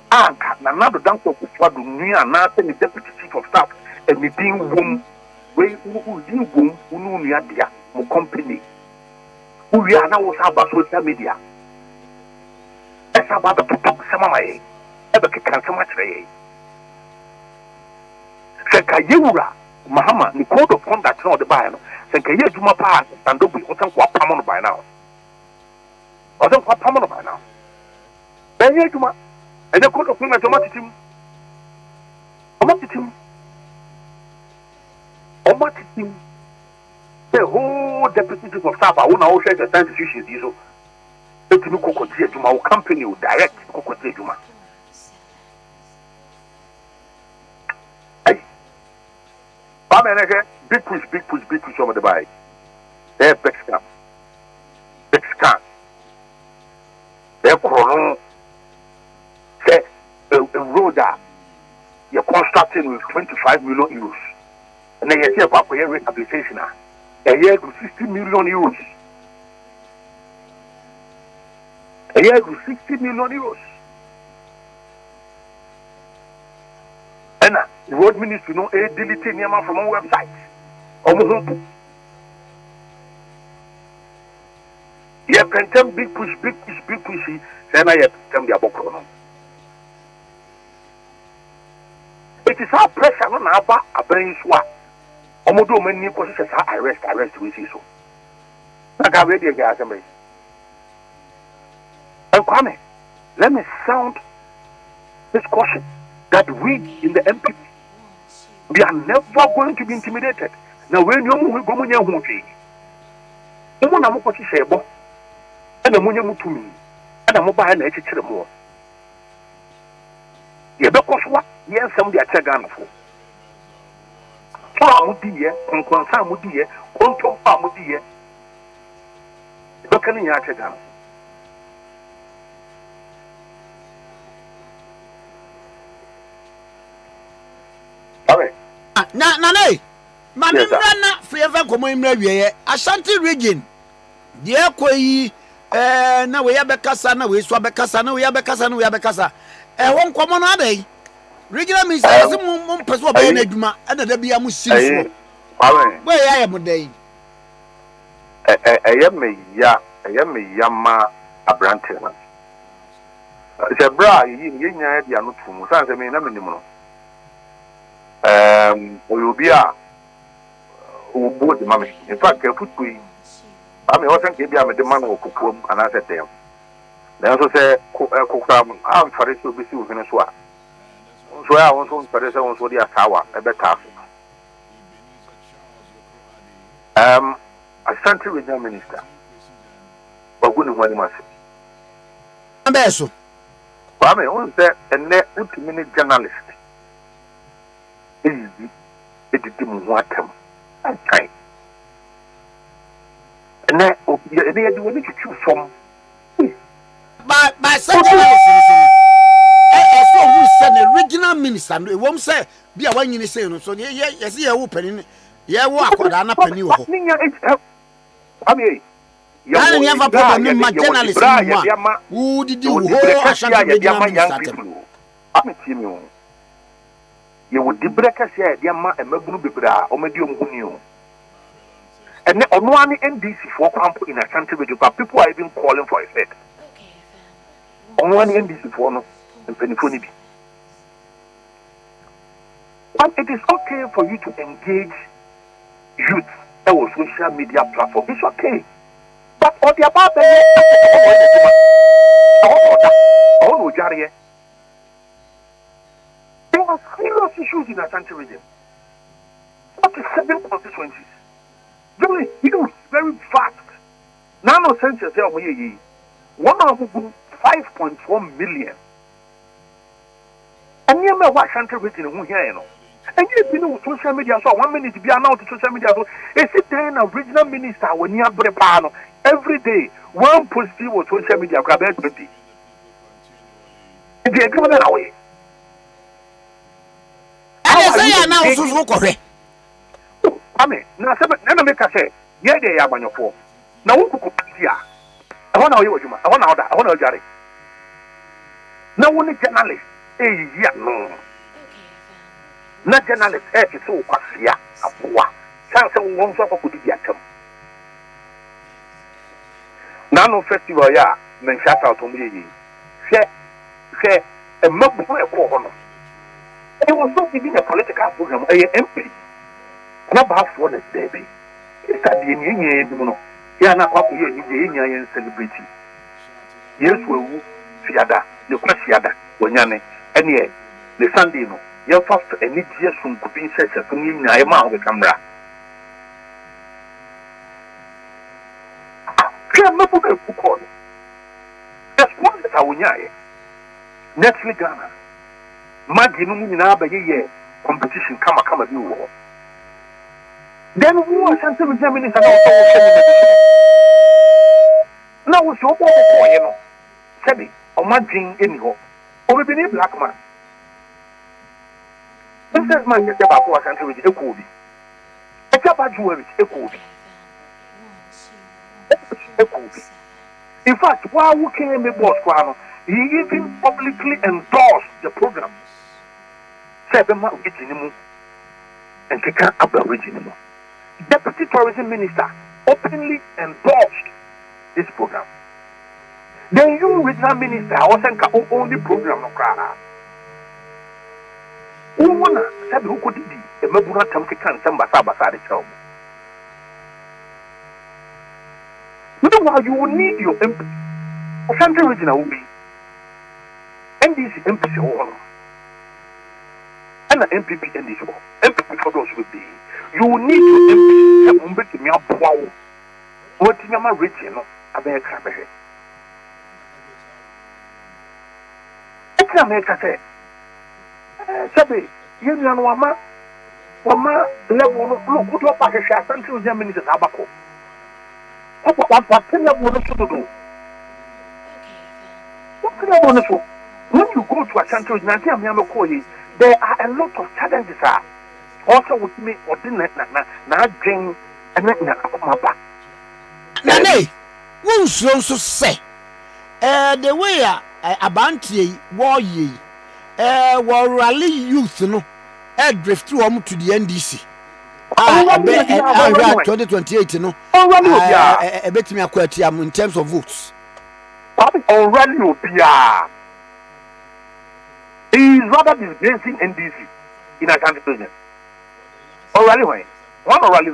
anka na nado danko kufado nua na say the deputy chief of staff anything wom we din wom unu nua dia mo company we are now about social media it's about the top samamaye ebe kika sama kire se ka yewura mahama ni code of conduct no de buy no se ka ye adwuma pa Sandobu o san kwa pam no by now o san kwa pam no by now be ye adwuma ene code of conduct o matitim the whole deputy chief of staff I want to share the institutions so it no kokoti adwuma o company o direct kokoti adwuma big push over the buy there big scam there chrono say a road that you're constructing with 25 million euros and then you see about your rehabilitation a year to 60 million euros a year to 60 million euros and the road ministry no a deleting Yama from our website you can tell big push then I have to tell the abokro it is our pressure on our brain swap omodo many positions arrest we see so I got ready again assembly and Kwame, let me sound this caution that we in the MPP we are never going to be intimidated. Now when you go munya hunfi omo na mo kwati shebo ana munya mutumi ana mo ba na echichire mo ye be koswa ye nsam dia che Ghana fo amudiye konkonsa amudiye konto amudiye bakani ya che Ghana na mami mrana fieva komo imra wiye Ashanti region de ekoyi na we ya bekasa na we so bekasa na we ya bekasa won komo no adai regional minister ase mo peso oba na adwuma na da bia mo siri so we ya mo dai eye me ya ma abrante na se bra yi nya dia no tumu san se me na me nimu no oyobia obo de mame in fact e futui ame o san ke bia me de man wo kukuom ana se tem na so se kokram am fare so bi si wo hene so a so ya won so fare so won so dia sawa e beta Ashanti regional minister baguni wani mase ambeso Kwame on se enne utimi ni journalist easy edidi mu watam okay ene obi edi woni chuchu fom ba say listen so who said the regional minister no wom say bia wanyini say no so yes ye wo pani ye wo akoda na pani wo Kwame ya ni ava problem ma journalist ma who did you ho Ashanti regional minister Kwame timi o ye would debreka say dia ma emabunu bebra o medi omhuni o ene ono ani NDC for camp in Ashanti region but people are even calling for a head ono ani NDC for no penifoni bi and it is okay for you to engage youth on social media platform it's okay but on the about there are serious issues in Ashanti region. 47 constituencies. Very huge, very vast. Nano census here, 1.5.4 million. And you may watch Shanty region who here, you know. And you've been with social media, so 1 minute to be announced to social media. So, is it then a regional minister when you have Brepano every day? One positive with social media, grab everything. They are coming away. And they say, now, so correct. I mean, now, never make us say, yeah, they are on your phone. Now, who could see? I want to hear what you want. I want to Jerry. Now, one is journalist. Yeah, no. Not journalist, it's so what's here. A poor. Sansa won't talk about the atom. Nano festival, yeah, men shout out to me. Say, a mob for a corner. It was not even a political program, a MP. And about what is baby. It's at the Indian, yeah, not up here in the Indian celebrity. Yes, we Fiada, the Quasiada, Wanyane, and yet, the Sunday, no, your first and each year from Kupin says to me, I am out of the camera. Can't look at the book. That's one that I will yay. Next week, Ghana. Maggie, no, in our year competition, come a new war. Then who was sent to Germany and also now was your boy, you know. Sabi, or Maggie, anyhow. Or maybe a black man. This is my about was sent to a Kobe. A Jabba Jewish, a Kobe. In fact, while we came in Botswana, he even publicly endorsed the program. 7 months and Kika Abba Regional. Deputy Tourism Minister openly endorsed this program. Then you regional minister wasn't only program of Kara. Who wanna said who could be a Mabuna Tamkikan Sambasa the meanwhile, you will need your MP. Central Regional will be NDC MP all. And an MPP NDC all. MPP for those will be. You will need your MP. Have to make me up. Wow. What in your region? America. It's America say. Sabi, you know, Wama level look good up at the Central Germany is Abaco. What can I want to do? What can I want to do? When you go to a central, there are a lot of challenges. Also, with me, or didn't not drink and not back. Nane, who so say? The way a bounty war ye, rally youth, no, drift through to the NDC. 2028, no. A bit me a in terms of votes. Already, he is rather disgracing NDC in a country president. Already, one already.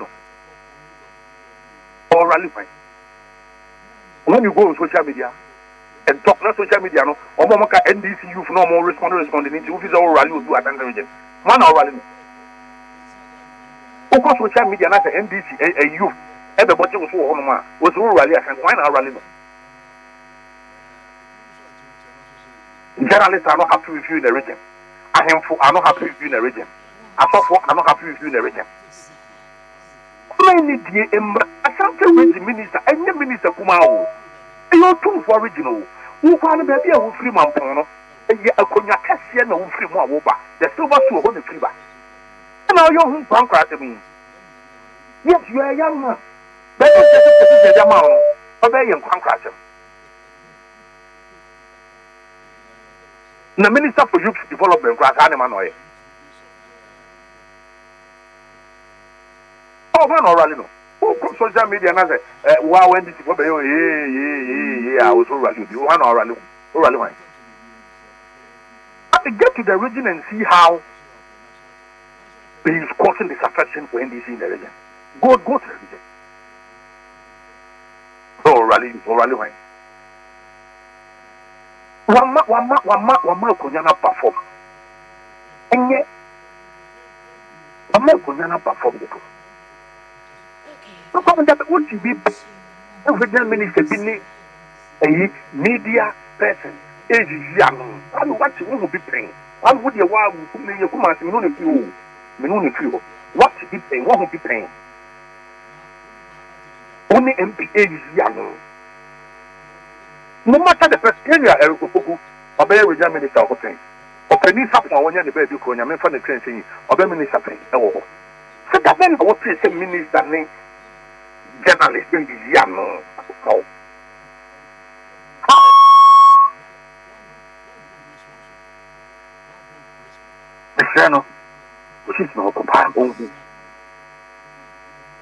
When you go on social media and talk on social media, no, or NDC youth no more responding to if it's already do at the region. One already. Because social media, not the NDC, a youth, everybody was rally and why not rally? Journalists are not happy with you in the region. I am not happy with you in the region. I am not happy with you in the region. Many dear Ashanti region minister, and the minister Kumao, you are too for original. Who can be a free man, a cognac Cassian or free more over, the silver to hold the fever. Now you're home to me. Yes, you are a young man. But you just a man, obey and conquer him. The Minister for Youth Development, Grass Animal. Oh, man, already know. Who social media and I say, wow, when this is what I was already one already. Get to the region and see how he is causing disaffection for NDC in the region. Go to the region. So rally. Wama kunyana perform. Enye. Wama kunyana perform. No come that what you be. Every minister be a media person. Age young. I what you will be paying. I'm with your wild, you come out, you what to be paying, what would be paying? Only MPA is young. No matter the first area, Eric Fuku, or bear with your minister of things. Or penny support when you're the baby, when you're from the train saying, or bear minister paying. Oh, so that then I was saying, minister name, journalist is young. Oh. The channel, which is not occupying only.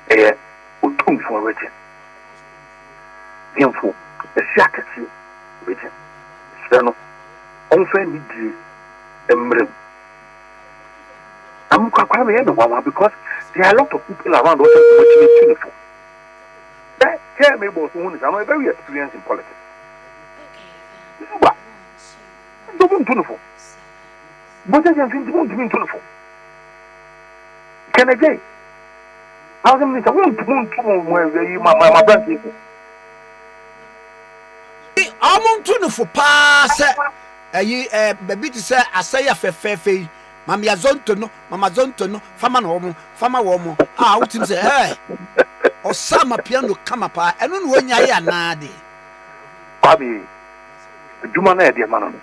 Eh, we come for region. Info, the Shakati region. Channel, on friendly G, Emblem. I'm quite because there are a lot of people around who are uniform. That tell me about one is I'm very experienced in politics. But don't uniform. But I don't uniform. Can I say? How many I want where my brand people? I'm on for pass. Baby to say, I say a fair. Mamma Zontono, Mamma Zontono, Fama Womo. Ah, what him say, hey, or some piano come up, and when you are nadi. Bobby, do my idea, man.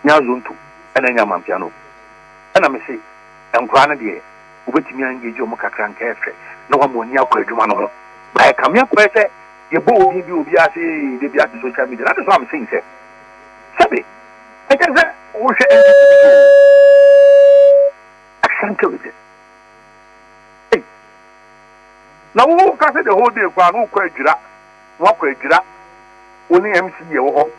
Yazuntu, and then Yaman piano. And I may say, I'm granadier, which me engage your Mokakran carefree. No one will now quit you, man. I come here, question, you both give you the social media. That is what I'm saying, sir. Sabi, I tell that, we should now, who can say the whole day? Who quite jira? What quite jira? Only MC or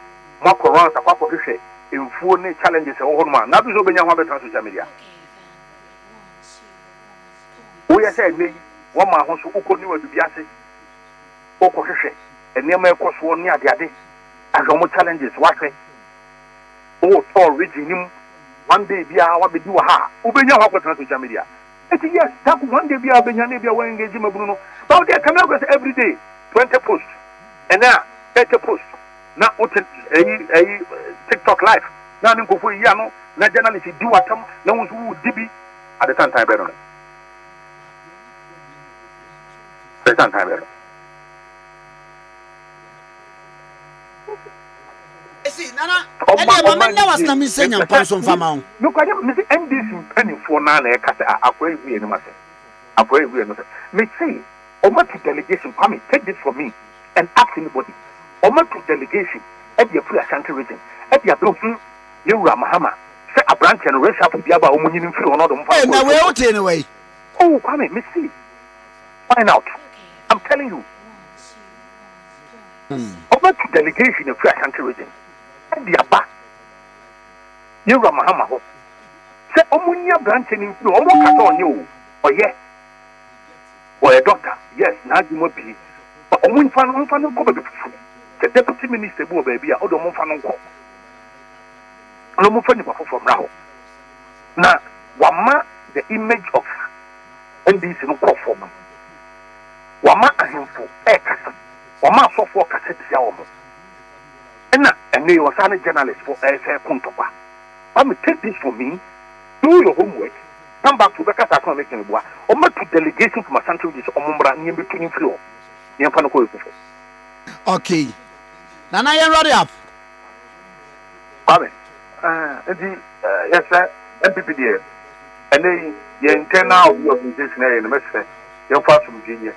more corona, a couple of shit in full challenges or man. Now, this will be your social media. We are saying, one man wants to continue to be assay or crochet, and near my course one near the other. As almost challenges, what way? Oh, for reaching him. One day, be our be do ha. Open your social media. Yes, that one day be our Benjani when engaging Bruno. But they come out every day 20 posts. And now 30 posts. Now, a TikTok live. Now, you go for Yano, now journalists do what come, no one's who DB at the time better. The time better. See, Nana, I was not missing a person from among. Look, I don't miss NDC penny for Nana. I pray we any matter. I pray we another. May say, Omatic delegation, come take this from me and ask anybody. Omatic delegation at your free Ashanti region, at your building, you Ramahama, say a branch and race up with the other woman in free or not. Now we're out anyway. Oh, come in, see. Find out. I'm telling you. Omatic delegation of free Ashanti region. The Abba, you Ramahama. Say, Omunia branching in you, almost cut on you, or yes, or a doctor, yes, now you must be. But Omun Fan go before the deputy minister will be a other Monfan go. No more funny from now. Now, Wama, the image of NDC no crop for them. Wama and him for Ekasan, Wama so for cassette Yaomo. And they were a journalist for a Kuntoba. I'm take this for me, do your homework, come back to the Casa making a boy, or make a delegation from a country which is Omumbra near between floor. Okay. Now you're ready up. Amen. Yes, sir. MPPDA. And then the internal organization in the message, your father from Virginia.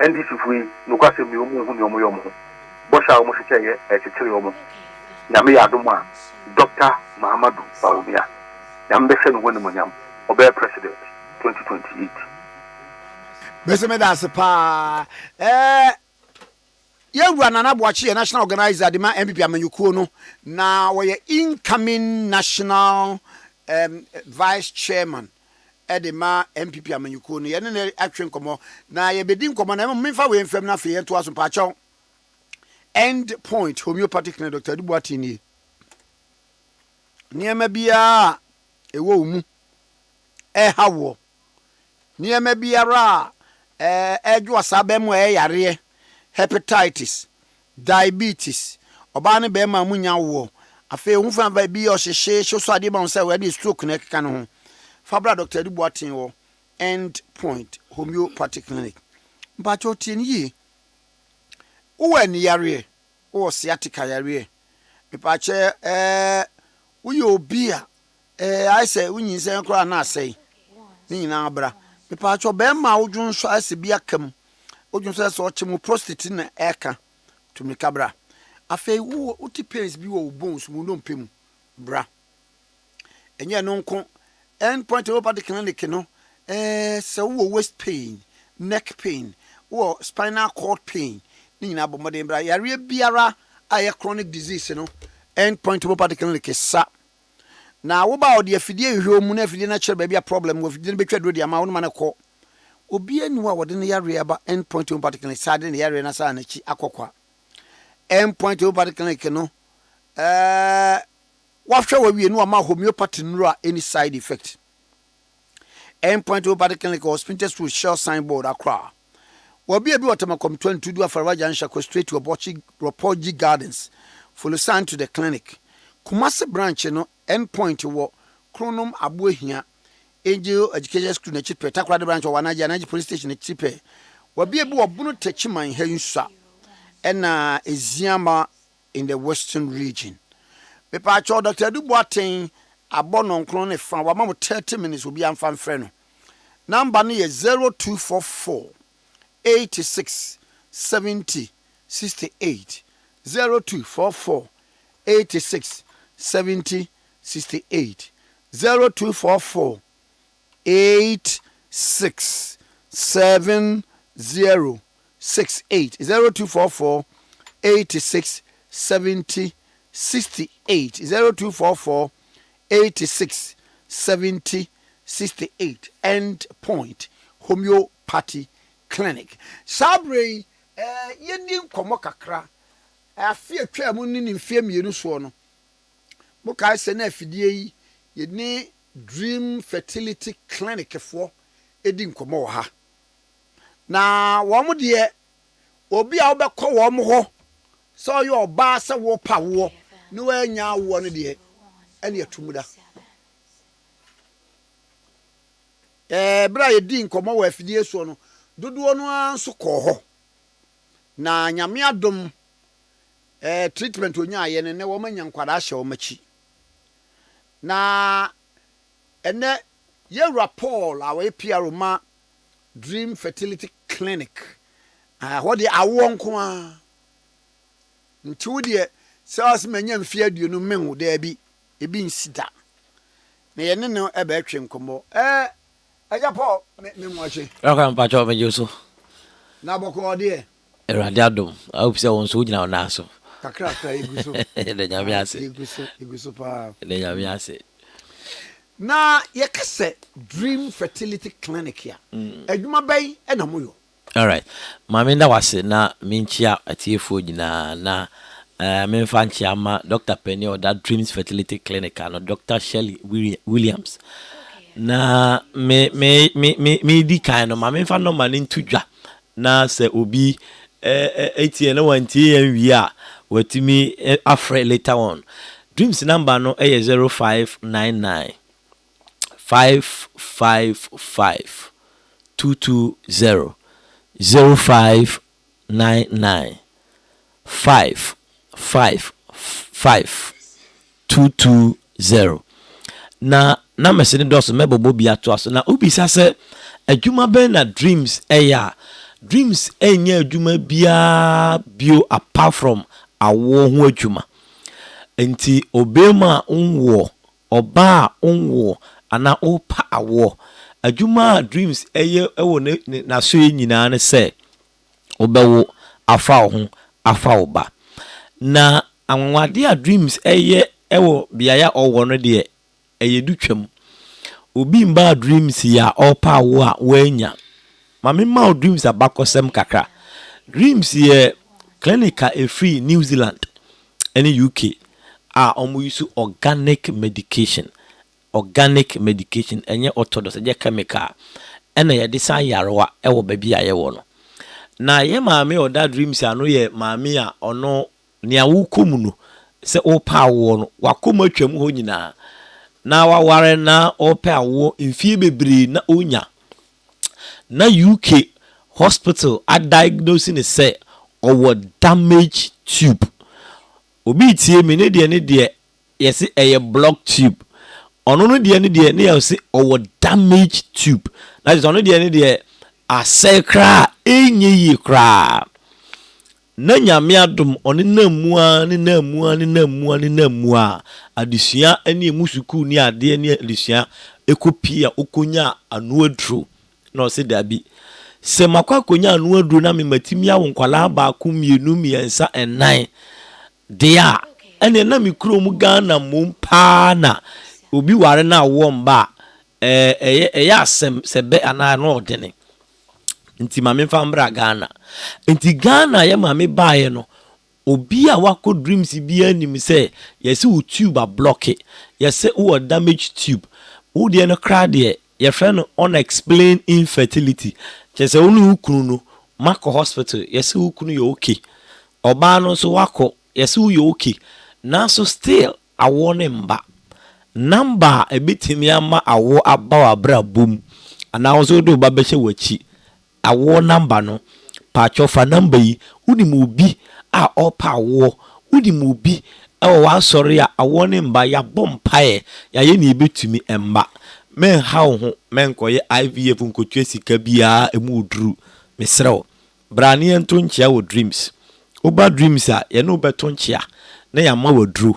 And this is we, Lucas, and you, Bosha almost a chill. Yami Aduma, Dr. Mahamadou Baumia, Yambeshan Winnemoniam, Obey President 2028. Besame pa Yawura Nana Boakye national organizer the MPP Amanyukuo na we incoming national vice chairman edema MPP Amanyukuo no ye ne atwen komo na ye bedi komo na memfa we mfam na fe to aso pa chaw end point homeopathic na Dr. Dubuati ni niema bia ewo mu hawo niema biara edwo asabem yare hepatitis diabetes oba ne be ma munya wo afi hu fa ba bi o hyehye so ade ba say we dey stroke na keka no ho fabra Dr. Ade Boaten wo End Point Homeopathic Clinic mpa cho tie ni wo ni yare wo sciatica yare mpa che wo ye obi a I say wo nyin say kra na say ni nyina abra mpa cho be ma wo dwun so ase bi akam wo dwun so o chemu prostate na eka to me kabra afei wo uti pains bi wo bones mu no mpem bra enye no nko End Point Homeopathic Clinic no so wo waist pain, neck pain, wo spinal cord pain ni nyina bomode bra yare biara aye chronic disease no End Point Homeopathic Clinic sa na wo ba ode afidie hwe mu na afidie na chere ba bia problem wo afidie betwa do dia ma wo ma ne ko obi anu a wode ne yare aba End Point Homeopathic Clinic sa de ne yare na sa na chi akokwa End Point Homeopathic Clinic no wafhwe wa wie no ma homeopathy nura any side effect End Point Homeopathic Clinic hospital through shell signboard Accra wabi ebi watamakom 22 do afaraja nsha straight to Ropoji Gardens follow sign to the clinic Kumasi branch no End Point wo Kronum Abuehia Angel Education School na chipe Takrade branch wa Wanaji police station na chipe wabi ebi wabunu techiman hensa ena Eziama in the western region Pepa cho Dr. Ade Boaten abono nkron ne fa wa ma 30 minutes obi amfa mfre no number no ye 0244 86 70 68 0244 86 70 68 0244 86 70 68 0244 86 70 68 0244 86 70 68 End Point Homeopathy Clinic Sabre yendi nkomo kakra afie twa mu ni mfie mienu so no mo kai se na afidie yi ye ni Dream Fertility Clinic fo edi nkomo ha na wo mo de obi a wo be kọ wo mo ho so yo ba se wo pa wo ni wa nya wo no de ene atumuda bra ye di nkomo wa afidie so no dodo no anso kọ ho na nyame adom treatment onya aye ne wo manya nkwada ahye wo machi na ene ye Paul awe PRO ma Dream Fertility Clinic what the awo nko a nti wo de sales manya mfie aduonu menwo da bi ebi nsida na ye ne no ebe atwe nkomo aja Paul me mo ache aka mpa cho me joso na boko de erade adom a opise won so gina na so kakra iguso de nyame ase iguso pa de nyame ase na ye kase Dream Fertility Clinic ya adwuma bay na moyo all right mama nda wase na minchia atiefo gina na memfa nchia ma Dr. Penny or that Dreams Fertility Clinic and Dr. Shelley Williams na me di kind of mama memfa no mani ntudwa na se obi etie na wantie wi a watimi afre later on Dreams number no 0599 555 220 0599 555 220 na mesene dos mebobo bia to aso na obisa se adwuma ben na Dreams Dreams enya adwuma bia bio apart from awo ho adwuma enti obema onwo oba onwo ana opa awo adwuma Dreams ewo na so nyina ne se obewo afa ho afa oba na anwade a Dreams ewo biaya owo no de dutwam obi mba Dreams ya opa awo a wanya mame ma Dreams abakosem kakra Dreams ye clinical free New Zealand any UK omo use organic medication enye orthodox je chemical ena ye de san yarewa ewo baby aye wo no na ye maame oda Dreams ano ye maame a ono nia wo komu no se opa awo no wakoma twam ho nyina na waware na opa awo mfie bebre na onya na UK hospital a diagnose ne say or damage tube obi tie me ne de yes a block tube ono no de ne yes or damage tube that is ono de a sekra enye yi kra na nyame adom one namua adesua ene musuku ni ade ne adesua ekopia okonya anu adro na se dabi se makwa konya anu adro na me matimi awo nkwala ba ku mienu miensa enan dia ene na me krom Ghana mompa na obi ware na wo mba eya asem sebe ana na odene nti mame fambra Ghana nti Ghana ya mame baaye no obi a wako dreams bi anim say yesi wo tube a block it yesi wo damage tube wo de no cra de ye friend unexplained infertility chese wonu ukunu no mako hospital yesi ukunu yo okay oba no so wako yesi wo yo okay na so still awo ne mba number ebitimi ama awo abawa bra boom ana wo so do ba be hye wachi awo number no pa chofa number yi udi mu bi a opa awo udi mu bi e wa sori a awo ne mba ya bompae ya ye ni betumi emba men hawo ho men koye IVF nkotwe sika bia emu duru mesrew brani ento nchia wo dreams oba dreams a ye no beto nchia na ya ma wo duru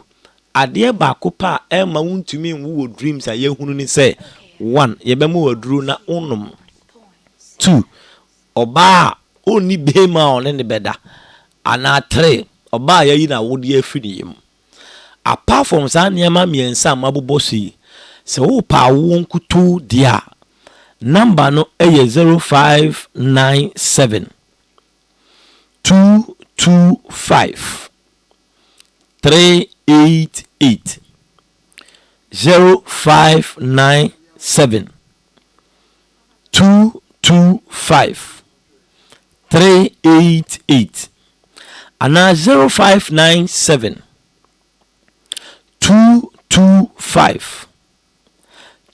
ade ba kopa e ma wuntumi nwu wo dreams a ye hunu ni say 1 ye be mo wo duru na onum 2 oba oni bema on ne beda ana 3 oba ya yi na wodi afiri yim apart from san niam miensa mabobosi se wo pa won kutu dia number no eye 0597 225 388 0597 225 388 and 0597 225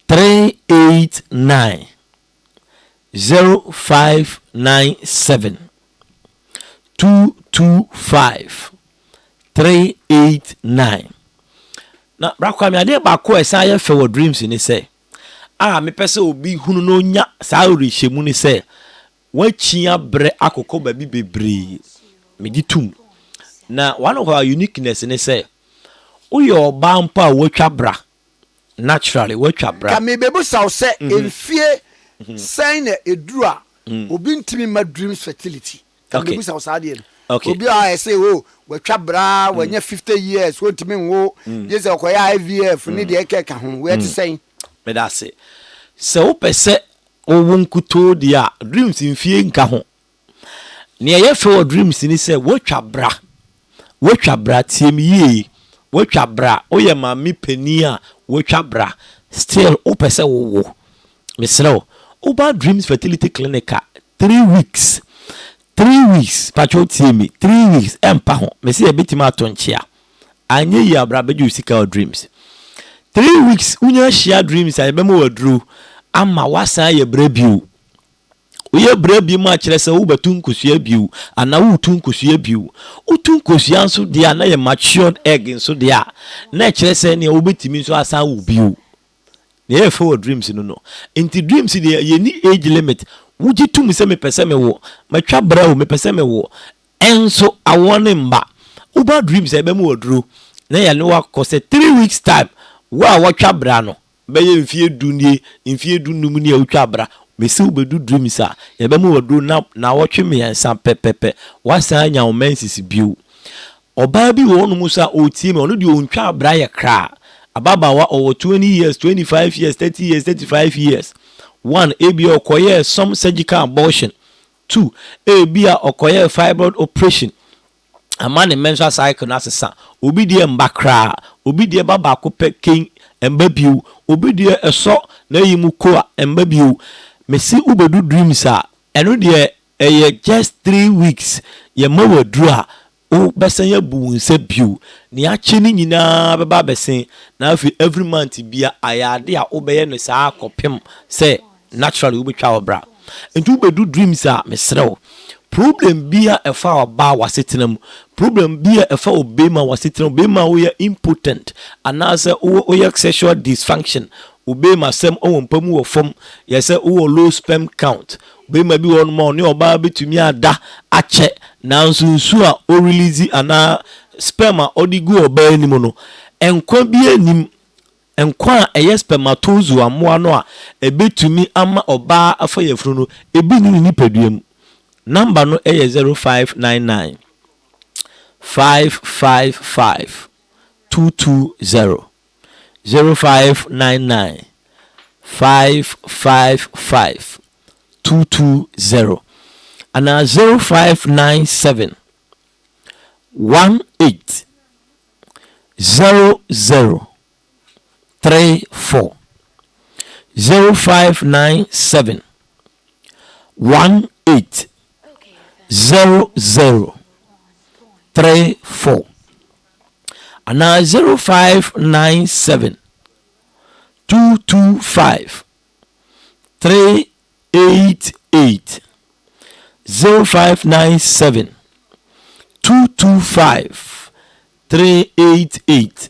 389 0597 225 389 na brakwa mi ade ba ko esa ye fe wo dreams ni say me pese obi hunu no nya sa ori hyemu ni say wachia bre akoko ba bi bebre meditum na one of our uniqueness ni say uyo ba mpa watwa bra naturally watwa bra ka me bebu saw say enfie sign edura obi ntimi ma dreams fertility ka bebu saw sa de okay obi a say wo watwa bra wanya 50 years wo ntimi wo yese okoya IVF ni de ekeka ho we ti say me da say se wo pese owo nkuto dia dreams mfie nka ho ne ye fe wo dreams ni se watwa bra tiem yi watwa bra oye ma mi pani a watwa bra still o pese wo meslo oba dreams fertility clinic 3 weeks pacho tiem 3 weeks empa ho me se e betima atonchia anye yi abra beju sika dreams 3 weeks unya share dreams a bemo wadru ama wasa ye brebiu uye brebi ma kire se wo batun kosua biu ana wo tun kosua biu utun kosua nso dia na ye matured egg nso dia na kire se ne wo betimi nso asa wo biu ne ye for dreams no inti dreams dia ye ni age limit wuji tum se me pese me wo matwa bra wo me pese me wo enso awone mba uba dreams e be mo wadru na ye no akose 3 weeks time wa watwa bra no be ye mfie dunum ni watwa bra mesi ubedu dreams a ye be mo wadru na watwe me yansa pepepe wasa anya o menses biu oba bi wo no musa otie me ono de ontwa bra ye kra ababa wa over 20 years 25 years 30 years 35 years 1 ebi okoye some surgical abortion 2 ebi okoye fibroid operation amane menstrual cycle na sesa obi de mbakra obi de baba ko pekin embabiu obi de eso na yimu ko embabiu mesi ubedu dreams a eno de just 3 weeks ye mawadru a o bɛsɛn yɛ bu nsa bio ne akye ne nyinaa bɛba bɛsɛn na afi every month bia ayade a wobɛyɛ no saa kɔpem sɛ naturally wobɛtwa wɔ bra nti wobɛdu dreams a mesrɛw problem bia ɛfa ɔbaa wasetena mu problem bia ɛfa obema wasetena mu bema woyɛ impotent anaasɛ woyɛ sexual dysfunction obema sɛm ɔwɔ mpa mu wɔ fam yɛsɛ wowɔ low sperm count obema bi wɔ no ma ne ɔbaa betumi ada akyɛ nanso nsu a o release ana sperm a ɔde gu ɔbaa anim no ɛnkwa bi anim ɛnkwa a ɛyɛ spermatozoa mmoa no a ɛbɛtumi ama ɔbaa afa yɛfunu no ebi ne nipadua mu number no ɛyɛ 0599 555 220 0599 555 220 and 0597 18 00 34 0597 18 00 34 and 0597 225 388 0597 225 388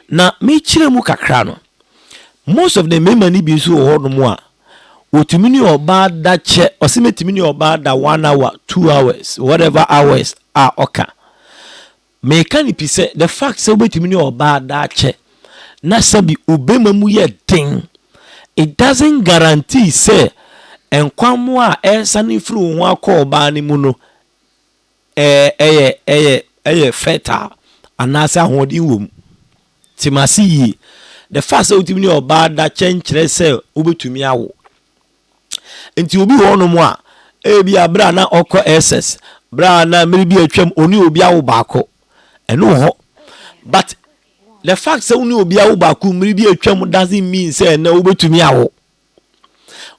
na me chire mu kakra no most of the men ni bi so ho no mu a otimi ni oba da che osimetimi ni oba da 1 hour 2 hours whatever hours are oka me kan pi say the fact say obetimi ni oba da che na sabi obema mu ye den it doesn't guarantee say enkwamo a esane firi ho akọ oba ni mu no fertile anasa ahodi wom timasi yi the fact say otimi ni oba da che nkyere say obetumi awo enti obi ho no mu a ebi abra na okọ ss bra na mmiri bi atwam oni obi awo baako eno ho but the fact say oni obi awo baako mmiri bi atwam doesn't mean say na obetumi awo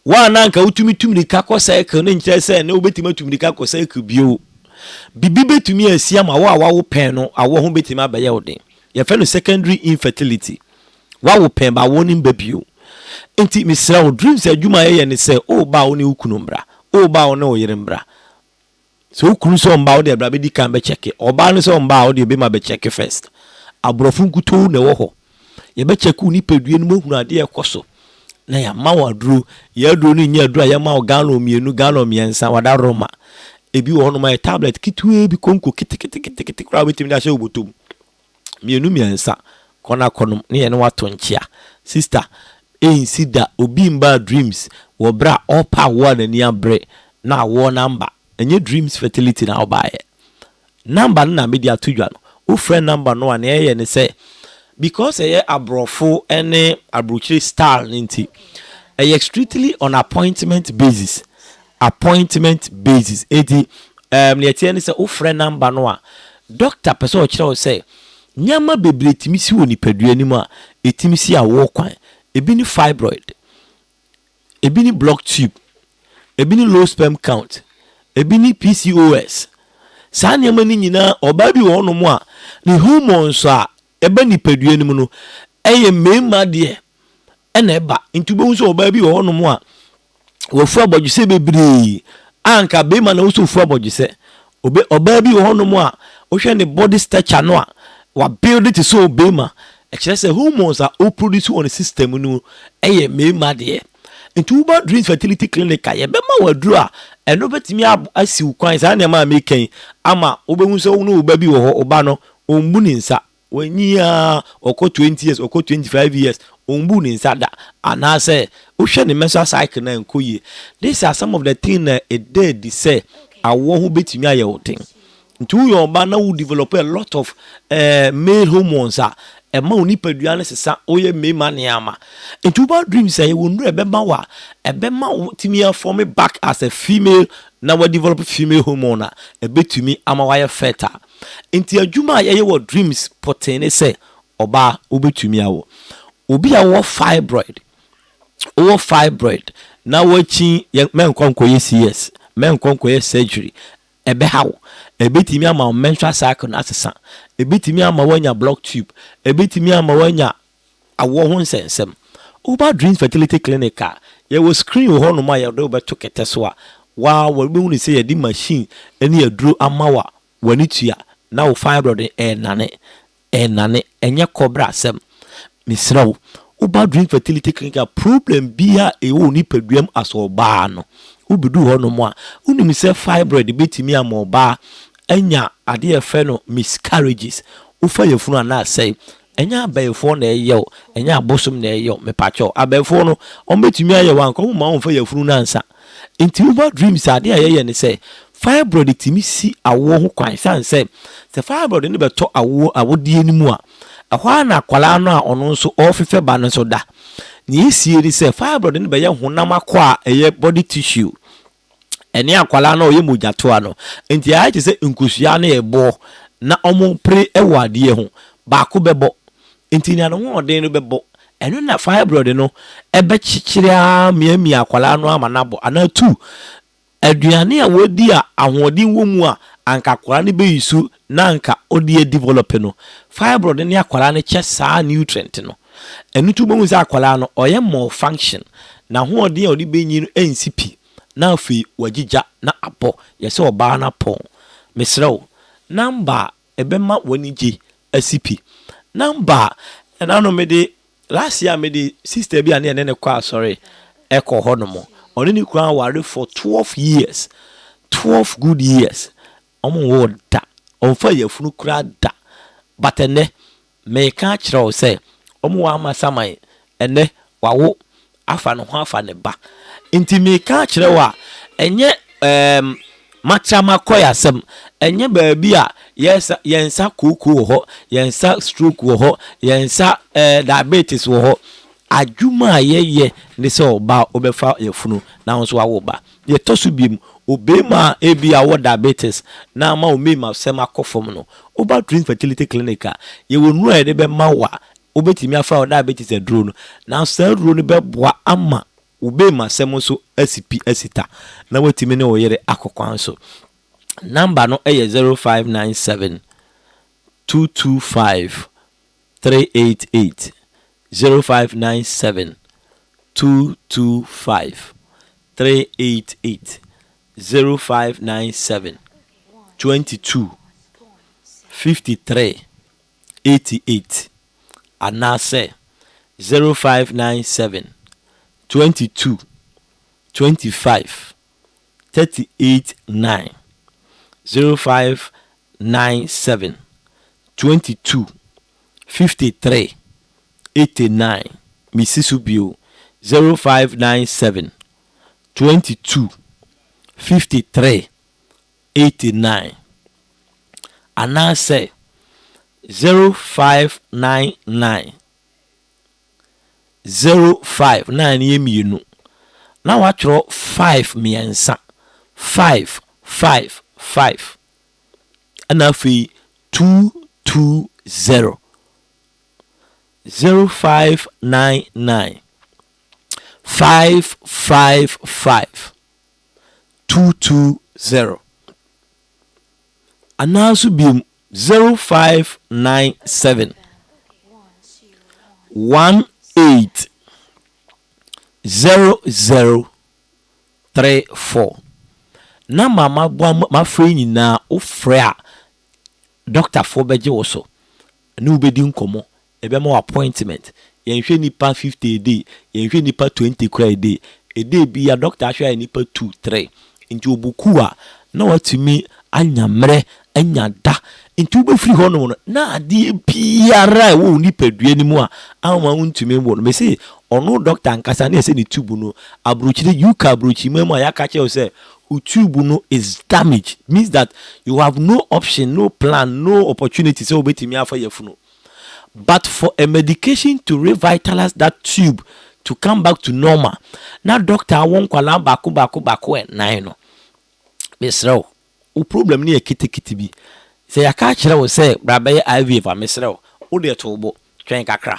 wa na nka utumi tumrika kọ cycle ne nkyere say na obetumi tumrika kọ cycle bio bibi betumi asia ma wo awo pen no awo ho betumi abaye odin ye fe no secondary infertility wa wo pen ba wo nim babio enti misra wo dreams adwuma ye ne say o ba wo ne ukunu mbra o ba wo ne o yire mbra so ukunu so mba wo de bra be di kan be check o ba no so mba wo de be ma be check first abrofo nkuto ne wo ho ye be check uni pedue no mahunu ade ekoso na ya ma waduro ya duro ni nya duro ya ma o galo mienu galo miensa wada roma ebi wo no ma tablet kitue bi konko kitikiti kra betimi da she obotom mienu miensa kona konom ne ye ne wato nchia sister sida obi mba dreams wo bra opa wo na ni abre na wo number enye dreams fertility na obaye number na media tudwa no o friend number no an ye ne say because eye abrofo ene abrochiri star nti eye strictly on appointment basis edi ne tie ne say o friend number no a doctor person o kire o say nyama bebre timi si woni padua ni mu a etimi si awo kwan ebi ni fibroid ebi ni block tube ebi ni low sperm count ebi ni PCOS saa nyama ni nyina oba bi wo no mu a ne hormones a eba ni padua ni mu no eye mema de ena eba ntubo nso oba bi wo no mu a wofu abodwese bebre anka be ma na wo so fu abodwese oba bi wo no mu a wo hwe ne body structure no a wa build it so be ma ekere say hormones are all produced on the system no eye mema de into Uber Dreams Fertility Clinic ye be ma waduru a eno betimi asiw kwan sa na ma mekan ama obehu so no oba bi wo ho oba no ombu ni nsa wanyia oko 20 years oko 25 years ombu ni nsa da anase ohwe ne menstrual cycle na enkoye. These are some of the things it did say awo ho betimi aye woten into your ba na wo develop a lot of male hormones ema oni padua ne sesa oye mema ne ama into Uber Dreams say wonu ebema wa ebema timi form back as a female na we develop female hormone ebetumi ama wa fertile into adwuma ye wo dreams potene say oba obetumi awo obi awo fibroid na wachi men konko yes men konko yes surgery ebe hawo ebetimi ama menstrual cycle na asesa ebetimi ama wanya block tube ebetimi ama wanya awo ho nsensem uba dreams fertility clinic ye wo screen ho no ma ye do beto kete so a wa be hu ni say ye di machine eni aduro amawa wani tua na wo fibroid nane enye cobra asem misrawo uba dreams fertility clinic problem bia e wo ni paduam asoba no ubidu ho no mo a unim say fibroid betimi ama oba enya ade efe no miscarriages ufa yefunu ana say enya abayefo na eyew enya abosom na eyew mepacho abayefo no ombetumi ayew anko mo ma onfa yefunu na nsa nti uba dreams ade ayeye ne say fibroid timi si awo ho kwan san say se fibroid ne beto awo awodie ni mu a ahwa na kwala no a ono nso ofefe ba no so da ni esieri say fibroid ne be ye honam akwa eye body tissue eni akwala na oye mojato ano nti ya che se nkusua na ebo na omo pre ewade ho ba ko bebo nti na no hoden no bebo eno na fibroid no ebe chichira miami akwala no amanabo ana tu aduane a wodi a ahoden wo mu a anka akwala ne be yisu na anka odi develop no fibroid ne akwala ne che saa nutrient no enu tu bo mu za akwala no oye more function na hoden a odi be nyi no ensipi na afi wagija na apo yese oba na pon misrew number ebema wanije asipi number na no mede last year mede sister bi ane ne kwa sorry eko honomo oni ni kwa ware for 12 years 12 good years omo wo da onfa yafunu kura da but ene me ka kire say omo wa amasamai ene wawo afa no ho afa ne ba nti me ka kire wa enye machama koya sem enye baabi a yensa kuku ho yensa stroke ho yensa diabetes ho adwuma yeye ne se oba obefa yefunu na nso awo ba ye tosu biem obema ebi awo diabetes na ma o mema sem akofom no oba dreams fertility clinic ye wonu a de be ma wa obetimi afa o diabetes aduro no na sa aduro no be boa ama obema sem so asipi asita na watimi ne oyere akokwan so number no eye 0597 225 388 0597 225 388 0597 22 53 88 anase 0597 22 25 38 9 0597 22 53 89 Mississippi 0597 22 53 89 anase 0599 059 yemienu na watro 5 miensa 555 anafi 220 0599 555 220 anasu bi 0597 18 0034 na mama ma free na o free a doctor for beje wo so na ubedi nkomo ebe ma appointment yenhwe nipa 50 a day yenhwe nipa 20 kwa a day bi ya doctor ahwe nipa 2 3 nti obuku a na watumi anyamre anyada nti ube free ho no na ade biara wo nipa dua ni mu a anwa untumi wo no me say ono doctor ankasa na ese ni tube no abrochire yuka abrochi mu ayaka che o say tube no is damaged means that you have no option no plan no opportunity so obetimi afa yafuno but for a medication to revitalize that tube to come back to normal na doctor won kwala bako nine no mesrew o problem ni ekitikiti bi say yaka kire wo say brabe IVF mesrew o de tobo twen kakra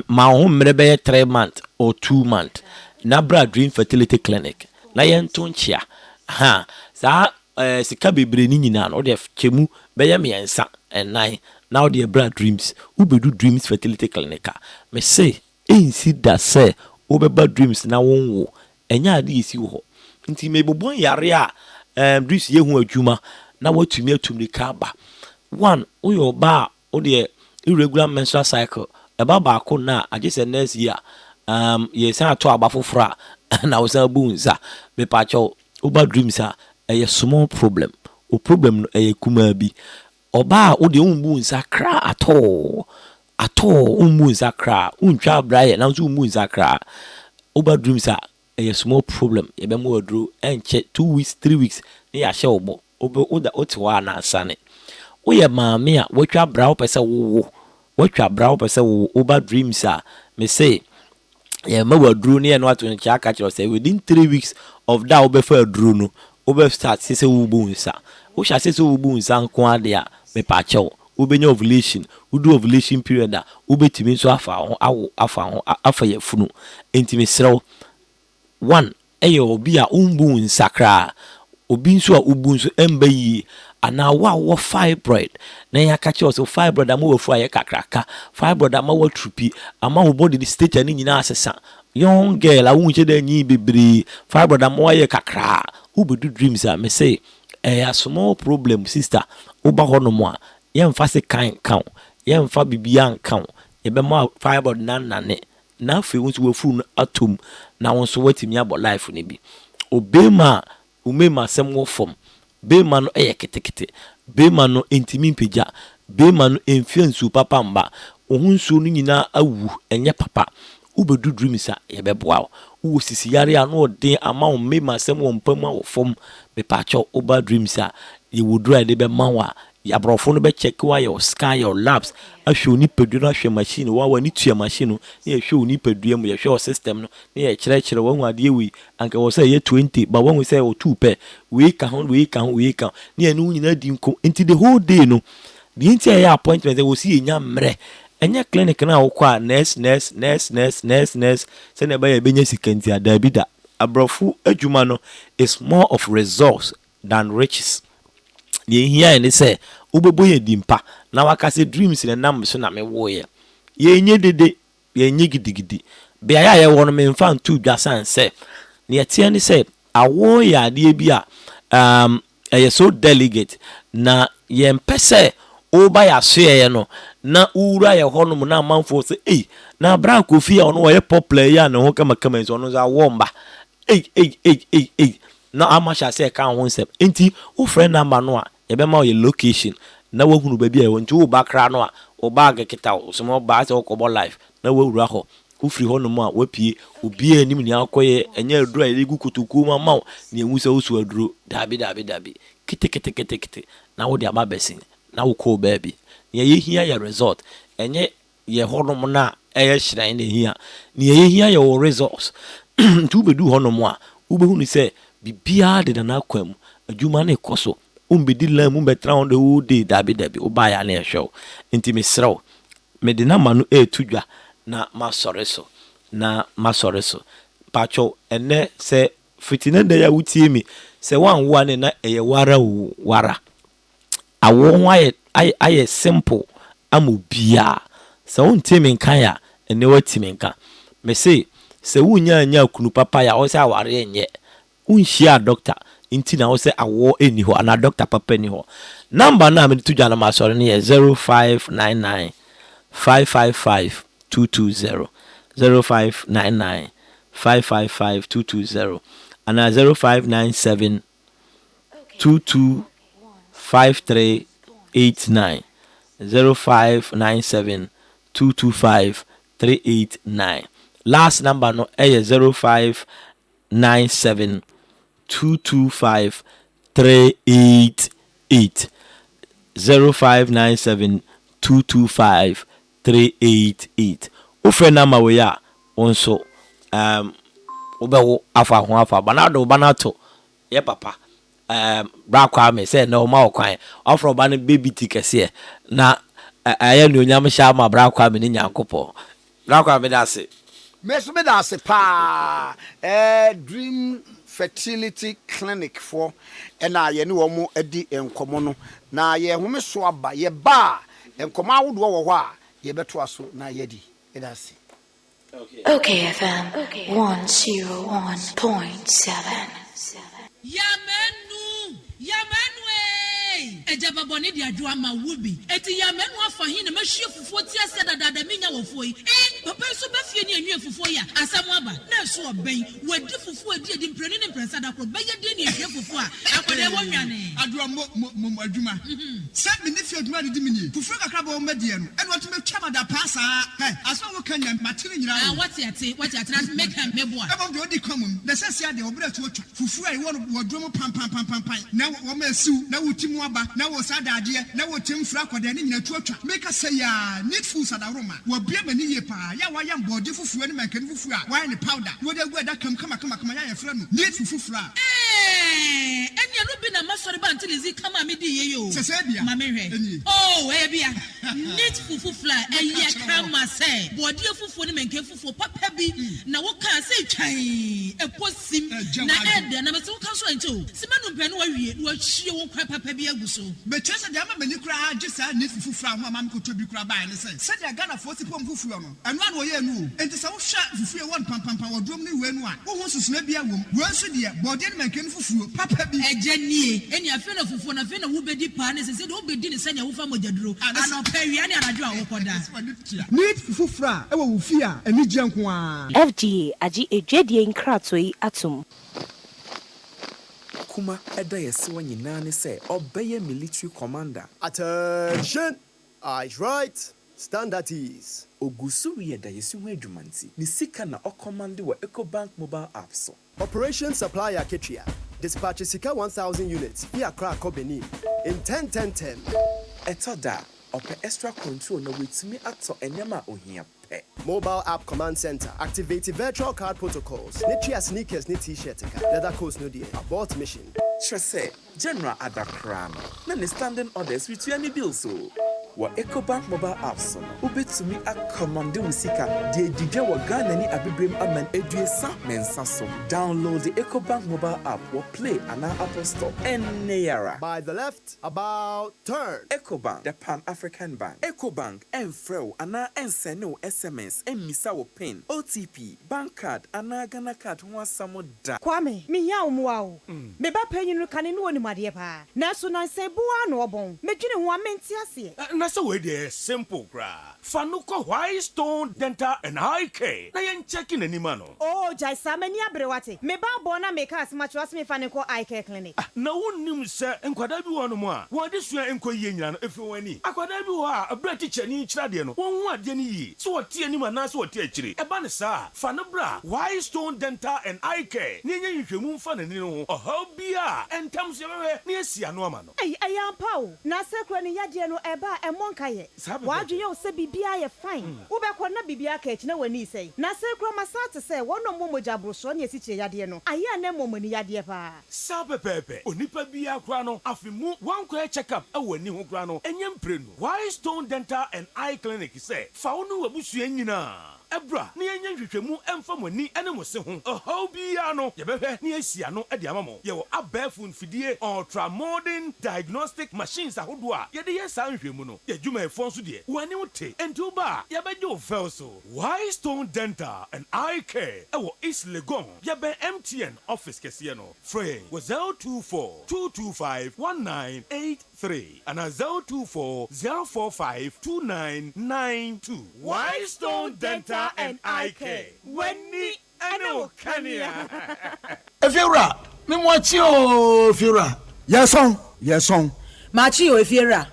ma ho mrebe 3 months or 2 months na bra dream fertility clinic na yenton chia ha sa sika bebre ni nyina no de chemu be ye miensa ennan now the brand dreams ubedu dreams fertility clinic me say ensi da say obeba dreams na wonwo enya ade esi wo nti me bobon yare a dreams ye hu adwuma na watumi atumri ka ba one uyo ba o de irregular menstrual cycle eba ba ko na agese next year ye san ato aba fofora na wo san bu nsa me pa cho oba dreams a small problem o problem no kuma bi oba o de umbu nsa kra ato umbu nsa kra untwa braye na so umbu nsa kra oba dreams a small problem ye be mo wadro enche 2 weeks 3 weeks ne ya hye obo obe oda otewa na asane woyɛ maame a watwa bra wo pese wo watwa bra wo pese wo oba dreams a me say ye ma wadro ne no ato ncha aka kire say within 3 weeks of that obefa adro no obe start sese wo bu nsa wo sha sese wo bu nsa nko ade a me pa chew obenya ovulation udu ovulation period a obetimi nso afa ye funu entimi srew one obi a umbu nsakra obi nso a ubu nso emba yi ana wo fibroid na ya ka che so fibroid ama wafu aye kakraka fibroid ama wa trupi ama wo body the stage ani nyina asesa young girl a wo nche da nyi bebre fibroid ama wa ye kakra ubedu dreams a me say a small problem sister uba hono mo a yemfa se kan yemfa bibia kan ebe ma fibroid nanane na fe won so wafu atom na won so watimi abo life ne bi obema umema semwo form bema no ketekete bema no entimi mpagya bema no enfiansu papa mba ohunsu no nyina awu enye papa ubedu dreams a yebeboa wo sisi yare a no den ama wo mema semwo mpam a form be pacho oba dreams a ye wodura de be mawa yabrofo no be check wa your scan your labs ahwe oni pedu no ahwe machine wa wani tua machine no ye hwe oni pedu mu ye hwe system no ye kire wa hu ade wi anka wo say ye 20 ba won say o 2 pe we ka ne enu nyina di nko enti the whole day no the entire appointment wo si enya mre enye clinic na wo kwa nurse se ne ba ye benya sikanti adabida abrofo adwuma no is more of results than riches. Ye here ni say ubebo ye dimpa na waka se dreams ne nam so na me wo ye nye dede ye nye gidigidi be ya ye wono me mfa ntu dwasan se ne tie ni say awo ya ade bi a ye so delegate na ye mpese oba ya so ye no na ura ye hono na manfo se na bra kofi a ono wo ye popular ya ne ho kama so no za womba na amasha se kan ho nsem enti wo friend number no a yebema your location na wahunu ba bia wonti wo bakra no a wo bag kita wo so ba se wo life na wawura ho wo free ho no mu a wapie obi anim ni akoye enya aduru a yegu kutuku ma ma ne enwu se wo so aduru dabi kete na wo de aba besin na wo ko ba bi ne ye hia ya result enye ye ho no mu na eye hyiran ne hia ne ye hia ya wo results tu bedu ho no mu a wo behunu se bibia de na kwam adwuma na ekoso umbedi lam umbetra on the whole day dabi oba ya na ehwe enti mesrew me de na manu etudwa na masore so pacho ene se fitina da ya wutie mi se wan wa ne na eye wara awo ho aye simple amobia se won timi nkan ya ene watimi nkan me se wunya kunu papa ya o se aware enye unhia doctor inti na wo se awo eni ho ana doctor papa ni ho number na me tujwa na masore ne 0599 555 220 0599 555 220 ana 0597 225389 0597 225389 last number no 0597 225 388 0597 225 388 ofre number we ya onso obewo afa banado banato ye papa bra Kwame say no ma okwan ofro ba ne baby Tikese na aya no nyam sha ma bra Kwame ni nyankopɔ bra Kwame da se Mesome da se pa dream fertility clinic for na ye ne wo mo adi enkomo no na ye home so aba ye ba enkomo awodo wo ho a ye beto aso na ye di edase. Okay FM 101.7. Yamenu Ejaba boni di adwa ma wubi eti yamenu afa hin na mahwie fufuo ti ase dada minya wofo yi papa so befie ni anwie fufuo ya asam aba na so oben wadi fufuo edi mpreni ne mpresa da kro beye de ni ehwe fufuo a akwade wo nwane adwa mo adwuma se me ne fi adwuma de mini fufuo kakra ba wo medie no eno to metwa mada pasa aso wo kanya matire nyira what ate na make am meboa ebo de odi komum na sese ade obra to otwa fufuo ai wo wodwo pam na wo ma siu na wotimu aba na wo sadade na wo temfra kwada ne nyina tuatwa make say ya need food sadaroma wo bia mani ye pa ya wa ya mbode fufuo ne mankani fufuo a wa ne powder wo de gu ada kam kama ya yefra no need fufuo a enya no bi na masori ba ntilizi kama me di ye yo sese bia ma me hwe oh bia need fufuo a ye kama say bode fufuo ne mankani fufuo papa bi na wo ka say twan eposim na ede na me so kan so ancho simanu mpɛ no wa wie no ahie wo kwa papa bi aguso be chese de ama mani kura agisa ne fufuo a mam ko tobi kura ba ne se de Ghana fo si pom fufuo no eno an wo ye nu enti se wo hwa fufuo won pam wodrom ne we nu a wo ho susuna bia wom wo nso de bode ne mankani fufuo papa bi eje nie eni afi na fufuo na afi na wo bedi pa ne se de wo bedi ne sanya wo fa mojaduro ana pawia ne anadwo a wo koda need fufuo a e wo wo fi a eni gye nko a FDA agi edwedie nkratoi atom Kuma eda yesi wa nyina ne se obeye military commander. Attention! Eyes right. Stand at ease. Ogusu yeda yesi ho adwumanti. Ni sika na ocommand wa EcoBank mobile app so. Operation Supply Aketria. Dispatch sika 1,000 units via Accra Benin in 10-10-10. Etoda ope extra control na wetimi ato enyama ohia pe. Mobile app command center. Activate virtual card protocols. Nitria sneakers ni t-shirt. Leather coats no dear. Abort mission. Trese General Adakrano. Na ne standing orders with any bill so. Wa EcoBank mobile apps ubetumi akomande musika de didwe wa Ghana ni abebrem aman eduesa mensa so. Download the EcoBank mobile app or play an Apple Store and Nayara. By the left, about turn. EcoBank, the Pan-African Bank. EcoBank enfreo ana enseno SMS emisa wo pin OTP bank card ana Ghana card ho asamo da. Kwame, mi ya omwa o. Me ba panyin no kane no woni made pa. Na so nan se bua no obon. Me dwene ho amenti ase. Na so we dey simple gra. Fanuko White Stone Dental and Eye Care. Na yen checking anima no. Oh, jai samani abrewate. Me ba bona me ka asma chwas me Fanuko Eye Care Clinic. Na wonnim se enkwada bi wo no mo a. Wo de sua enko yie nyina no efi wani. Akwada bi wo a abra teacher ni kyira de no. Won hu ade ni yi. So wo tie anima na so wo tie akire. E ba ne sa. Fanubra White Stone Dental and Eye Care. Ni nya nhwehwemu mfa na ni no. Oha bia entam se bewe ni asia no ama no. Ayampa o. Na sekro ni yade no eba emonka ye. Wadwe ye o se bibia ye fine. Wo be ko na bibia ka echi na wani sei. Na sekro masate se wono momoja broso na esiche yade no. Aya na momoni yade pa. Sapepepe. Onipa bia kra no afimu wankọ check up e wani ho kra no. Enyem prenu. White Stone Dental and Eye Clinic say fa wonu wabusu nyina. Ebra na yenye hwehwemu emfa mani ene mo se ho. Oho bia no ye behwe na asia no e de amamo. Ye wo abafun fidie ultra modern diagnostic machines ahodo a ye de yesa nhwehemu no. Ye dwuma efon so de. Wani wote enti ba ye beje o fel so. White Stone Dental and Eye Care e wo East Legon. Ye be MTN office kese no. Free was 024-225-1983 and 024-045-2992. White Stone Dental and Eye Care. Wenni eno kania. Efiura, me mwachi o Efiura. Yeson. Machi o Efiura.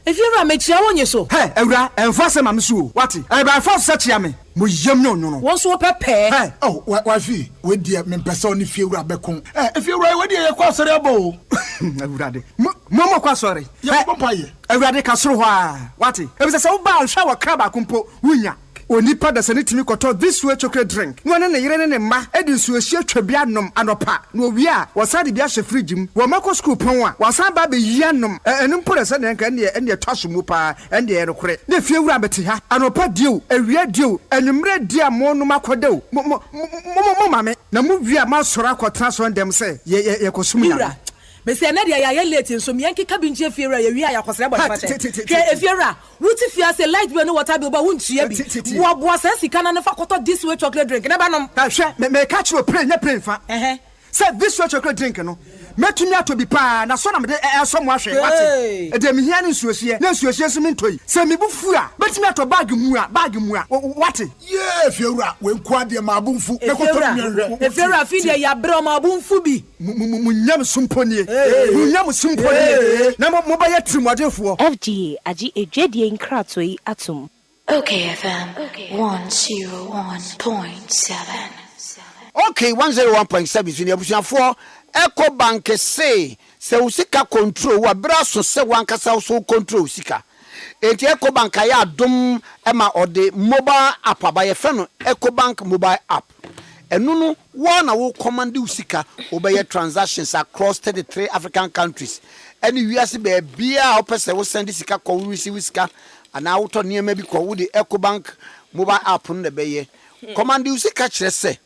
Efiura me chia wonye so. Hey, Ewura, enfase ma msu. Wati? E ba force se chia me. Mo yem no. Won so pepe. Hey, oh, wa fi. We die me pese oni Efiura bekon. Efiura we die ye kwa sori abo. Ewura de. Mo kwa sori. Ye bompa ye. Ewura de ka soro ho a. Wati? E bi se wo ba hwa wa kraba kumpo wunya. onipa da sane timi koto this way chocolate drink no na yire ne ma edi nsuohie twabia nom anopa no wi a wasade bia hye fridge mu wo mako school pon a wasan ba be yia nom enu mpore se ne nka ne twaso mu pa ende ye rekore na fie wura beti ha anopa dio awia dio enumre dia mo no makodew mo mame na mu wi a ma sora akotra so ndem se ye kosum ya Mese na dia ya late nso me yanke kabinje efiera ya wi ya kwasere bo fate ke efiera wuti fia se light bill no water bill ba wuntua bi wo bo asa sika na fa koto this way chocolate drink na ba nom ta hwe me catch you play nya play fa say this way chocolate drink no metumi atobi pa na so na me so mo ahwe wate e de me hia ne nsuohie na nsuohie so me ntoi se me bufu a metumi ato bag mu a wate ye fiewura we nko ade ma abunfu na koto me efiera fi de ya bre ma abunfu bi munyam sumponie munyam sumponie na mo ba ya trimodefo FGA agi edwedie nkratoi atom Okay FM 101.7. Okay 101.7 fini abusuafo Eco Bank say usika control wa braso se wankasa so control usika enti Eco Bank aya dom ema ode mobile app abaye fe no Eco Bank mobile app enunu na wo command usika obeye transactions across 33 African countries eni wiase be bia opese wo send sika ko receive sika ana auto niema bi ko wo de Eco Bank mobile app no beye command usika kire se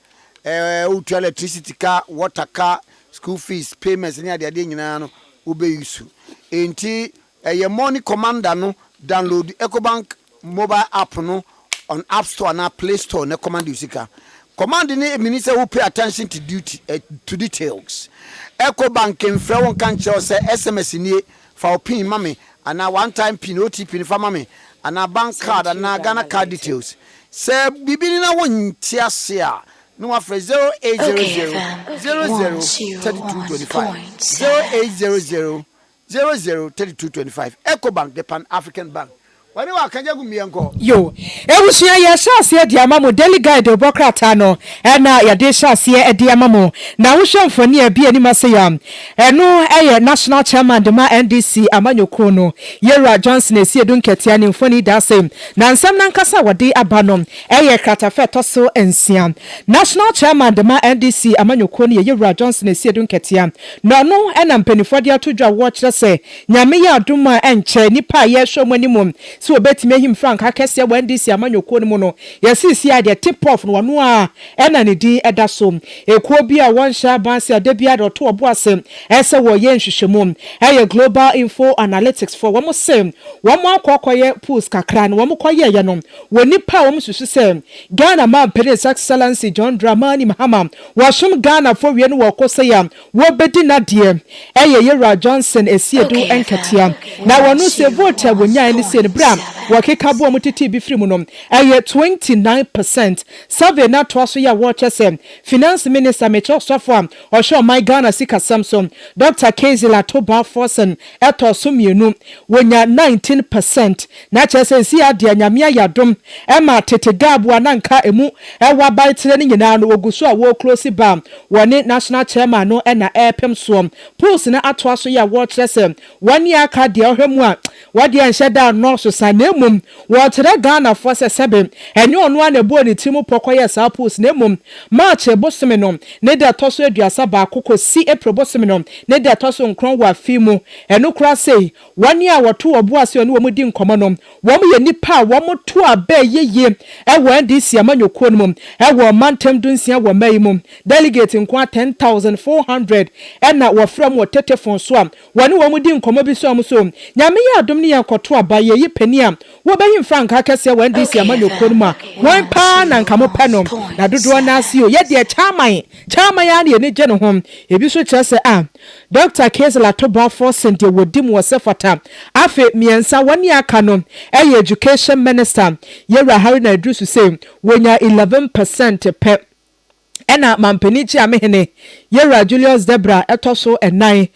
utu electricity car water car school fees payments ni ade nyina no ube yusu enti ye money commander no download EcoBank mobile app no on App Store na Play Store na command usika command ni minister who pay attention to duty to details EcoBank mfra won kan che say SMS ni fa pin mame ana one time pin OTP ni fa mame ana bank card ana Ghana card details say bibini na won tiase a no afre 0800 003225 0800 003225 EcoBank the Pan African Bank. Wani wa kanja gumienko yo ewusua ye hyase de amamo daily guide obokrata no na ye de hyase de amamo na wo hwemfoni abi ani maseyam eno eye national chairman de ma NDC amanyokro no Yera Johnson esiedu nketia ne mfoni da same na nsam na nkasa wode abanom eye kratafe toso ensia national chairman de ma NDC amanyokro no Yera Johnson esiedu nketia no no na mpanifo de atodwa wo kire se nyame ya adoma enche nipa ye hwemani so betime him frank akese wandisi amanyoko no no yesisi ade tip off no no a ena ne din eda so ekuo bi a won sha banse ade bia do to obo asem ese wo ye nhwehwemu eye global info analytics for wo mo sem wo mo akokoye pools kakra no wo mo koye ye no woni pa wo mo susu sem Ghana man Prince Excellency John Dramani Mahama wo shom Ghana for wie no wo kose ya wo bedi na de eye Yera Johnson esiedu enkatia na wonu se vote wonya ni se bra wakeka bo mutiti bi firi mu no eye 29% survey na to so ya watch say finance minister Mecho Sofo o show my Ghana sika Samson Dr. Kezila Toba Forsen eto so mienu wonya 19% na chese si ade anyame ayadom ema tete gabu ananka emu ewa baitre ni nyina no oguso a wo close ba woni national chairman no na epem so pulse na ato so ya watch say wani aka de ohwemu a wade anhyeda no so sanemum wotere Ghana for se sebe enye onu ana bo ni timu pokoye sa pulse nemum march ebosome no ne de toso aduasa ba akoko si April bosome no ne de toso nkron wa fimu enu kura sei wani a woto obo ase oni wo mudi nkomo no wo mo ye nipa wo mo to aba yeye ewo ndisi amanyoko no mum ewo mantem dunsia wo mai mum delegate nkwa 10,400 ena wo from wo tetefon so am wani wo mudi nkomo bi so am so nyame ya adom ni yakoto aba yeye pani am wo behim frank akese wo ndisi amanyoko no ma won pa na nkamo penom na dodo na ase o ye de chairman ya na ene je no hom ebi so kire se Dr. Kezila Toba Forsen de wodim wo sefata afe miensa woni aka no education minister Yera Haruna Idrisu say wonya 11% pe ɛna mampani chi amehene yera Julius Debra etoso enai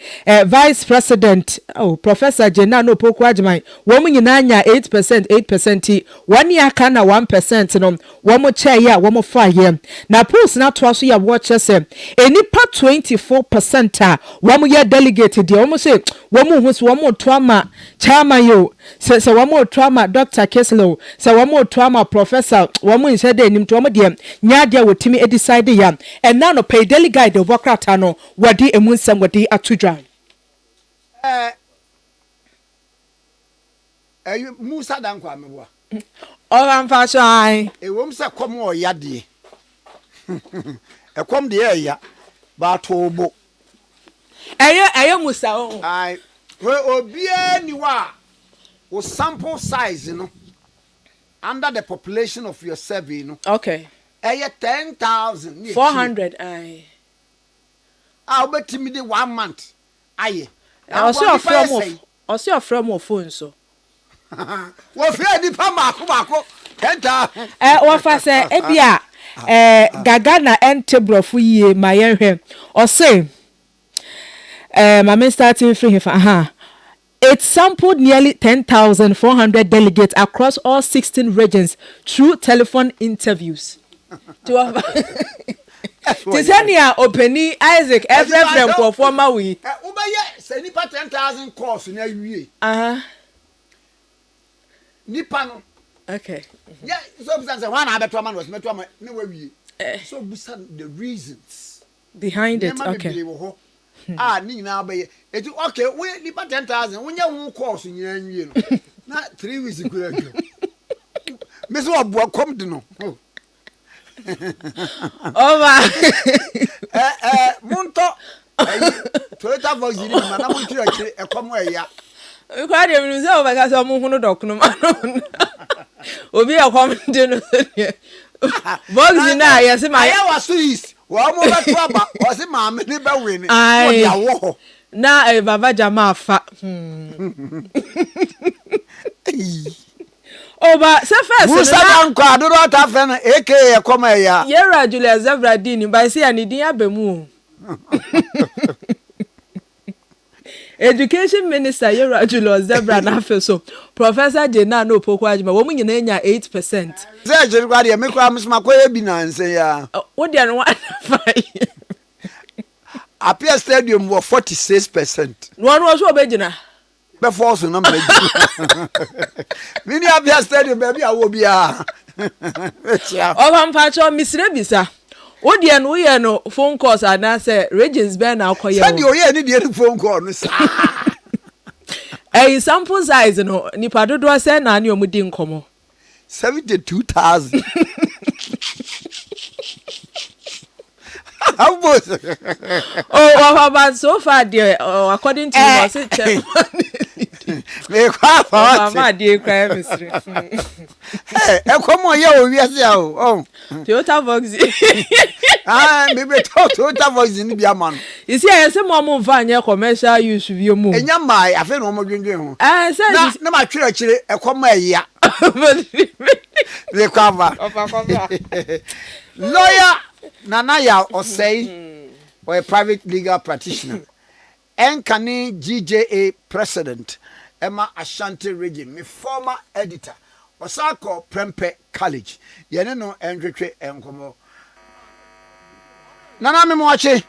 vice president professor Jenna no poku agyeman wo mu nyina nya 8% 1 year ka na 1% no wo mu che ya wo mu fa ye na polls na to aso ya watch se enipa 24% a wo mu ye delegate de wo mu se wo mu hu so wo mu to ama chairman yo se wo mu to ama Dr. Keslow se wo mu to ama professor wo mu nse de nim to wo mu de nya de wotimi e decide ya and now no pay delegate de wokrata no wadi emunsem wadi atudwa Musa danko ameboa Oran fa so ai wom se kom o yade kom de ya ba to bo eye Musa o ai we obia ni wa o sample size no under the population of your survey no okay 10,400 ai obetimi de 1 month aye also from of phone so wo fe di pa mako 10,000 wo fa se e bia gaga na entebrofo yie ma yenhwe o say my starting free here it sampled nearly 10,400 delegates across all 16 regions through telephone interviews. Tisania Openi Isaac Ephraim Kwafoma we. Ubeye se nipa 10,000 course na wie. Nipa no. Okay. Yeah, so busan one abeto man was meto man na wie. So busan the reasons behind it. Okay. Ni nyina obeye. Eti okay, we nipa 10,000 wonya hu course nyina wie no. Na 3 weeks kura go. Me so obo kom de no. Over. Munto. Toyota Vox ni na mo tira kire ekomo eya. We kwa de mi say over ka so mo hunu dokunu ma. Obi ekom de no. Vox na yes ma. Aya wa Swiss. Wa mo ba to aba. O se ma me ni ba we ni. O dia wo. Na baba jama afa. Oba se first Musa banko adoro ta fe na aka ekoma ya yera Julius Zebra din by say ani din abemu Education Minister yera Julius Zebra na fe so Professor Jenna no poku agyeman wo mu nyina nya 8%. Ze jeri kwa de me kwa msma kwa ya bi na nse ya wo de no Apia Stadium was 46%. No no so obegyina be force no me. Mini Apia Stadium baby awo bia. O van pacho misre bisa. O de no ye no phone calls and say regions be na akoye. Say o ye ni de phone call no sa. Sample size no nipa dodo say na ani omudi nkomo. 72,000. How much? But so far, dear, according to you, me kwa mama dear cry mystery. Hey, come on, you we are oh. Toyota Vox. Maybe Toyota Vox in the man. You see, I say mama vanya commercial use view mo. Enya mai, I feel no more drinking. Say na ma twere kire e come ya. Le cover. Lawyer Nana ya Osei or a private legal practitioner. Enkani GJA president Emma Ashanti Regime, my former editor. Osako Prempe College. Yene no endretwe enkomo. Nana me moache.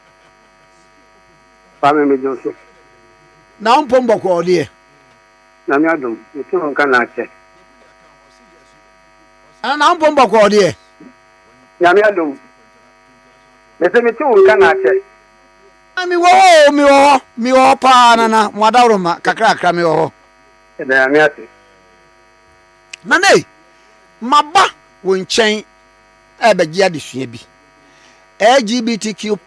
Kwame me Joseph. Na umpombo kwa odie. Na mi adum, nti nka na ache. Na umpombo kwa odie. Ya mi adum. Mese mi tu nka na ache. Mi wo pa nana mwadawroma kakra mi wo. Ya mi ate. Nane maba wo nchen ebeji adesua bi. LGBTQ+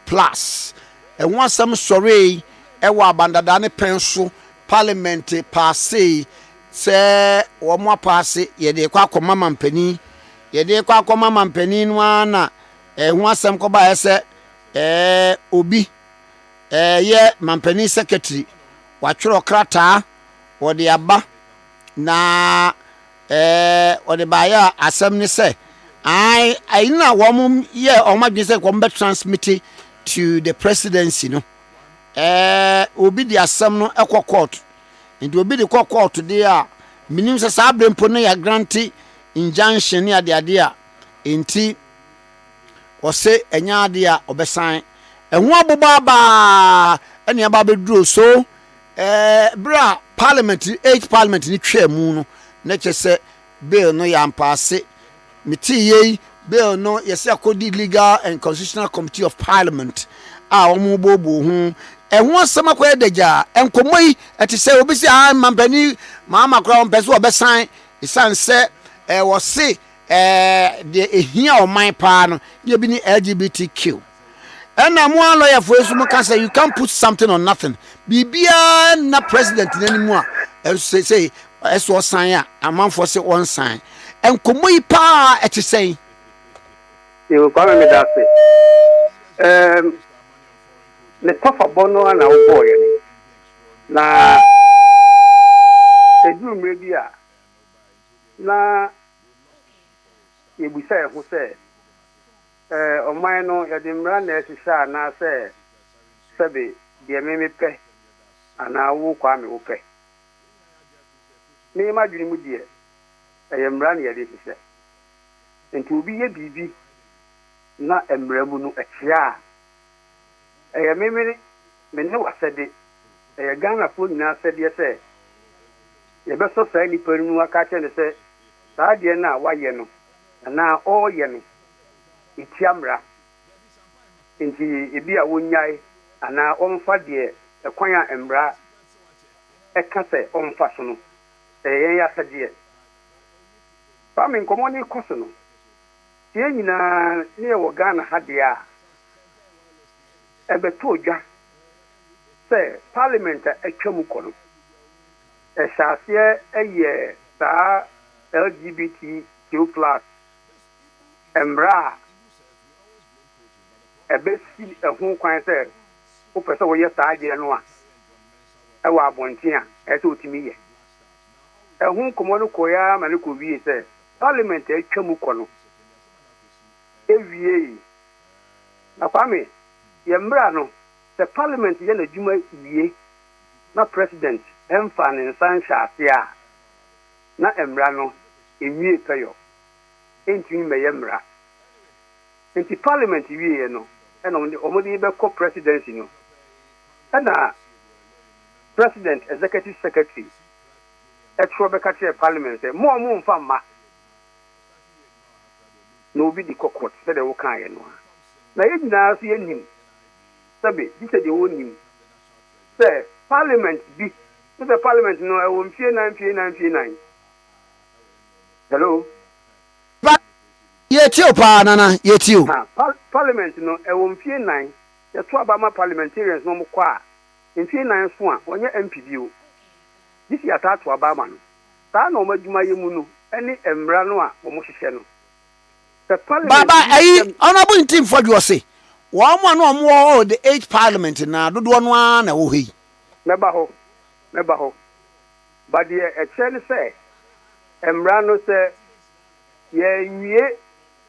ho asem sore wo abandada ne penso parliament passe se wo mo passe ye de kwa akoma mampani no ana ho asem ko ba ese obi ye mampani secretary watwero krata wo de aba na o de ba ya asem ni se I know one yeah or my say come transmit to the presidency no obi the assam no ekɔ court nti obi the court today a minim say sa brempo no ya grant injunction ne ade a enti ɔse enya ade a obesan ɛho abobaba ɛne aba beduro so bra parliament ni twa mu no na kyese bill no ya mpaase meti yei bill no yesi akodi legal and constitutional committee of parliament a omo bobo hu ɛho asɛm akɔyɛ dagya enkomo yi ɛte sɛ obi si mampani maama kora on pɛso obesan isan sɛ wɔse de ehia ɔman paa no ye bi ni LGBTQ ɛna mo a lawyer for esu mo ka say you can't put something on nothing bibia na president nanimu a say eso sign a amanfo say on sign enkomo yi pa ɛte sɛn you come me that say le tofa bono na wo boy ni na edu mrebi a na yebusa ho say ɔman no yɛde mmara na ɛhyehyɛ na sɛ sɛbe deɛ meme pɛ anaa wo Kwame wo pɛ me ma dwene mu deɛ ɛyɛ mmara na yɛde hyehyɛ nti obi yɛ biribi na mmara mu no ɛkyea a ɛyɛ me ne wasɛde ɛyɛ Ghanafoɔ nyinaa sɛdeɛ sɛ yɛbɛsɔ saa nnipa no mu aka kyerɛ ne sɛ saa deɛ no a wayɛ no anaa ɔɔyɛ no itiamra nti ebi a wonyae ana omfa de ekwan a embra eka se omfa so no yen ya sade Kwame Nkrumah ni koso no tie nyina ne wo Ghana ha de a ebeto odwa se parliament atwam kono ehase eye sa LGBTQ+ embra ebesi ehun kwan se o pese wo ye saa de no a e wa abonten a e se otimi ye ehun komo no koya ma ne ko wie se parliament atwam kono ewie na Kwame ye mbra no se parliament ye na dwuma wie na president emfa ne nsan hyase a na embra no ewie peyo entumi meye mbra enti parliament wie no ena omodi be co presidency no ena president executive secretary etro be ka tie parliament say mo mfa ma no obi di kokot se de wo kan ye no na ye nyina so ye nim sabe di se de wo nim se parliament bi se parliament no e wo mfie 9 hello yetio pa nana yetio parliament no e wo mfie 9 ye to abama parliamentarians no mkwa a mfie 9 so a onye MP bio this ya ta to abama no ta na omadwuma yemu no ene emra no a wo mo hihye no baba ayi honorable team for you say wo mo na omo the age parliament na dodo no a na wo hei meba ho but the e say emra no say ye wie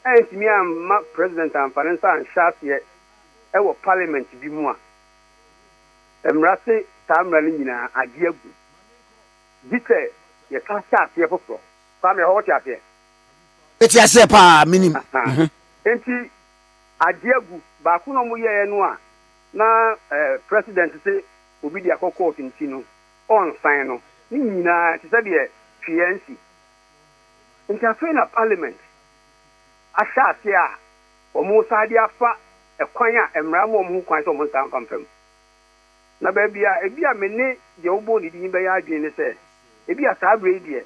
entimi am president and finance and shafie e wo parliament bi mu a emra se tamra ni nyina ade agu dite ye ka shafie foforo family ho shafie eti ase pa minim enti ade agu ba ku no mu ye no a na president se obi di akoko finti no on sign no ni nyina ti se de fiancy enti afi na parliament ashase a omo sade afa ekwan a emra mo omo kwan so omo san pamfam na ba bia ebia mene de obo ni din be ya adwen ne se ebia saa bre die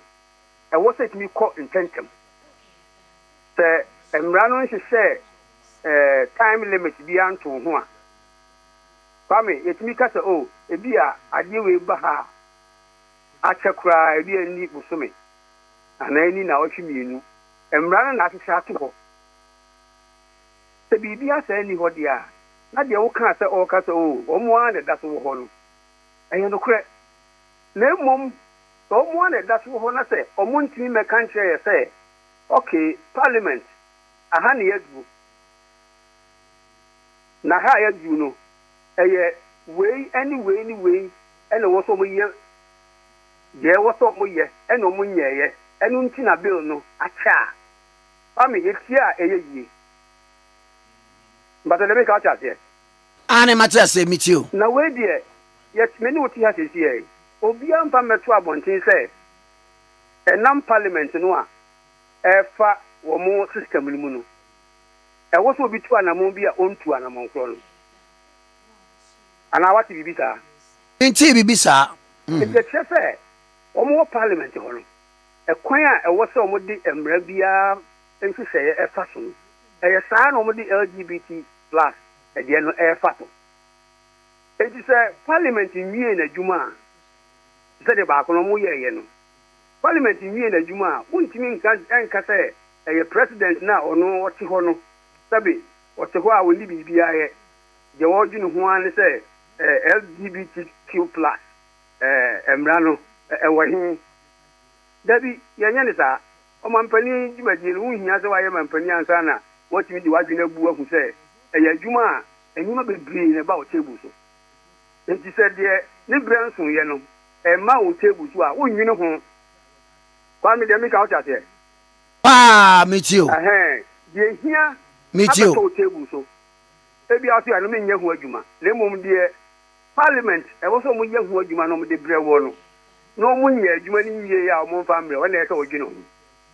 e wo setimi ko intentem se emra no nhye time limit bi anto ho a Kwame yetimi ka se o ebia ade we ba ha achekura ebia ni busome anani na ohwimienu emra na ahyehyɛ ato hɔ sɛ biribi asɛ ni hɔ deɛ a na deɛ woka sɛ ɔka sɛ ɔmo a na da so wɔ hɔ no ɛyɛ nokorɛ na mmom sɛ ɔmo a na da so wɔ hɔ na sɛ ɔmo ntumi mmɛka nkyerɛ yɛ sɛ okay parliament aha ne yadu na ha yadu no eye wei any way ene wo so mo ye je wo so mo ye ene mo nyeye enu nti na bill no acha ami etia eye yi but let me catch us here ane matter say meet you na we die yet many oti ha sesi e obi ampa meto abonten say enam parliament no a efa wo mo system ni mu no e wo so obi tu anamon bi a ontu anamon kro no ana wati bibisa nti bibisa e chefe wo mo parliament ho no e kwan a e wo so mo di emra bia nhwehweye e fa so e saa no mo di LGBT plus e de no e fa to e di say parliament nwie na djuma se de ba ko no mo ye no parliament nwie na djuma untimi nka say e president na ono wote ho no sabi wote ho a woni bibia ye je wo dwunu ho an say LGBTQ plus emra no e wo hin dabi yanya ne sa o mampani djumaji ru hia se wa ye mampani ansa na wotimi di wadwuna bu ahu say e adwuma enyima bebre na ba o table so enti se de ne branson ye no e ma o table so a wonwini ho Kwame de mi ka o chase meet you de hia meet you o table so e bia so ya no menye ho adwuma le mom de parliament e wo so mo ye ho adwuma no mo de bre wo no no mo nye adwuma ni ye ya mo fa mbre wona e ka odwino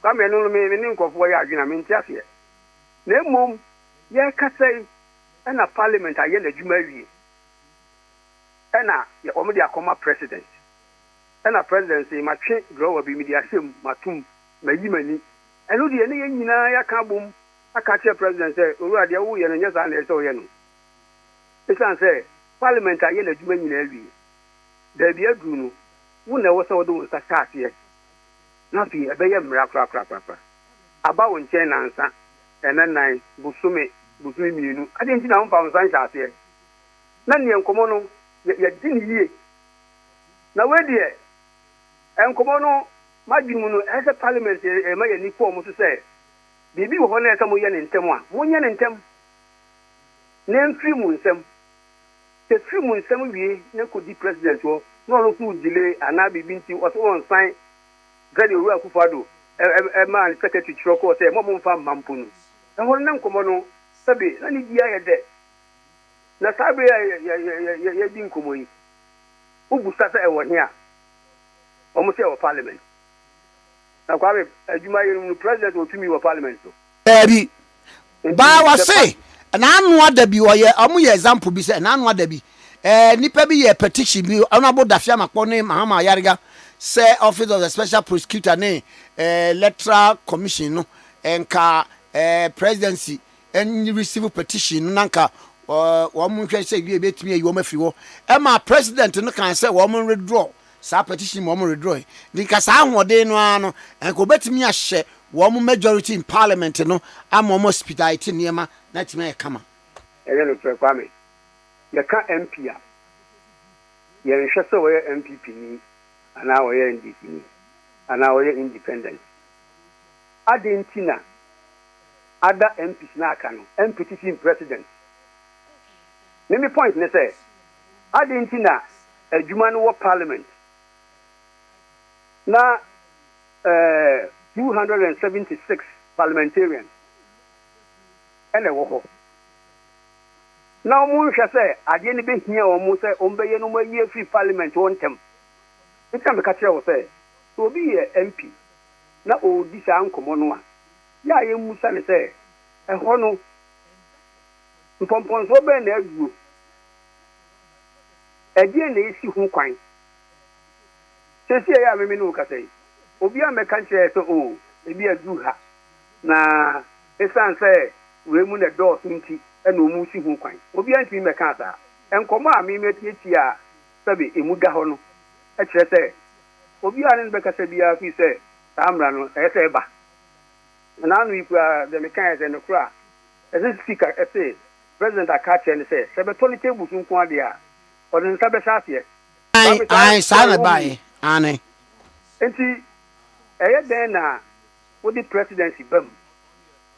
Kwame no me ni nkofo ya adwuna me ntiase le mom ye ka sei na parliament aye na adwuma wie na ye o mo de akoma president na presidency ma twe grower bi media sem matum mayimani eno de ne nyina ya ka bom aka che president say owurade wo ye no nyesa na eso ye no isan say parliament aye na adwuma nyina wie da bi adu no wo na wo so wo do sa start ye na fi ebe ye mra kra aba wo nche na nsa enan busume mienu ade nti na wo pa nsa nsa ase na ne enkomo no ye din yie na we de enkomo no madwinu no ese parliament e ma ye ni ko mo so say bibi wo na ese mo ye ne ntem a mo nye ne ntem na mfiri mu nsem te firi mu nsem wie na ko di president wo no no ku delay ana bibi nti o so on sign gadi ru akufado ma secretary chiroko say mo mfa mampo no e ho na nkomo no sabe na ni dia ye de na sabe ya di nkomo yi ubu sasa e wo hia o mo se o parliament na Kwame adwuma yi no president o tumi wo parliament so ebi ba wa say na anu adabi wo ye o mo ye example bi say na anu adabi nipa bi ye petition bi honorable Dafia Makpo ne Mahama Yariga say office of the special prosecutor ne electoral commission no enka presidency and receive petition no nanka wo mo hwe say bi betumi ayi wo mafi wo e ma president no kan say wo mo withdraw sa petition wo mo withdraw di ka sa ahode no ano enko betumi ahye wo mo majority in parliament no ama mo hospitality niema na timi e kama no Kwame ye ka MP a ye nhwe so wo MPP ni ana wo ye NDC ni ana wo ye independent adentina ada MPs na aka no MPTC president me point ne say adentina adwuma no wo parliament na 276 parliamentarians ene wo ho na mo hwe say ade ne be hia o mo say o be ye no mo ye free parliament won tem ita me ka kire wo say so bi ye MP na o di sa nkomo no a ya ye musa ne say e ho no mpompon so be na aduo edie na esi hu kwan sesi ya me no ka say obi a me kan kire so o ebi adu ha na esan say we mu na door nti e na omu si hu kwan obi anti me kan sa enkomo a me metieti a sabe emu da ho no e kire say obi a ne be ka say bia fi say amra no e say ba na anu ipu a de me kan say no kra e say speaker e say president akache ne say se be toni table sun ko ade a o de nsa be saase ai sa na bai ane enti eye den na wo di presidency bam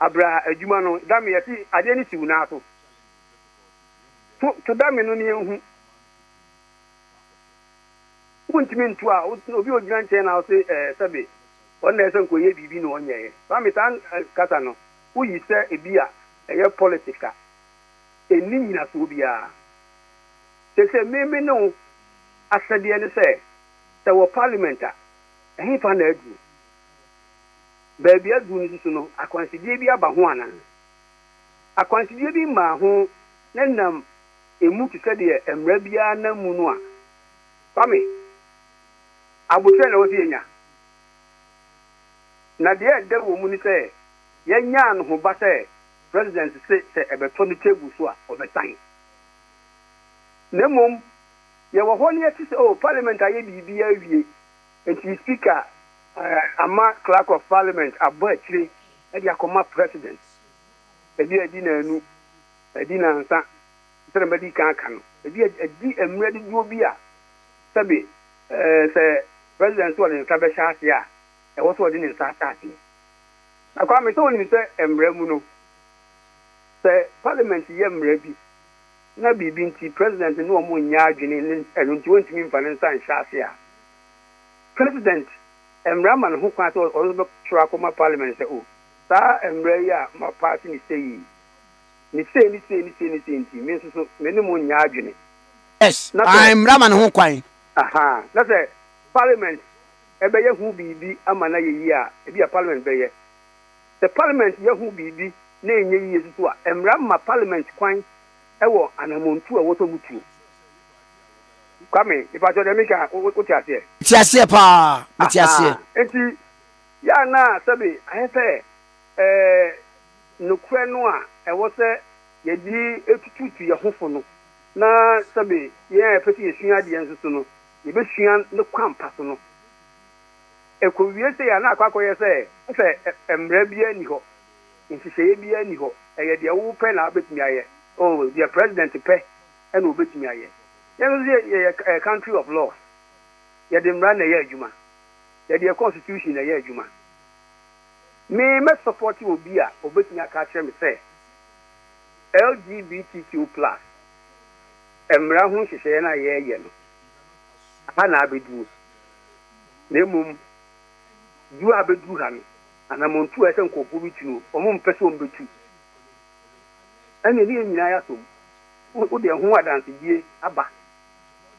abra adwuma no dame yɛsi ade ne siw na so to dame no ne hu wontimi ntu a obi ogyina nkyɛn na ɔse sɛbe ɔna ɛsɛ nkɔyɛ biribi na ɔnyɛɛ dame saa kasa no woyi sɛ ebi a ɛyɛ politica ɛni nyina so biara sɛ meme no asɛdeɛ ne sɛ wɔ parliament a ɛhe fa na adu baabi adu no so no akwansidie bi aba ho ana akwansidie bi ma ho na nam emu te sɛ deɛ mmara biara na mu no a fami abotire na wɔsi enya na deɛ ɛda wɔ mu ni sɛ yɛnya no ho ba sɛ president sɛ ɛbɛtɔ no table so a ɔbɛtan na mmom yɛwɔ hɔ ne yɛte sɛ parliament ayɛ biribi awie nti speaker ama clerk of parliament abɔ akyire ɛde akɔma president ɛdi adi na anu ɛdi na nsa sɛ mɛdi kan aka no ɛdi mmerɛ dodoɔ bi a sɛbe sɛ president so ɔde nsa bɛhyɛ ase a ɛwɔ so ɔde ne nsa ahyɛ ase na Kwame sɛ onim sɛ mmerɛ mu no sɛ parliament yɛ mmerɛ bi na biribi nti president ne wɔn nyɛ adwene ne ɛno nti wɔntumi mfa ne nsa nhyɛ ase a president mmerɛ ma ne ho kwan sɛ ɔno bɛtwerɛ akɔma parliament sɛ saa mmerɛ yi a ma party ne sɛ yi ne sei nti me nso so me ne mu nyɛ adwene yes mmerɛ ma ne ho kwan na sɛ parliament ɛbɛyɛ hu biribi ama na yɛyi a ebi a parliament bɛyɛ sɛ parliament yɛ hu biribi na ɛnyɛ yie so a mmerɛ ma parliament kwan ɛwɔ anamontu a wɔtɔ mutuo Kwame ipatɔ dɛ mika wote aseɛ ti aseɛ paa ti aseɛ enti ya na sɛbe ayɛ sɛ nokorɛ no a ɛwɔ sɛ yɛde etututu yɛ hofo no na sɛbe yɛn a yɛpɛ sɛ yɛsua adeɛ nso so no yɛbɛsua ne kwampa so no ɛkɔwie sɛ yɛ na akɔakɔyɛ sɛ mmerɛ biara ni hɔ nhyehyɛeɛ biara ni hɔ ɛyɛ deɛ wopɛ na wobɛtumi ayɛ deɛ president pɛ ɛna wobɛtumi ayɛ yɛn nso yɛ country of law yɛde mmara na ɛyɛ adwuma yɛde constitution na ɛyɛ adwuma me mɛ support obi a obɛtumi aka kyerɛ me sɛ LGBTQ+ mmara ho nhyehyɛeɛ na yɛyɛ no aha na abɛduru na mmom duru abɛduru ha no anamontu a ɛsɛ nkɔɔfoɔ bi tu no ɔmo mpɛ sɛ ɔmbɛtu ɛne ne nyinaa yɛ asom wode ho adansedie aba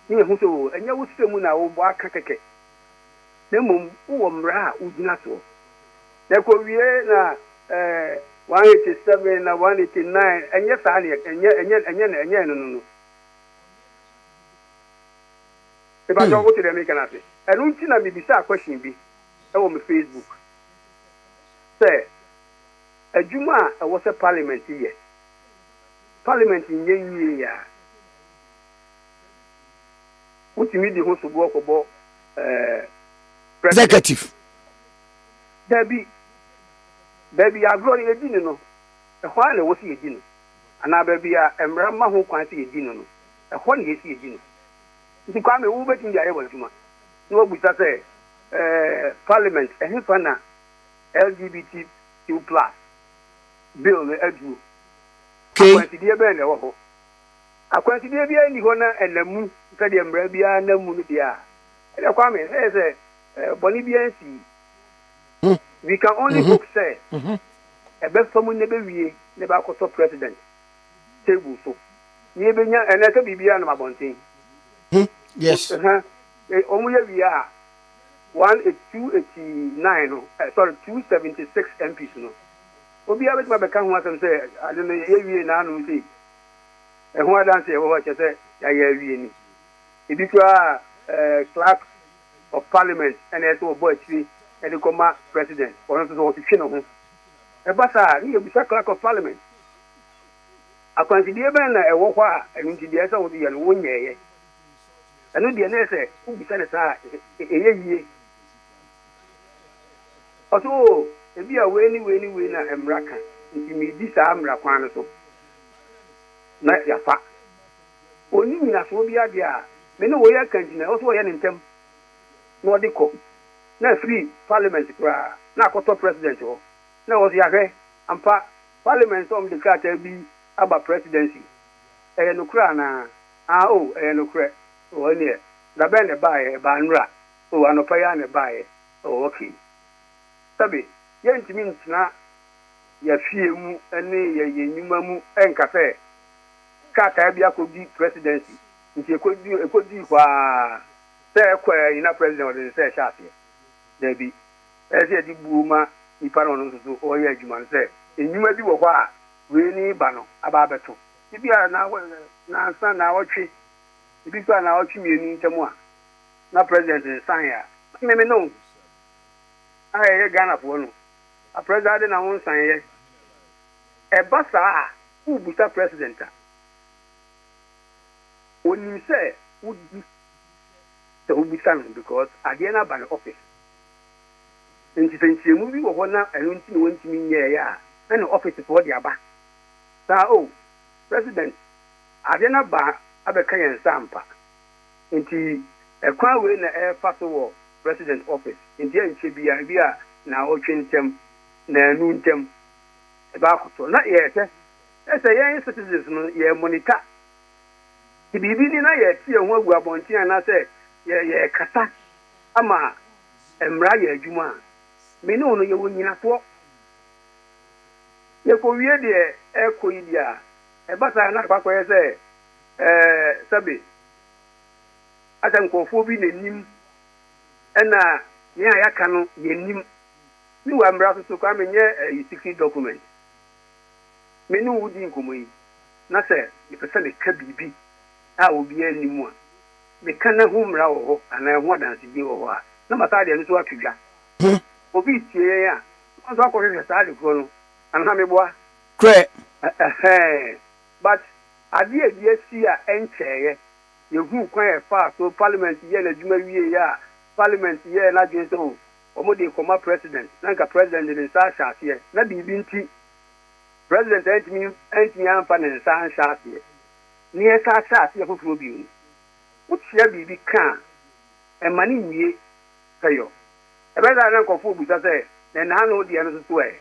ne yɛhu sɛ ɛnyɛ wo sɛ mu na wobɔ aka kɛkɛ na mmom wowɔ mmara a wogyina soɔ na ɛkɔwie na 187 na 189 ɛnyɛ saa ne ɛnyɛ no ìbájọ́ wọ́n ti rẹ̀ mí kan àti ẹ̀nu tí na bìbí sá question bi ẹ̀wọ̀ mi Facebook sẹ́ ẹ̀dwuma a ẹ̀wọ́ sẹ́ parliament yẹ parliament yẹ yie yà wọ́n ti mi di ho sobo ọkọ̀ executive dẹbi agorɔ ni yɛdi ni no ɛhɔ a na ɛwɔ si yɛdi no anaa baabi a mmara ma ho kwan si yɛdi no no ɛhɔ na yɛsi yɛdi no nti Kwame wo bɛtumi de ayɛ wɔ adwuma na wabusa sɛ parliament ɛhefa na LGBTQ+ bill no aduro akwansideɛ bɛɛ na ɛwɔ hɔ akwansideɛ biara ni hɔ na ɛnamu sɛdeɛ mmara biara namu no deɛ a ɛdɛ Kwame ɛyɛ sɛ bɔne biara nsi we can only hope say ɛbɛfa mu ne bɛwie ne bɛakɔtɔ president table so ne yɛbɛnya ɛnɛ sɛ biribiara nam abɔnten yes ɔmo yɛ wie a 289 no 276 MPs no obiara bɛtuma bɛka ho asɛm sɛ ade no yɛwie n'anom sei ɛho adanse ɛwɔ hɔ kyɛ sɛ yɛayɛ awie ni ebi koraa clerk of parliament ɛna ɛsɛ wɔbɔ akyire ɛde kɔma president ɔno nso sɛ wɔtwetwe ne ho ɛba saa ne yɛbusa clerk of parliament akwansideɛ bɛn na ɛwɔ hɔ a ɛno nti deɛ ɛsɛ wɔde yɛ no wonyɛɛyɛ ɛno deɛ ne sɛ wobisa ne saa ɛyɛ yie ɔso ebi a wei na mmara ka nti medi saa mmara kwan no so na yafa ɔni nyinasoɔ bi adeɛ a me ne wɔyɛ kankyina ɔso wɔyɛ ne ntɛm na ɔde kɔ na free parliament koraa na akɔtɔ president hɔ na wɔso yɛahwɛ ampa parliament om de krataa bi aba presidency no kra na no kra o ne da ben de bae ba nra o anopa ya ne bae o okay sabi yentimi ntina ya fie mu ene ya yenyuma mu enka se krataa bi akodi presidency nti ekodi kwa se kwa ina president de se shafe debi ese di buuma nipa no nso o ya adwuma se enyuma bi wo kwa we ni ba no aba abeto ibi na san na otwe ibi kwa na otwe mienu ntemu a na president san ya me no ye Ghana fo no a president na won san ye e ba sa u buta president a oni se would so be done because again about the office. In the movie of one and went to me, yeah, and the office for the Abba. So, President, Adena Ba, Abaka and Sampa. Into a crowd in the air fast war, President office. In the end, she be a now change them, noon them about so not yet. As a young citizen, yeah, monitor. The baby na yet, see, and what we are bonti and I say. Yeah, kasa ama emra ya adwuma me no no ye wonyina to ye ko wie de ekoyi dia e bata na kwa kwa se sabe atan ko fo bi nanim ena ye ayaka no ye nim ni wa mra so kwa menye secret document me no wudi nkomoyi na se ye pese le ka bibi a obi animu a me kana humra wo ana ho danse bi wo a na mata de nso atwga obi tie ya so akọ hwe sa de ko no ana me boa kre but ade ade si a encheye ye hu kwan e fa so parliament ye na djuma wie ya parliament ye na dwen so omo de koma president na ka president de sa shaase na bibi nti president entimi amfa ne sa shaase ni e sa shaase foforo bi utia bibi kan e mani wie kayo e be da na nkofo buta se na no de no so e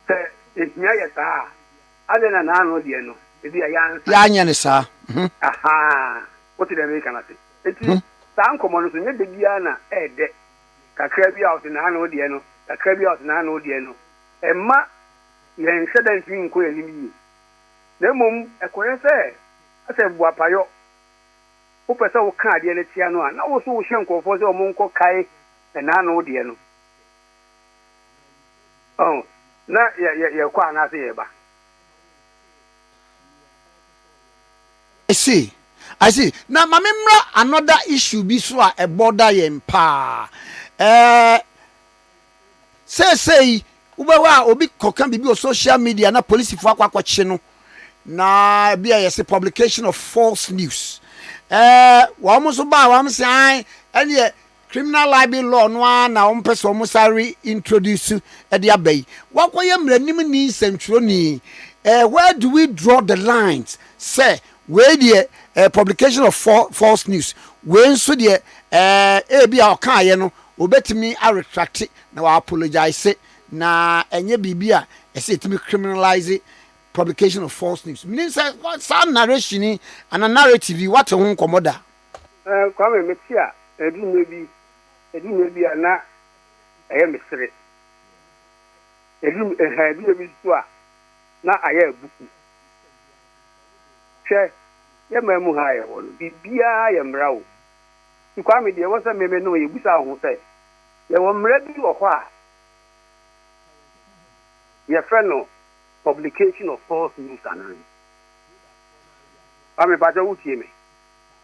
se etnya ya ta adena na no de no e bi ya nya ne sa aha oti de me kana se eti sa nkomo no so nye de bia na e de kakra bi out na no de no kakra bi out na no de no e ma ye nsedan fi nko elimi na mom e koye se ase bua payo o pese o kan ade ne tia no a na wo so wo hye nkofo se o mo nko kai na no de no na ye kwa na se ye ba I see na mamemra another issue bi so a e border yem pa say ubewa obi kokan bibi o social media na police fo akwache no na bia yes publication of false news wa mo so ba wa mo say ene criminal libel law no na o mpese o mo sare introduce e dia bai wa koye mranim ni sentro ni where do we draw the lines say where the publication of false news when so the bia o kan ye no obetimi a retract na wa apologize na enye bibia ese timi criminalize publication of false news means some narration and a narrative what won komoda kwame metia edu mebi ana mesre edu mebi so a na aye buku che ye mamu ha ye won bibia ye mrawo kwame de wo se meme no ye busa ho se ye wo mra bi wo ho a ye freno publication of false news and I'm about to utie me.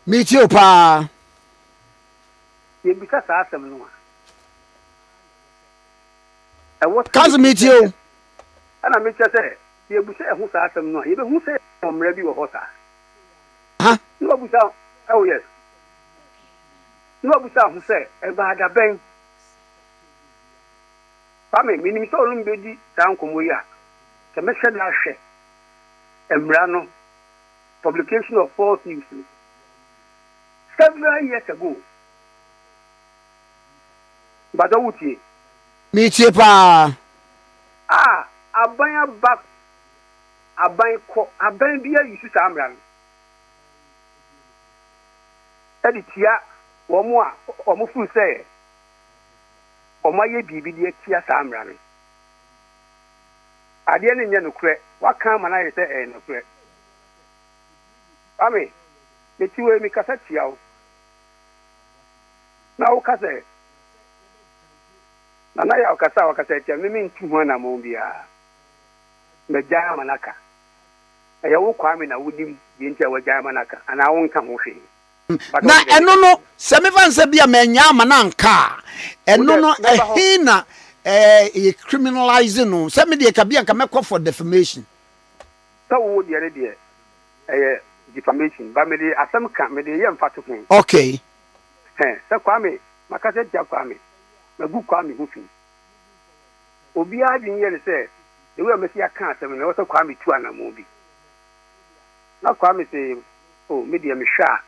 Meet you pa. Ye bisa sa asem no. E what can meet you? Ana me say ye bisa e hu sa asem no. Ye be hu say omra bi wo ho sa. Ha? No bisa. Oh yes. No bisa hu say e ba da ben. Pa me minim so lu mbedi tan komo ya. Commission Lashe, Emrano, publication of false news. Several years ago, but I would say, meet you pa. aban aba aban ko aban bia yusu samran editia womo a omo fu say omo ye bibi de tia samran ade ne nya nokure waka ma na ye say nokure ame metiwe mi kasa tia o na o kasa na ya wakasa tia mimi ntu ho na mo bia me jaa manaka ya wo Kwame na wodim de ntia wa jaa manaka ana wo nka ho hwe na eno no se me fan se bia manya mananka eno no ehina criminalizing no se me de ka bia nka mekọ for defamation so wo de de defamation ba me de asem ka me de ye mfato ho okay se Kwame makasa tia Kwame magu Kwame ho fi obi adin ye le se ewe amesi aka asem na wo se Kwame tu anamo bi na Kwame se oh me de me hwa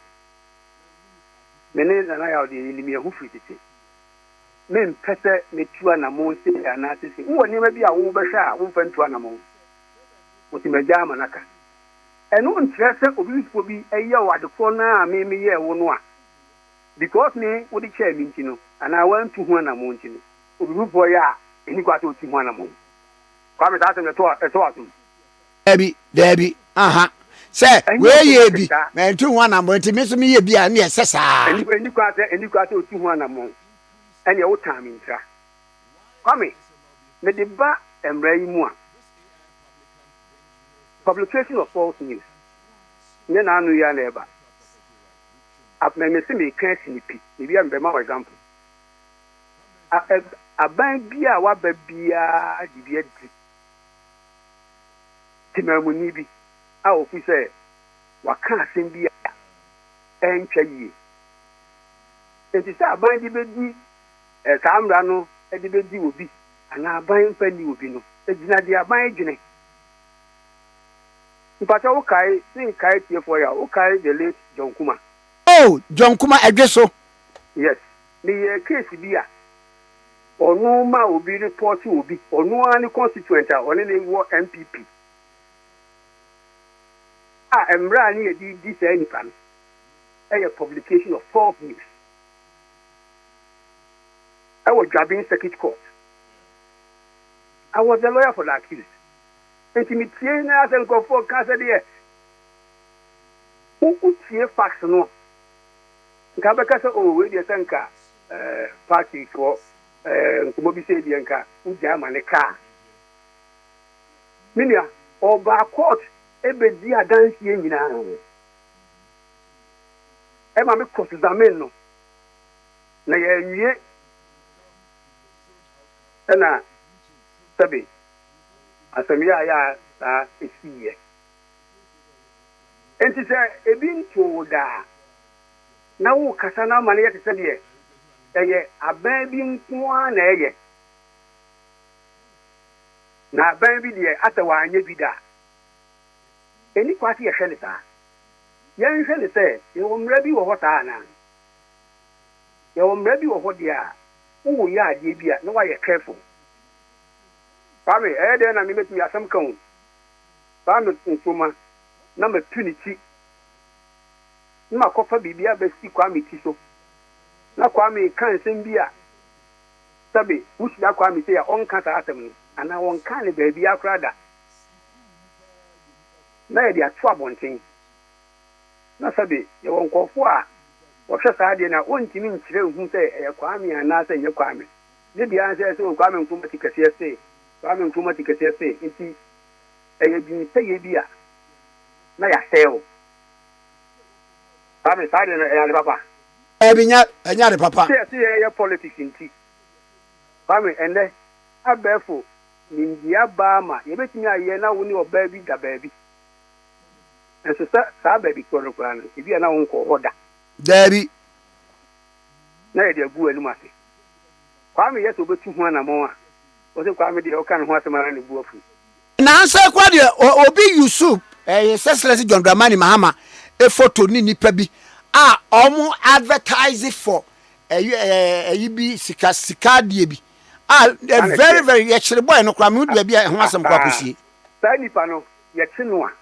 mene na ya de ilimi ho fi tete men pese me tu anamo se ana se wo ni ma bi a wo be hwa wo fa tu anamo wo ti me jama naka enu ntrese obi eye wadefo na me ye wo no a because me wo di chair mi ntino ana wan tu ho anamo ntino obi bo ya eni kwa to tu ho anamo Kwame ta se me to atum Debi aha se we ye bi me ntu ho anamo nti me so me ye bi a na ese saa eni kwa to tu ho anamo eni wo ta mi ntra Kwame me de ba emra yi mu a publication of false news ne na anu ya na eba me se me kan sinipi e bi am be ma example aban bia wa ba bia di bia di timamuni bi a ofi se wa kan asem bia entwa yi enti se aban di be di samra no e di be di obi ana aban fa ni obi no e gina di aban gine mpacha wo kai sin kai tie for ya wo kai the late John Kuma oh John Kuma edweso yes ni case bia onu ma obi report obi onu ani constituent a oni le wo MPP emra ni e di say nipan a publication of false news I was driving circuit court. I was the lawyer for the accused. Intimidation as and go for cancer there. Who could see a fax no? Kabaka oh we dey sanka party for Kumobi say the anka who jam and car. Minia or ba court ebe di adansi nyina. E ma me cross examine no. Na ye nwie na sabi asamiya ya ta esiye enti se ebi nto da na wo kasa na mane yete sabi eye aban bi nko na eye na aban bi de atawa anya bi da eni kwati ye hwele ta ye hwele se ye wo mra bi wo hota na ye wo mra bi wo ho dia wo ya ade bi a na wa ye careful Kwame de na me metumi asam kan Kwame Nkrumah na matunity na kofa bibia ba si Kwame ti so na Kwame kan sem bia sabe usi da Kwame se ya onka ta atam ni ana wonka ne ba bia krada na ye dia to abonten na sabe ye wonkofo a wo hwe sa de na ontimi nkire hu se ye Kwame ana se ye Kwame ne bia se Kwame Nkrumah Tikese se Kwame Nkrumah Tikese se nti eye bi se ye bia na ya seo Kwame sade na ya papa ebinya enya de papa se ye politics nti Kwame ende abefo nindia ba ma ye betimi aye na woni oba bi da ba bi enso sa ba bi koro kwa no bia na wonko oda dari na ye de agu anu ase Kwame yeso betu hu na mo a o se Kwame de o kan ho asema na bu afu na ansa kwa de obi Yusuf Sesselesi John Dramani Mahama e photo ni nipa bi omo advertise for bi sika die bi very very yɛkyere boy no kwa me wodi bia ho asɛm kwa kosie saa nipa no yɛkye no a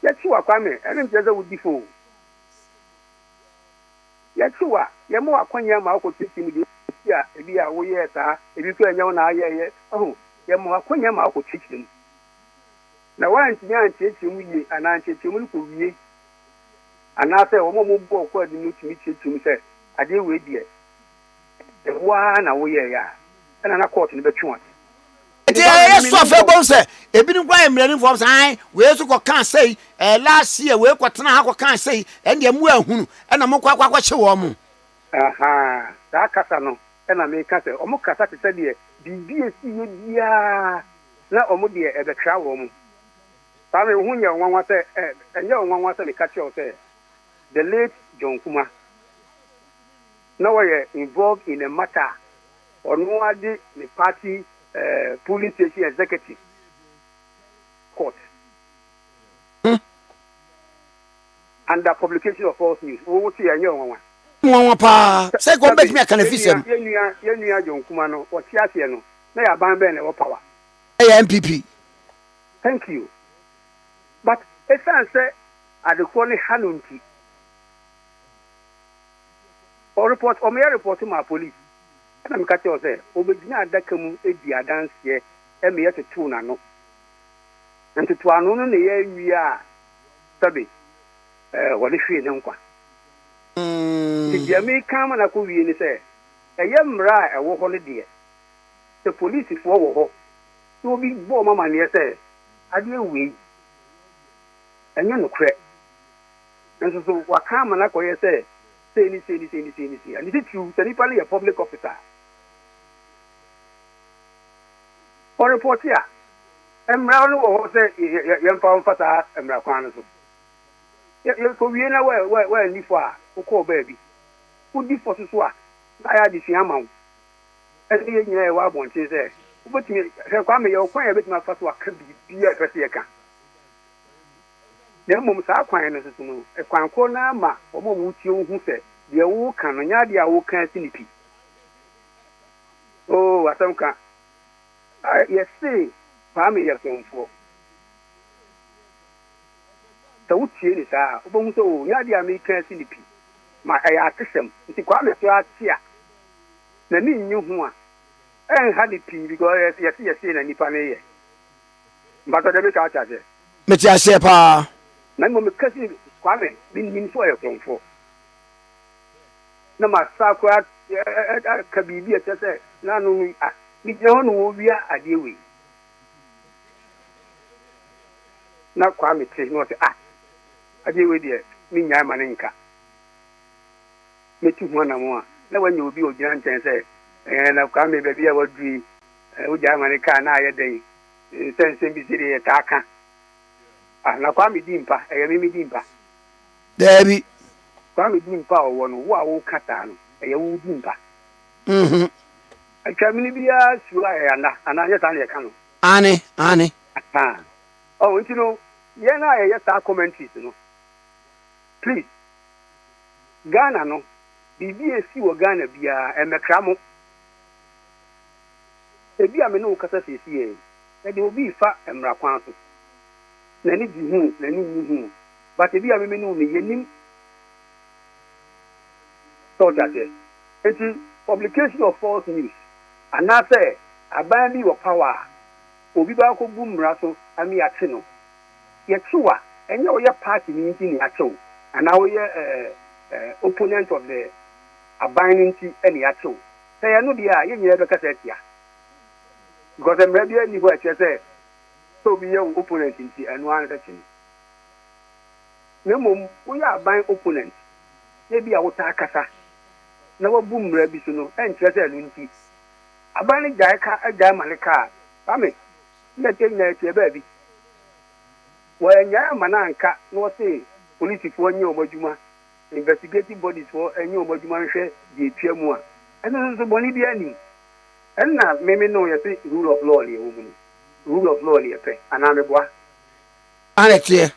yɛkye wa Kwame ɛne mpɛsɛ wodi fo yɛkye wa yɛmo akwanya ma akɔtete mu de a ebi a woyɛ saa ebi so enyaw na ayɛyɛ yɛmo akwanya ma akɔtete mu na wantimi antete mu yie anantete mu ko wie anase wo mo bo ko adi no timi tete mu sɛ ade we die wa na woyɛ ya ɛna na court ne betwe yes so fe bon say ebinim kwa emrani form say we so ko kan say last year we ko tena ha ko kan say and dem mu ahunu na mo kwa che wo mo aha da kasa no na me ka say o mo kasa te say de bibi esi ye bia na o mo de e be tra wo mo ta me hu nya nwanwa say enye nwanwa say me ka che o say the late John Kuma now we involved in a matter on what the party police station executive court under publication of false news. What you know, one pa say go bet me can official. You John Kuma no what you say no. Na ya ban ben e power. MPP. Thank you. But it say at the corner hanunti. Or report or me report to my police. And I'm catching you say, Obedina Dakamu, a dance here, and me at a tuna no. And to our noon the year we are, Sabi, what is she in Unqua? Did you make come and I could be in say, a young right, a walk holiday. The police is for so be born, Mamma, near say, I do we. And you know, crack. And so, what come and I could say, say, and is it true? Technically, a public officer. Or report here. I'm round or say, young found Fata and Rakwana. You could be anywhere where you for who call baby. Who did for Suswa? I had this amount. And the year I want to say, but me, her Kwame, your quite a bit my first work could be a Persiaca. The moment I quite necessary, a Quancona ma, or more would you who said, the old can, Yadia, who can't see me. Oh, I don't can. Yes, see, Kwame, you're going for. The wood chain is a bonzo, Yadia, me can't see me. My artisan, it's a Kwame, you are here. The new one. And had it pee because yes, and Nipane. But I never catch it. Metia Sepa. My mom cousin Kwame, been for your phone for. No, my sacred Kabibi, I say, none we don't know we are a deal with. Now, Kwame says, not I deal with you, me, Yamaninka. Me too, one and more. Now, when you will be a giant and say, and I've come maybe I would be Yamanika and I a day, send city attacker. Now, Kwame Dimpa, I am Dimpa. Debbie Kwame Dimpa, one wow, Catan, a old Dimpa. I can be a sure and I just can. Annie. Oh, you know, I just are commentaries, you know. Please, Ghana, no, BBSC or Ghana be a Macramo. If you are no Casasi, that will be fat and Raquanso. Nani do who, but if you are no me, so that it is publication of false news. And I say, I buy me your power. Obibako boom rasso, and me at Sino. Yet, sure, and your party meeting at all. And now you're opponent of the abiding any at all. Say, I know the eye, you never cassette here. Because I'm ready anywhere to say, so be your opponent in and one at him. No more, we are buying opponents. Maybe I will take a no boom rebisuno and treasure lunti. A banning jaika a diamond car. I mean, let him let your baby. When Yamananka, no say, police for new Mojuma, investigating bodies for a new Mojuma share the Piamua. And then the Bonibiani. And now, maybe no, you say rule of law, woman. Rule of law, you pay. And I'm a boy. Alex, it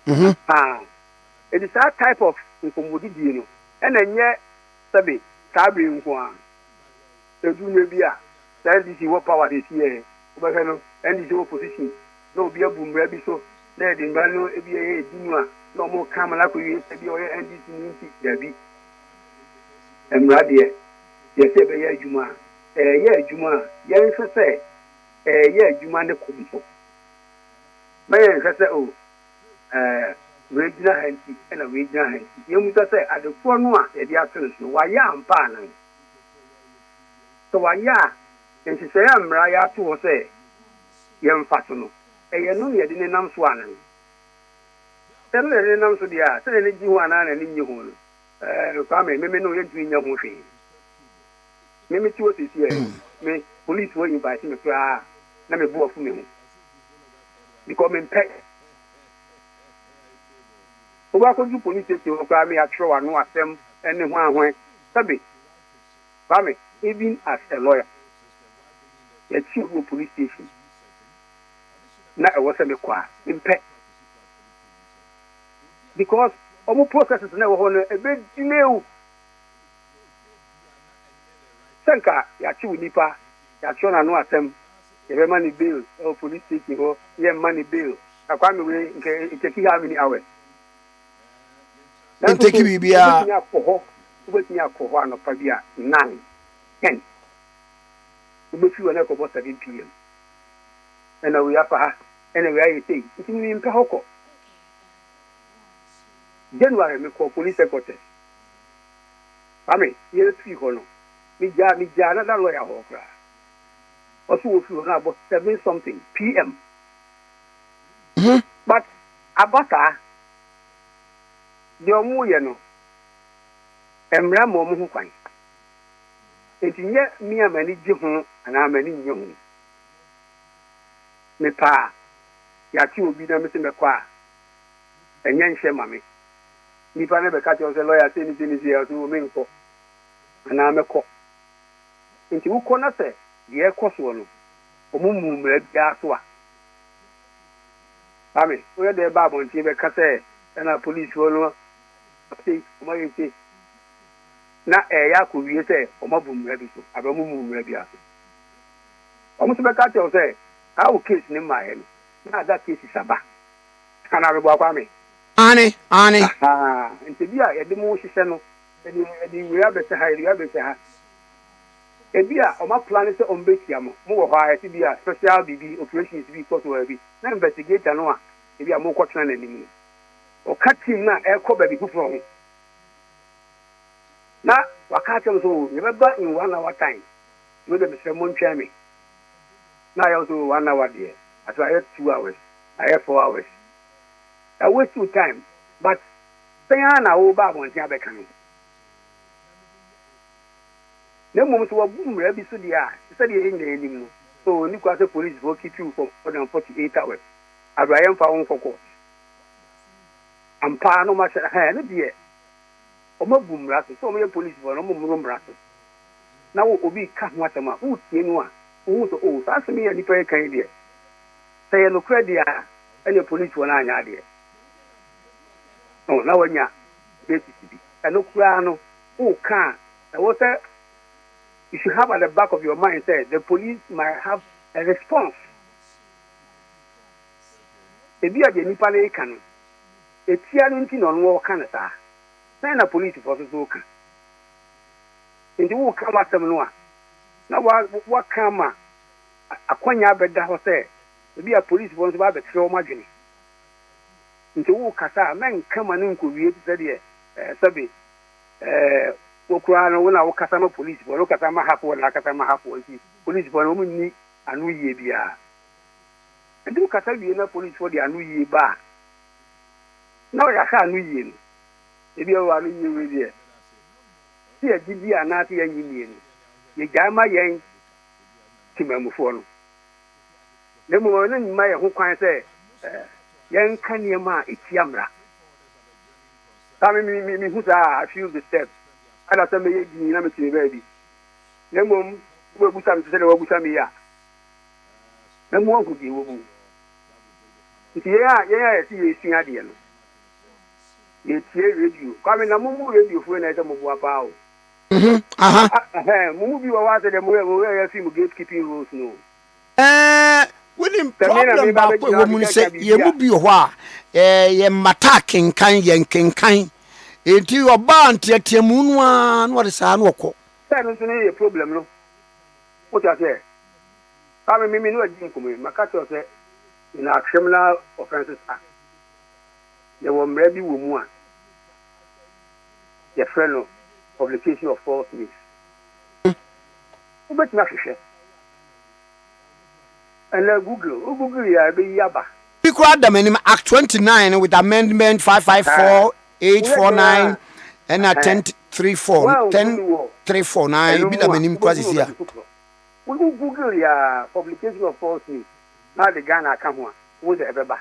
is that type of incomodity, and then yet, Sabi, Sabri, one. The junior beer. NDC what power this year. NDC opposition. No be a boom rabbit so. There the Mbano ABA Dinua. No more Kamala could use to be NDC Ninti Debbie. And Radia. Yes, a Juma. Yeah, Juma. Yes, I say. Yeah, Juma the Kubiso. Mayor, I say, oh, regional Henty and a regional Henty. You must say at the front one, the afternoon, why am Pana? So why ya? And she say, I'm Raya to say, young Fatuno. A young lady didn't name Swan. Tell the name to the ass, and you one and in your home. Kwame, maybe no yet in your home. Maybe 2 this year. Me police were inviting me to let me go for me. Becoming pet. Who could you police to Kwame at show and no at them anyone when Sabi. Kwame, even as a lawyer, a chief police station. Now I was a require in pet. Because all processes never honor a big email. Sanka, Yachu Nipa, Yachona no attempt, a money bill, or police station, or money bill. I can't away in taking how many hours. Then take me be a waiting up for 1 of Pavia, 9, 10. We will feel an echo about 7 p.m. And we have her, anyway, I say, it's in Pahoko. January, me call police secretary. I mean, here's 3 honor. Me another lawyer hokra. Also, if you know about 7 something p.m. But abata the omuyeno emra momu hu kwan. Etinye mi amani ji ho ana amani nye ho. Me pa ya ti obi na me se me kwa enye nhye mame. Nipa ne be ka ti o se lawyer say ni say so me nko ana me ko. Nti wo kona se de ekoso no omumu mra bia so a ame we de ba bon ti be ka se na police wo no say o ma yete na ya ko wie se o ma bu mra bi so abamu mu mra bia so o mu se be ka ti o se how case ni ma he na that case saba kana be gwa me ani nti bia ye de mu hihye no e we abese ha Ebia, o ma plan se on betia mo wo ha ati bia special BB operations bi ko so bi na investigator no a ebia mo ko tena na nim o ka team na e ko ba bi fufuro ho na waka tem so ye beba in 1 hour time we dey be mo ntwa me na ya so 1 hour there aso I 2 hours I 4 hours I waste your time but say na wo ba mo ntia be kan no mum so wabum rabi so dia say dey in the enim no so ni kwa say police go keep you for more than 48 hours abrayam fa won kokko ampa no ma say ha no die o ma bum raso so me police for no mum rum raso na wo obi ka ho atama wo tie no a wo so o sa se me ya nipa kan die say no credit a any police won anya die no na wanya basis bi no kura no o ka wo say you should have at the back of your mind that the police might have a response. If you are the Nipa can, a tiaring on war canada, then a police force is okay. In the war come at them. Now, what come a quanya bedda was there? To be a police wants to have a throw margin. Into war cassa, men come and inquire, said, Ukraine when our customer police for look at my half one like at my half police for woman and we bia. And do Catalina police for the anu ye bar. Now I can't win. If you are in with you. See a GD and not the Indian. Ye gamma yang Timamufono. The moment my who can say, young Kanyama, it's Yamra. Me who's I feel the steps. Ada sɛ mɛyɛ di na mɛtumi baabi na mmom woabusa me sɛ dɛ woabusa me ya na mmom anko die wɔ mu nti yɛn a yɛsi yɛsua adeɛ no yɛtie radio kwame na momu radio foɔ na ɛsɛ moboa paa o Mumu bi wa wa say dem we film gatekeeping rules no. Winning problem ba ko wo mun say ye mu bi ho a ye mata kenkan ye kenkan enti oba antiatia mu no a no de sa no ko. Say no so problem no. What you say? Kame me no agin komo maka to say in a criminal offences act. There were maybe wo mu a your friend of publication of false news. But na hwehwe. And Google ya be yaba. We could them Act 29 with amendment 554 849 and 1034 10349 be the menim kwasi here. We Google ya publication of false news. Now the Ghana come one. Who the ever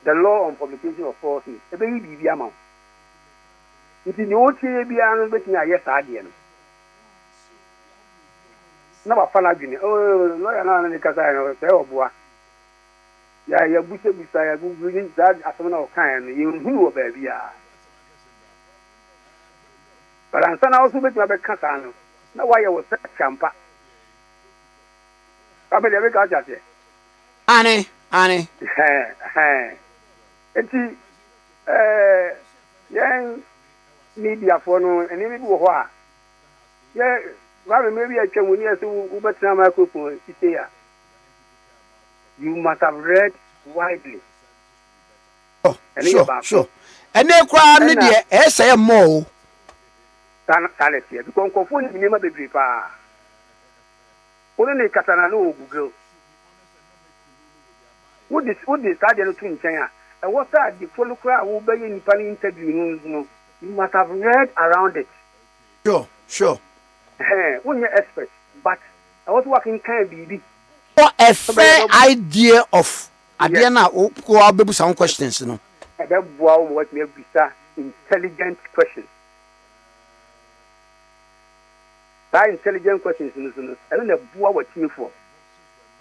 the law on publication of false news. E be bi amount. It is no che bi anu be tina yes ade no. Na ba fala gini lawyer na ni kasa no say oboa ya busa ya Google ni that asem na o kan no ye hu wo ba bia balansa na also be kasa no na wa ye wo se champa ka be le ka ja se ani enti yen media for no eni bi wo ho a ye Rather, maybe I can when you bet a microphone, you must have read widely. Oh, sure. And they cry the essay more. Sanity, because confound the name of the paper. Only Catana Google. What is started to China? And what are the follow cry will be in funny interview? You must have read around it. Sure. When you're expert, but I was working kind of BB. What a fair idea of idea now. Go out baby some questions, no. That wow, what may be intelligent questions. That intelligent questions, I don't know what you for.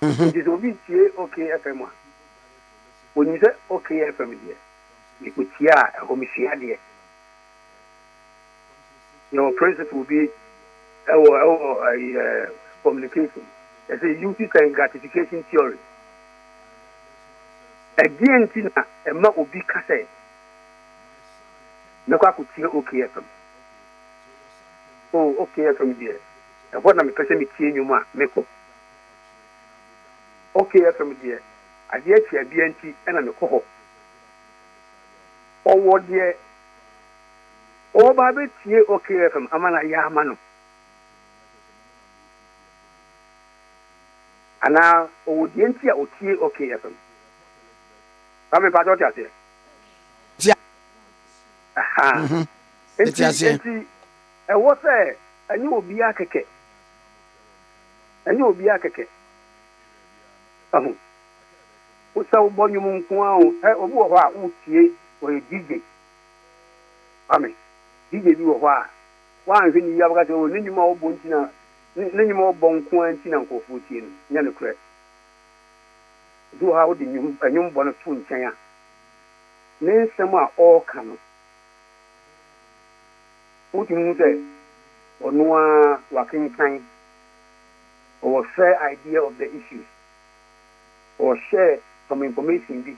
It is obviously okay, FM. When you say okay, FM, dear, you could hear a homicide, dear. Your principle will be communication. It's a uses and gratification theory. Again, Tina, a man will be case. No, I could hear okay from. Oh, okay from there. And what I'm a person with you, ma, make up. Okay from there. I get your BNT and I'm a coho. Oh, what dear. Oh, Baby, okay from Amana Yamano. And now, the entire OTA okay, FM. Come in, Patrick. Yeah. And what's there? And you will be a keke. And you will be a keke. What's our body moon? Or a DJ. I mean, DJ you a while. One thing you have got to need more bunchina. Nany more bon quantity and for 14, Yan crack. Do how the new bonnet soon China. Name some are all come. What you say, or no working kind, or fair idea of the issues, or share some information.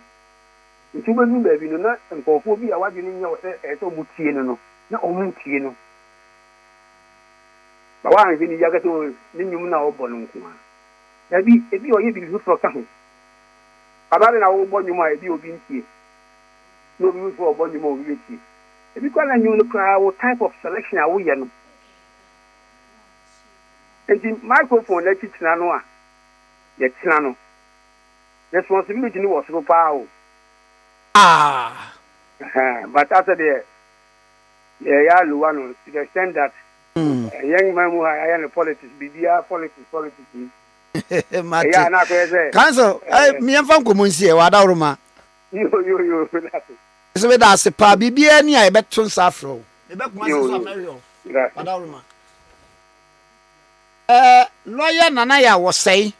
If you will be not and for phobia, what you know, as a mutiano, not mutiano. But why is it that you know born? Maybe if you are able to come. About an hour born, you might be obedient. No use for body mobility. If you can, you look at what type of selection are we in? And the microphone, let it know. Yet, Nano. Responsibility was so powerful. But after the Luano, to the extent that a young man who I am a politics, politics. Council, me and Fanko Munsia, Wadaruma. You, so that's a pa Bibia near a bet to Safro. Lawyer Nanaya was saying,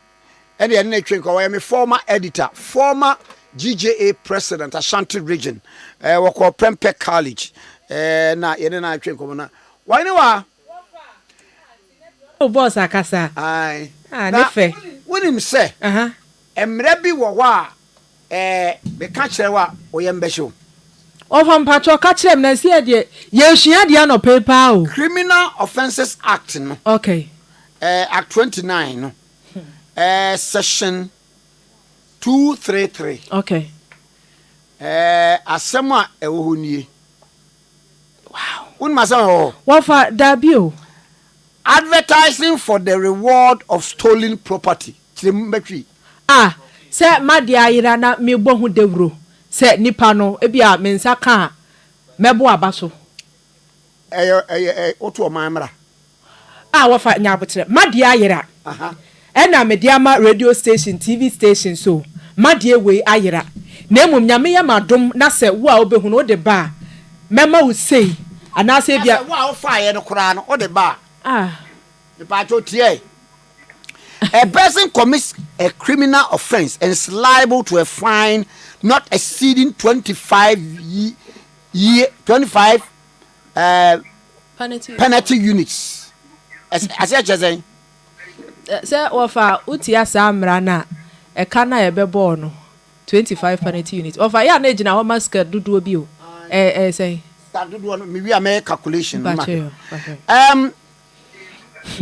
and the NHK, I am a former editor, former GJA president, Ashanti region, we call Prempeh College. Na yene na atwe komo na why no wa O boss akasa. Aye. Nefe. Wonim say. Emre bi wo wa be ka kire wa oyembehyo. Ofam patro ka kire m na sie de ye hua de no paper o. Criminal Offences Act no. Okay. Act 29 no. Section 233. Okay. Asema ewo honie. Wow. Unmasama Wafa dabio. Advertising for the reward of stolen property. Chimbetri. Se madi ayira na mebo hu dewro. Se nipa no ebia mensa ka mebo abaso. Otu o mamra. Wafa nyabotre. Madi ayira. Ena mediama radio station, TV station so. Madi ewe ayira. Na emum nyame ya madom na se wo a obehu no de ba. Mema wo sei. Ana se bia wo a ofa ye no kura no o de ba. The pato tie. A person commits a criminal offense and is liable to a fine not exceeding 25 penalty units. As I just say. Say ofa utia samra na e kana e bebo no 25 penalty units. Ofa ya na gina ho mask dudu bi o. Say. Start dudu no me we make calculation.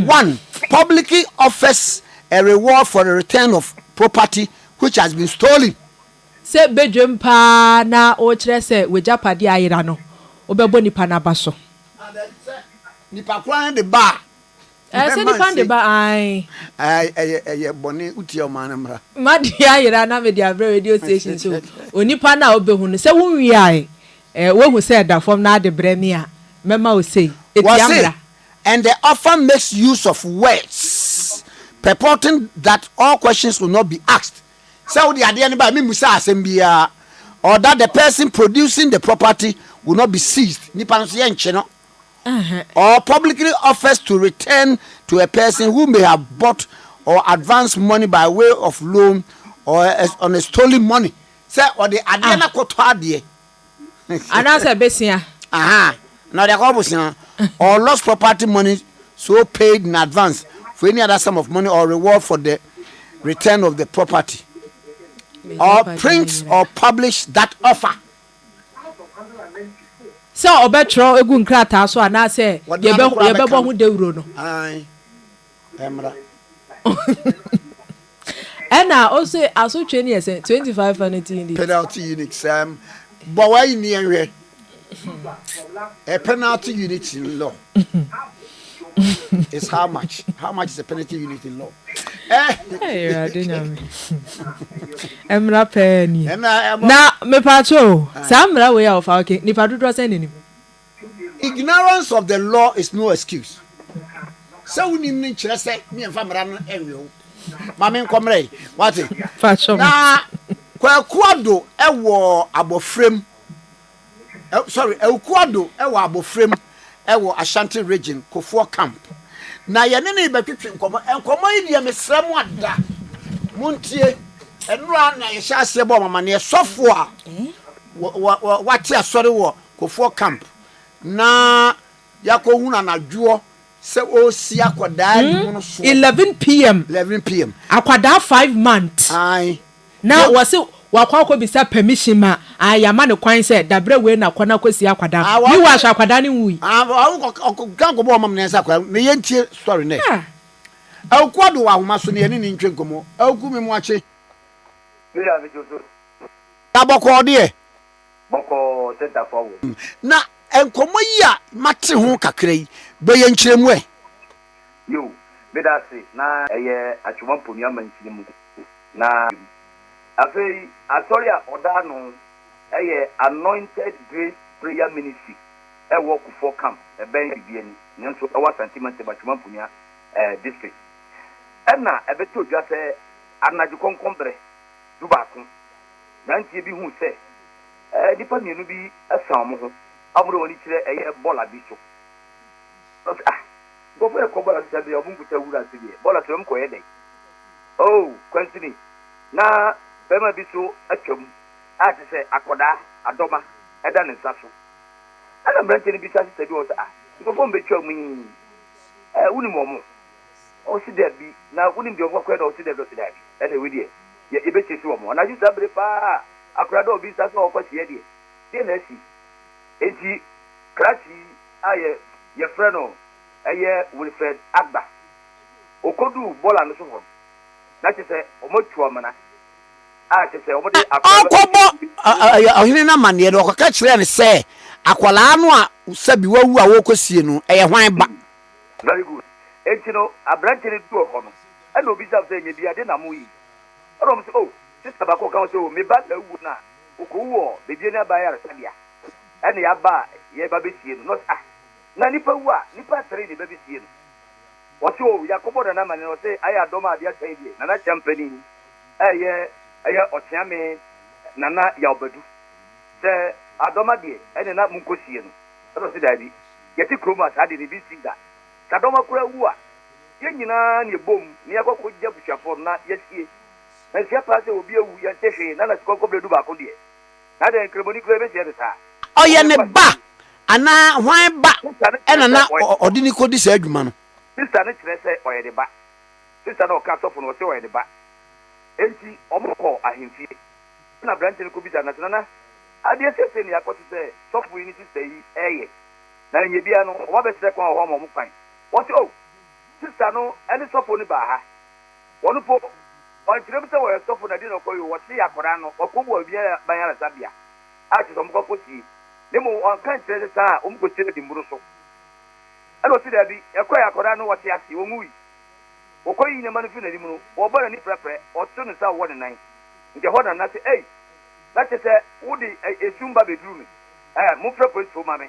One, publicly offers a reward for the return of property which has been stolen. Se bedwem pa na o kire se we japade ayira no obebo nipa na baso. Nipa kwa de ba. Se nipa de ba ai boni uti o manamra. Madi ayira na me dia radio station so onipa na obehu no se wunwi ai wo hu se da form na de bremi a mema o sei etiamra. And the offer makes use of words purporting that all questions will not be asked. So the idea by me musa asembia or that the person producing the property will not be seized. Or publicly offers to return to a person who may have bought or advanced money by way of loan or on a stolen money. Say or the idea na kotwa Anasa besia. Now they are or lost property money so paid in advance for any other sum of money or reward for the return of the property. Or print or publish that offer. So obetro egu nkrata so ana say yebebo hu dewro no. Emra. Ena also asotwe ne yese 25 penalty units but why ni enwe a penalty unit in law is how much is a penalty unit in law Emra penny na me pacho samra we of okay ni padodo send ignorance of the law is no excuse so we need to say me and famra no enwe mama nkomre what pacho na kwa kuado ewo abofrem Eukwado ewo abofrem ewo Ashanti region Kofuo camp na ye ne betwetwe nkomo yi de mesrem ada muntie enura na ye sha ase bo mama ne sofo a wati asore wo Kofuo camp na yakohu na nadwo se o si akoda ni mu so 11 p.m. akwada 5 months na wase wakwa bisa permission ma ayama ne kwan se dabre we na kwana kwesi akwada ni wa sha akwada ni wi kan go bo mam ne sa kwa me yentie story ne awkwado wa homa so ne ni ntwe nkomo awku me mu ache bia me joso taboko de boko center forward na enkomo yi a mate ho kakra yi be ye nkyeremu yo me da se na eye atwompo mi amankyeremu na afei asoria odano anointed grace prayer ministry work for camp ben bibiani nso ewa sentiment batwampunya district na ebeto dwa se anaji konkombre dubakun nantie bi hu se dipa mienu bi asam ho amuro woni kire bola bi so go for ko bola se bi obunkuta wura se bi bola se mko yedai oh kwantini na bema biso atwam ati se akoda adoma eda ne nsa so ana mbrante ni bisa se bi o sa ko fo mbetwa mu uni momo o si there bi na unim de okwa kweda o si there do si there bi e na we die ye ebe chesi wo mo na ju sabre pa akura do obi sa so okwa sie die die na si enti krachi aye ye freno eye Wilfred Agba okodu bola no so ho na chese omotu omana a chese omode akobo ohine na mane de okaka kire ne se akwala no a sabi wawu a wokosie no eye hwan ba very good enti no abrante ne du okono e na obi sa se nye bia de na mo yi orom se oh sister ba ko kan so me ba la wu na okowo be bia na ba ya resabia e na ya ba ye ba be sie no not na nipa wu a nipa tare de ba be sie no wọ́n o yakobo dana ma ni wọ́n sẹ́ ayé adọ́mọ adé akẹ́ ibi nana champani ẹ̀yẹ ọ̀tíámi nana yawbedu sẹ́ adọ́mọ adé ẹni na mu nkosie no ẹ̀rọ sí dàbí yẹtí kurom a sáà de ni bí si da sadọ́mọ kura wu a yẹn nyinaa ni ebom ni yẹ kọ́kọ́ jẹ́ busuafo na yẹ sie ẹnsi apá sẹ́ obi ewu yẹn tẹ́ hwee nana sikọ́ kọ́bẹ̀rẹ̀ du baako deɛ n'adẹ nkiremoni kura ebe si ɛde saa. ɔyɛ ne ba ana hwan ba ɛna na ɔde ni kodi sɛ adwuma no. Sister ne kyerɛ sɛ ɔyɛ de ba sister na ɔka sɔfo no ɔsɛ ɔyɛ de ba enti ɔmo kɔ ahemfie na aberante no kɔbisa na tena na adeɛ sɛsɛ ne akɔte sɛ sɔfo yi ne sister yi ɛyɛ na nyɛ bia no ɔma bɛsrɛ kwan wɔ hɔ ma ɔmo kwan wɔte o sister no ɛne sɔfo no baa ha wɔno po ɔnkyerɛ m sɛ wɔyɛ sɔfo na de na ɔkɔ yi wɔte akɔdaa no ɔkɔ mu ɔbia banyaresabea a kyerɛ sɛ ɔmo kɔkɔ sie ne mu ɔnka nkyerɛ sɛ saa ɔmo kɔsie no de mboro so ɛna ɔsi dɛbi ɛkɔ yɛ akɔdaa no wɔte ase wɔn mu yi wɔkɔ yi ne ma no fi n'anim no wɔbɔ n'ani pɛrɛpɛrɛ ɔto ne nsa wɔ ne nan nti hɔ na nase ɛyi na kyerɛ sɛ wode esum ba beduru mi mo fɛ polisi fo ma mi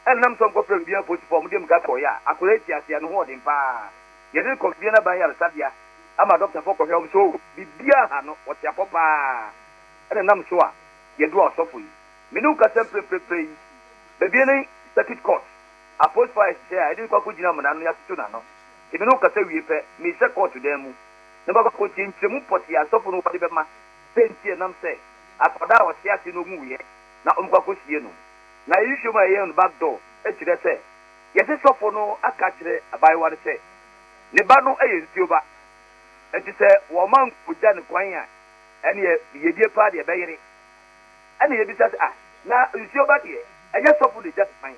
ɛna nam sɔn kɔfɛ bia polisi fo mo de mu ka kɔ yɛ a akɔdaa eti ase ano ho ɔden paa yɛde kɔ bia na ban yaresabea ama dɔkita fo kɔhwɛ ɔmo so bibia ha no wɔte akɔ paa ɛna nam so a yɛdo ɔsɔfo yi mene wokasa mprɛprɛprɛ yi baabi ne circuit court apos fire share I didn't go jina mana no ya tutu na no e me no kasa wie pe me se court dem mu ne ba ko ti ntremu poti asofo no pade be ma sentie nam se akoda o se ase no mu ye na omkwa ko sie no na yishu ma ye on back door e kire se ye se sofo no aka kire abaiwa de se ne ba no e nsuo ba e ti se wo man kuja ne kwan a ene ye die pa de be yire ene ye bi se na nsuo ba de e ye sofo de just fine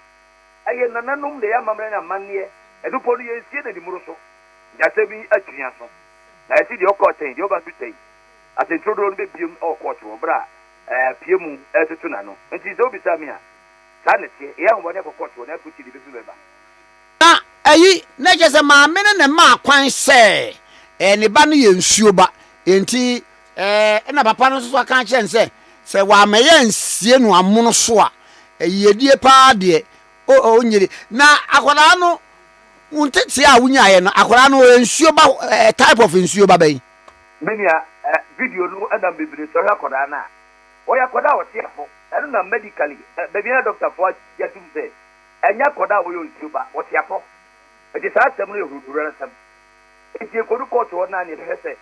aye nananum de ya mamre na manne edupo no ye sie na di muro so jase bi atwia so na esi de okoten de oba tutai atentrodo no be biem okoto wo bra piemu etutu na no nti zo bi sami a sa ne tie ya ho bone kokoto na akuti de bisu beba na ayi na jese ma mene ne ma kwan se ne ba no ye nsuo ba enti na papa no so aka kyen se wa meye nsie no amono so a yedie pa de o nyiri na akwara no untete a wunya ye no akwara no nsuo ba type of nsuo ba bai menia video no adam bebre so akwara na o ya akwara o te afo eno na medically baby na doctor for ya tum say enya akwara o yo nsuo ba o te afo e ti sa sem no ehururu na sem e ti kodu court wo na ne hese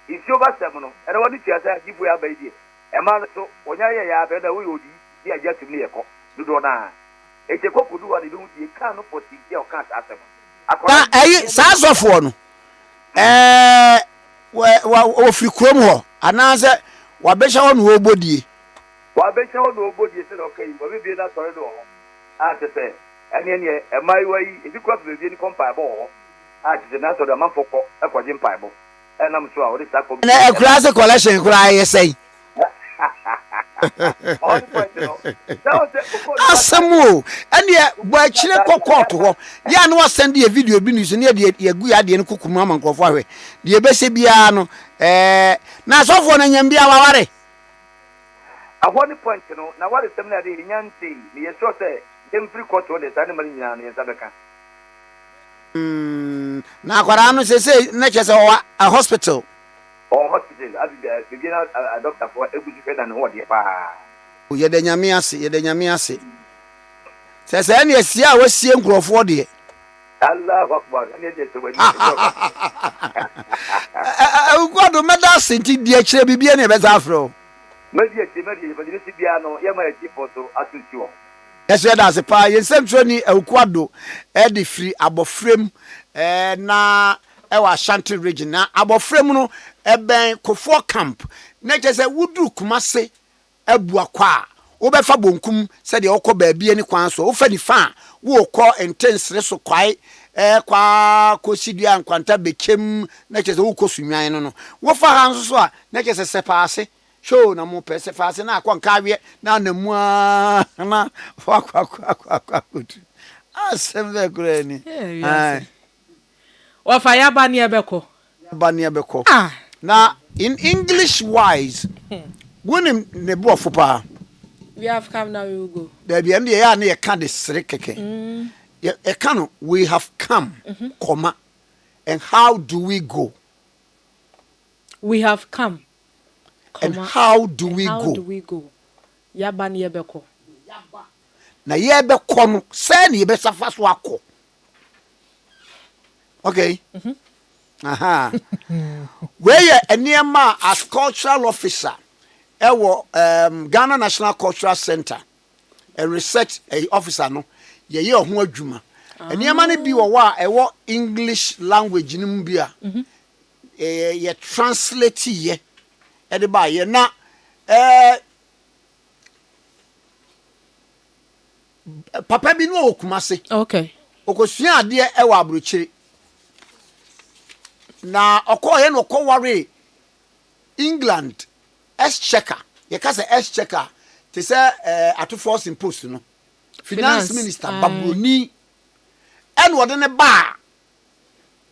nsuo ba sem no eno woni tia sa gifu ya bai die e ma so onya ye ya be na wo yodi ya ja tum ne ye ko dudo na ete kokudu wa ni bi hudi ka no poti ya o ka asem na ayi saa sofo no wa ofri krom ho ananse wa behya ho no obodie se no kai bo bi na sori do ho a te se ene emai wa yi ebi kwa be bi ni kompa bo ho a te se na sori ma foko e kwaje mpa bo e nam so a o de sa ko na class collection kura ye sei asamu ene bo akire kokoto ho ya no send ye video bi ni so ne ye gu ya de ne kukumu ama nkofo ahwe de be se bia no na sofo na nyam bia waware ahoni point no na wale sem na de nyanti ne ye so se dem free court o de sa ne mali nyina ne sabeka na akwara no se na chese a hospital hospital begin a doctor for egusi feda no de pa ye de nyame ase se ne asia a wasie nkrofo de Allahu akbar ne de so wani ukwado meda senti di akire bibia ne be zafro medi badi si bia no ye ma ati foto atuti wo yeso da se pa ye semtro ni ukwado e de free abofrem na ewa Ashanti region na abofra mu no eben Kofo camp na je se wudu Kumase ebu akwa wo be fa bonkum se de okọ baabi ani kwan so wo fa ni fa wo kọ intensere so kwai kwa kosidua nkwanta bekem na je se wo kọ sunwan no wo fa han so a na je se sepase show na mo pese fase na akọ nka awie na namu na kwa asembe kureni wa fa ya ba ne ebeko na in English wise wonim ne brofo pa we have come now we will go there be and ya na ye ka de sere keke e ka no we have come comma and how do we go we have come and how do we go ya ba ne ebeko na ye ebeko no say na ye be safa so akọ okay aha where eniema as cultural officer ewo Ghana National Cultural Center a research officer no ye ho adwuma eniema ne bi wo wa ewo English language nim bia ye translate ye e de ba ye na papa bi no Kumase okay okosua ade ewo abrochiri na okoye no koware England exchequer ye ka say exchequer te say ato force impost no finance minister Babroni en wode ne ba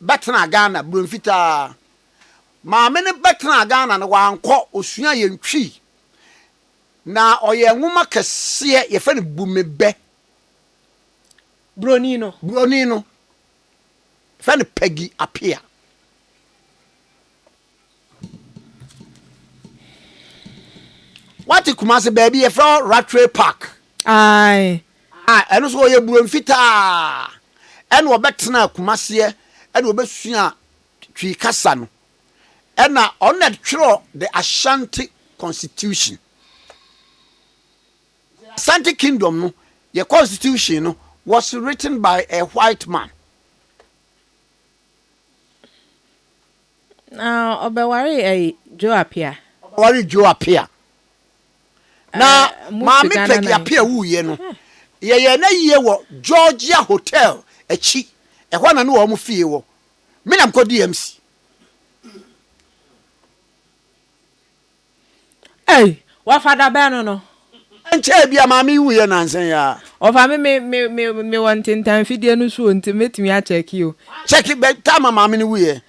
betena Ghana bromfita ma me ne betena Ghana no wankọ osua ye ntwi na oye nwuma kese ye fa ne bumebe broni no fa ne Peggy Apia what Kumase baby ye from Rattray Park eno so ye bromfita en wo betena Kumase en wo besua twi kasa no ena on that through the Ashanti Constitution Ashanti Kingdom no your constitution no was written by a white man now obewari Joe Apia na ma me Peggy Apia wu ye no ye na ye wo Georgia Hotel echi ehwa na no wo mu fie wo me nam ko DMC wa fada be no enche bia ma me wu ye nansen ya ofa me want ntan fidie no so nti metimi a check you check be time ma me wu ye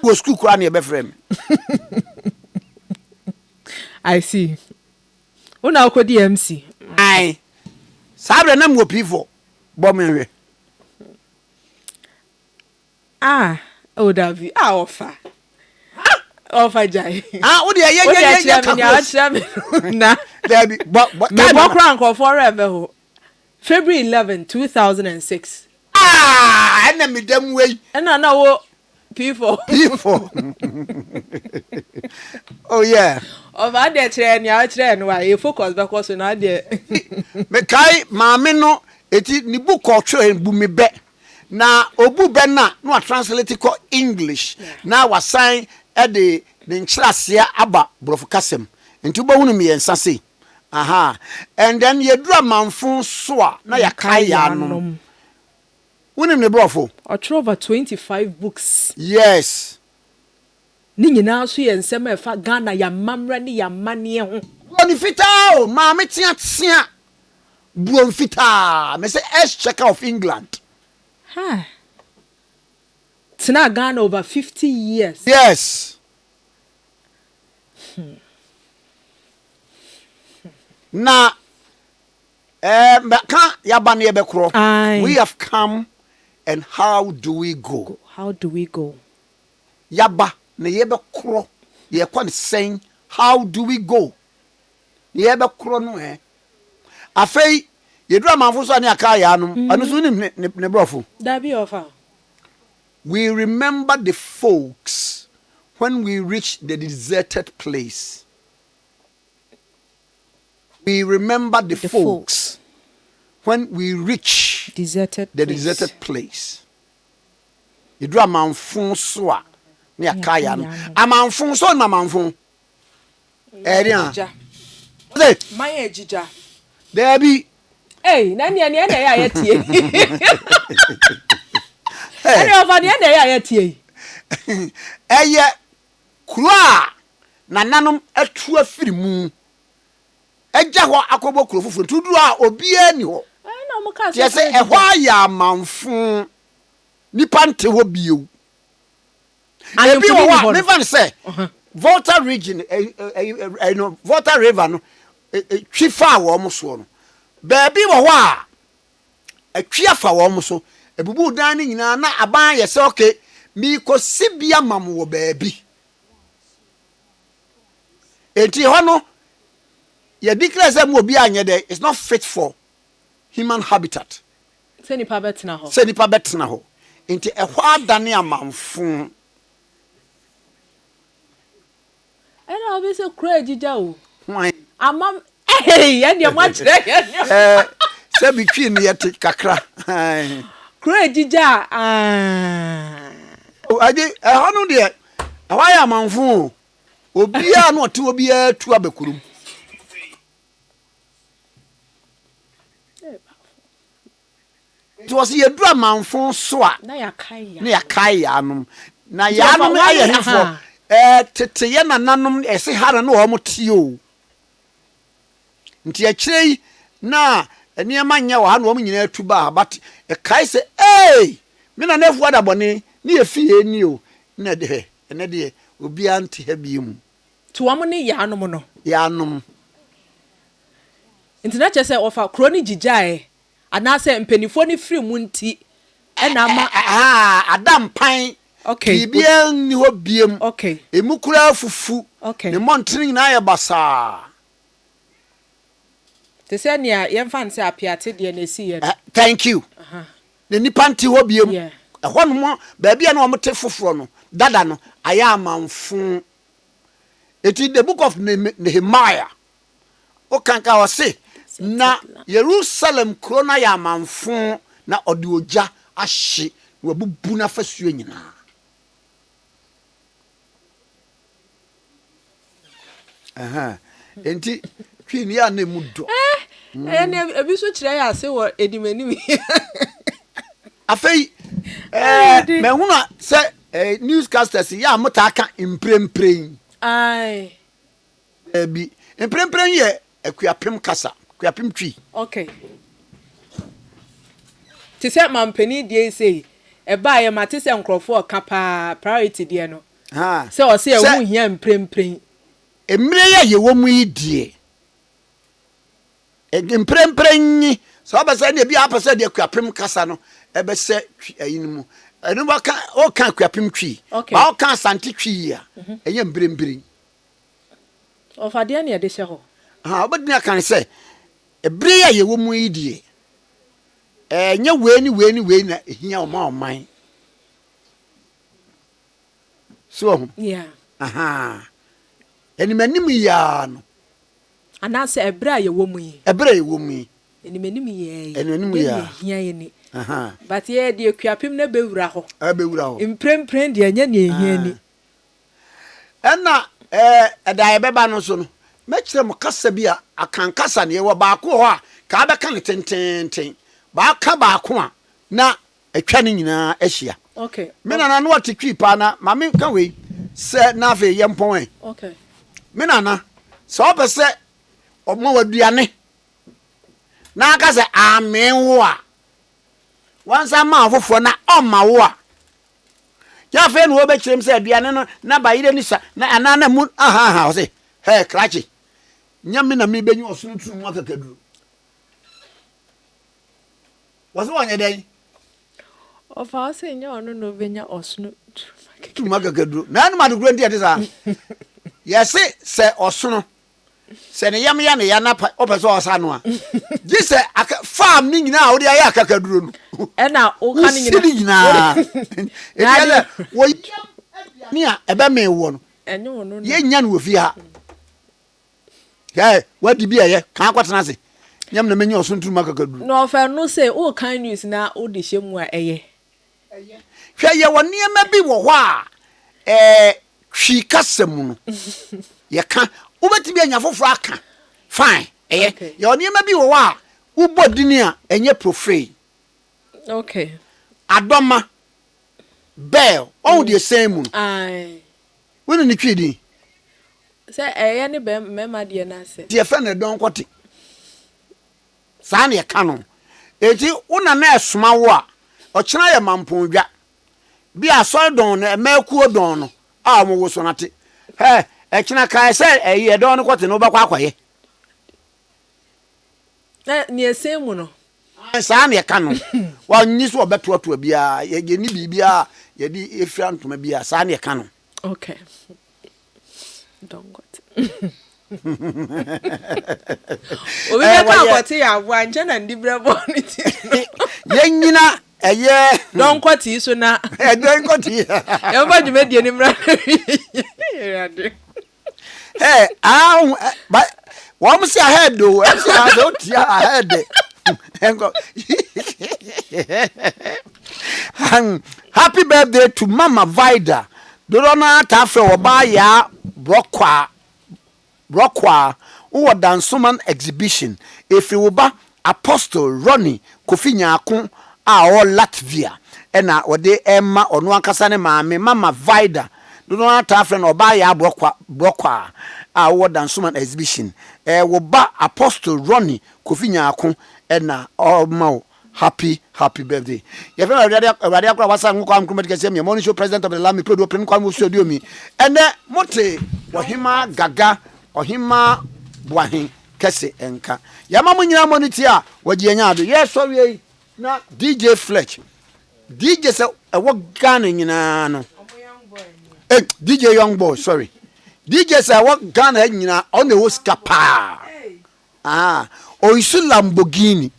go school kwa na e be frame I see una ko DMC ai sabre na mo P4 bo me hwe Davi ofa jai wo de ye na Davi but me bokran ko forever ho February 11 2006 na me dem wey na wo P4 oh yeah ofa de kire nia kire no wa e focus because na de me kai maame no eti ni book culture bu me be na obu be na no translate ko English na wa sign e de nkyrasia aba brofu kasem nti bo hunu me yensa sei and then ye dura manfo so a na ya kai ya no wonim ne brofu over 25 books yes ni nyina so ye nsem e fa Ghana ya mamra ni ya mane ho oni fita ma me tia buon fita me say exchequer of England Tina Ghana over 50 years yes na ka yaba na yebe kro we have come and how do we go yaba na yebe kro ye kwa ni saying how do we go yebe kro no afei yedura manfo so ani aka ya no anu so ni ne brofo dabi ofa we remember the folks when we reach the deserted place. We remember the folks when we reach the deserted place. yɛduru amanfo so a ne yɛka ya no amanfo so na amanfo ɛde a maya ejija dabi na ne ya yetie ɛne ɔfa ne ya yetie ɛyɛ kuro a nananom atu afiri mu ɛgya hɔ akɔbɔ kuro foforo tuduru a obiara ni hɔ tiɛ sɛ ɛhɔ ayɛ amanfo nipa nte hɔ bio ebi wɔ hɔ a mefa no sɛ Volta region Volta river no twi fa wɔ mo soɔ no baabi wɔ hɔ a atwi afa wɔ mo so ebubu dan ne nyinaa na aban yɛ sɛ okay mi kɔ sibia mam wɔ baabi enti hɔ no yɛ declare sɛ mo obi anyɛ dɛ it's not fit for human habitat sɛ nipa bɛtena hɔ enti ɛhɔ adane amanfo ɛna obi sɛ kura ejija o amam yɛn mo akyerɛ sɛ bitwi ne yɛte kakra kura ejija ade ɛhɔ no deɛ ɛhɔ ayɛ amanfo obiara no ɔte obiara tu abɛkurum to was yɛduru amanfo so a na yɛkae yanom na yanom ayɛ hefo tete yɛ nananom ɛse hara no wɔn tie o nti akyire yi na nneɛma nyɛ wɔ ha na wɔn nyinaa atu ba but ɛkae sɛ me na nefu ada bɔne ne yɛ fie ni o na de ɛne de obiara nte ha bi mu to wɔn ne yanom no yanom nti na kyerɛ sɛ ɔfa kuro ne gyigae anase mpenifo ni free mu nti ɛna ma adampan bibia ni ho biem emu kura fufu ne montene nyina yɛ basa te sɛ nea yɛmfa nse apiate de na esi yɛ thank you ne nipa nti ho biem ɛhɔ no mo baabi a na ɔmo te foforo no dada no ayɛ amanfo eti the book of Nehemiah o kanka o se na Jerusalem kuro na ya amanfo na ɔde ogya ahye na wabubu na fasuo nyinaa enti twi ni ya na mu do ne ebi so kyerɛ ya se wɔ edimanim afei me huna sɛ newscasters ya mota ka imprempren ai bi imprempren yɛ akuapem kasa akuapem twi okay ti sɛ mampani die sei ɛba yɛ mate sɛ nkrɔfo ɔka pa priority die no sɛ ɔse ɛwo hia imprempren emire yɛ yɛwɔ mu yi die imprempren so abasa ne bi apasa de akuapem kasa no ɛbɛsɛ ayin mu ɛno baka o kan akuapem twi ba o kan asante twi ya ɛyɛ mbrembren ɔfade ne yɛde hyɛ hɔ obadina kan sɛ ebire ya yɛwɔ mu yi die nya we na ehia ɔman so animanim ya no anase ebra yɛwɔ mu yi animanim ya hia yɛ ni but yɛ de akuapem na bewura hɔ imprempren de anya ne ehia ni ɛna ɛda yɛbɛba no so no mɛkyerɛ mo kasa bi a akankasa ne yɛwɔ baako hɔ a ka bɛka ne tententen baaka baako a na atwa ne nyinaa ahyia me nana no wɔte twi paa na ma me ka wei sɛ na afei yɛmpɔn me nana sɛ ɔpɛ sɛ ɔmo waduane na aka sɛ amen wo a wansa ma afoforɔ na ɔma wo a ya afei no wɔbɛkyerɛm sɛ aduane no na bayire ni sa na ana na mu aha ɔse hey krachi nyame na me benyu ɔsono turu mu akakaduro waso wanya dai ofa ɔse nya ɔno no benya ɔsono turu mu akakaduro na anu maduguro ndi ade sa yɛse sɛ ɔsono sɛ ne yam ya ne ya na ɔpɛ sɛ ɔsa no a gye sɛ farm ni nyinaa wode ayɛ akakaduro no ɛna ɔka ne nyinaa ɛyɛ wo ni a ɛbɛ me wo no ye nya no wofi ha wadi bi ayɛ kan akwatena se nyam na menye ɔso nturu makakaduru no fa no say o kan news na o de hyemu a ɛyɛ hwɛ yɛ wɔ nneɛma bi wɔ hɔ a hwi kasɛm no yɛka wobɛtumi anya foforɔ aka fine ɛyɛ yɛ wɔ nneɛma bi wɔ hɔ a wobɔ dini a ɛnyɛ profane okay adɔma bell ɔhu deɛ sɛn mu no wone ne twi din sɛ ɛyɛ ne mɛma deɛ no asɛ deɛ fɛ ne dɔn kɔte saa ne yɛka no enti wona na ɛsoma wo a ɔkyena yɛ mampondwa bi asɔre dɔn no ɛmɛkuo dɔn no a ɔmo wo so nate ɛkyena kae sɛ ɛyɛ dɔn no kɔte no wobɛkɔ akɔyɛ ne ɛsɛn mu no saa ne yɛka no wanyi so ɔbɛtoatoa biara yɛni biribiara yɛde ɛfira ntoma biara saa ne yɛka no okay don't got obi bɛka akɔte yɛ aboa nkyɛ na ndi brɛ bɔ ne ti yɛnyina ɛyɛ dɔnkɔte so na dɔnkɔte yɛmfa dwumadie no mmra wɔm sɛ ahead o ɛsɛ asɛ wotia ahead happy birthday to Mama Vida dodo na ta fɛ wɔba ya brokwa wɔ dansoman exhibition efiri wɔba Apostle Ronnie Kofi Nyaako a ɔ Latvia ɛna wɔde ɛma ɔno ankasa ne maame Mama Vida dodo na ta fɛ na ɔba ya brokwa a wɔ dansoman exhibition wɔba Apostle Ronnie Kofi Nyaako ɛna ɔma happy birthday ye fe awade akwa wasa Kwame Nkrumah Tikese me money show president of the land me prodo prin Kwame studio mi ene mote ohima gaga ohima boahin kese enka yama munyina moniti a wagi anya ado yes so we na DJ Fletch DJ se ewo Ghana nyina no DJ young boy sorry DJ se ewo Ghana nyina on the Oscar pa o isu Lamborghini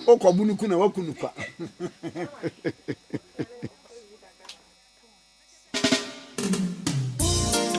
o ko bunuku na wakunu pa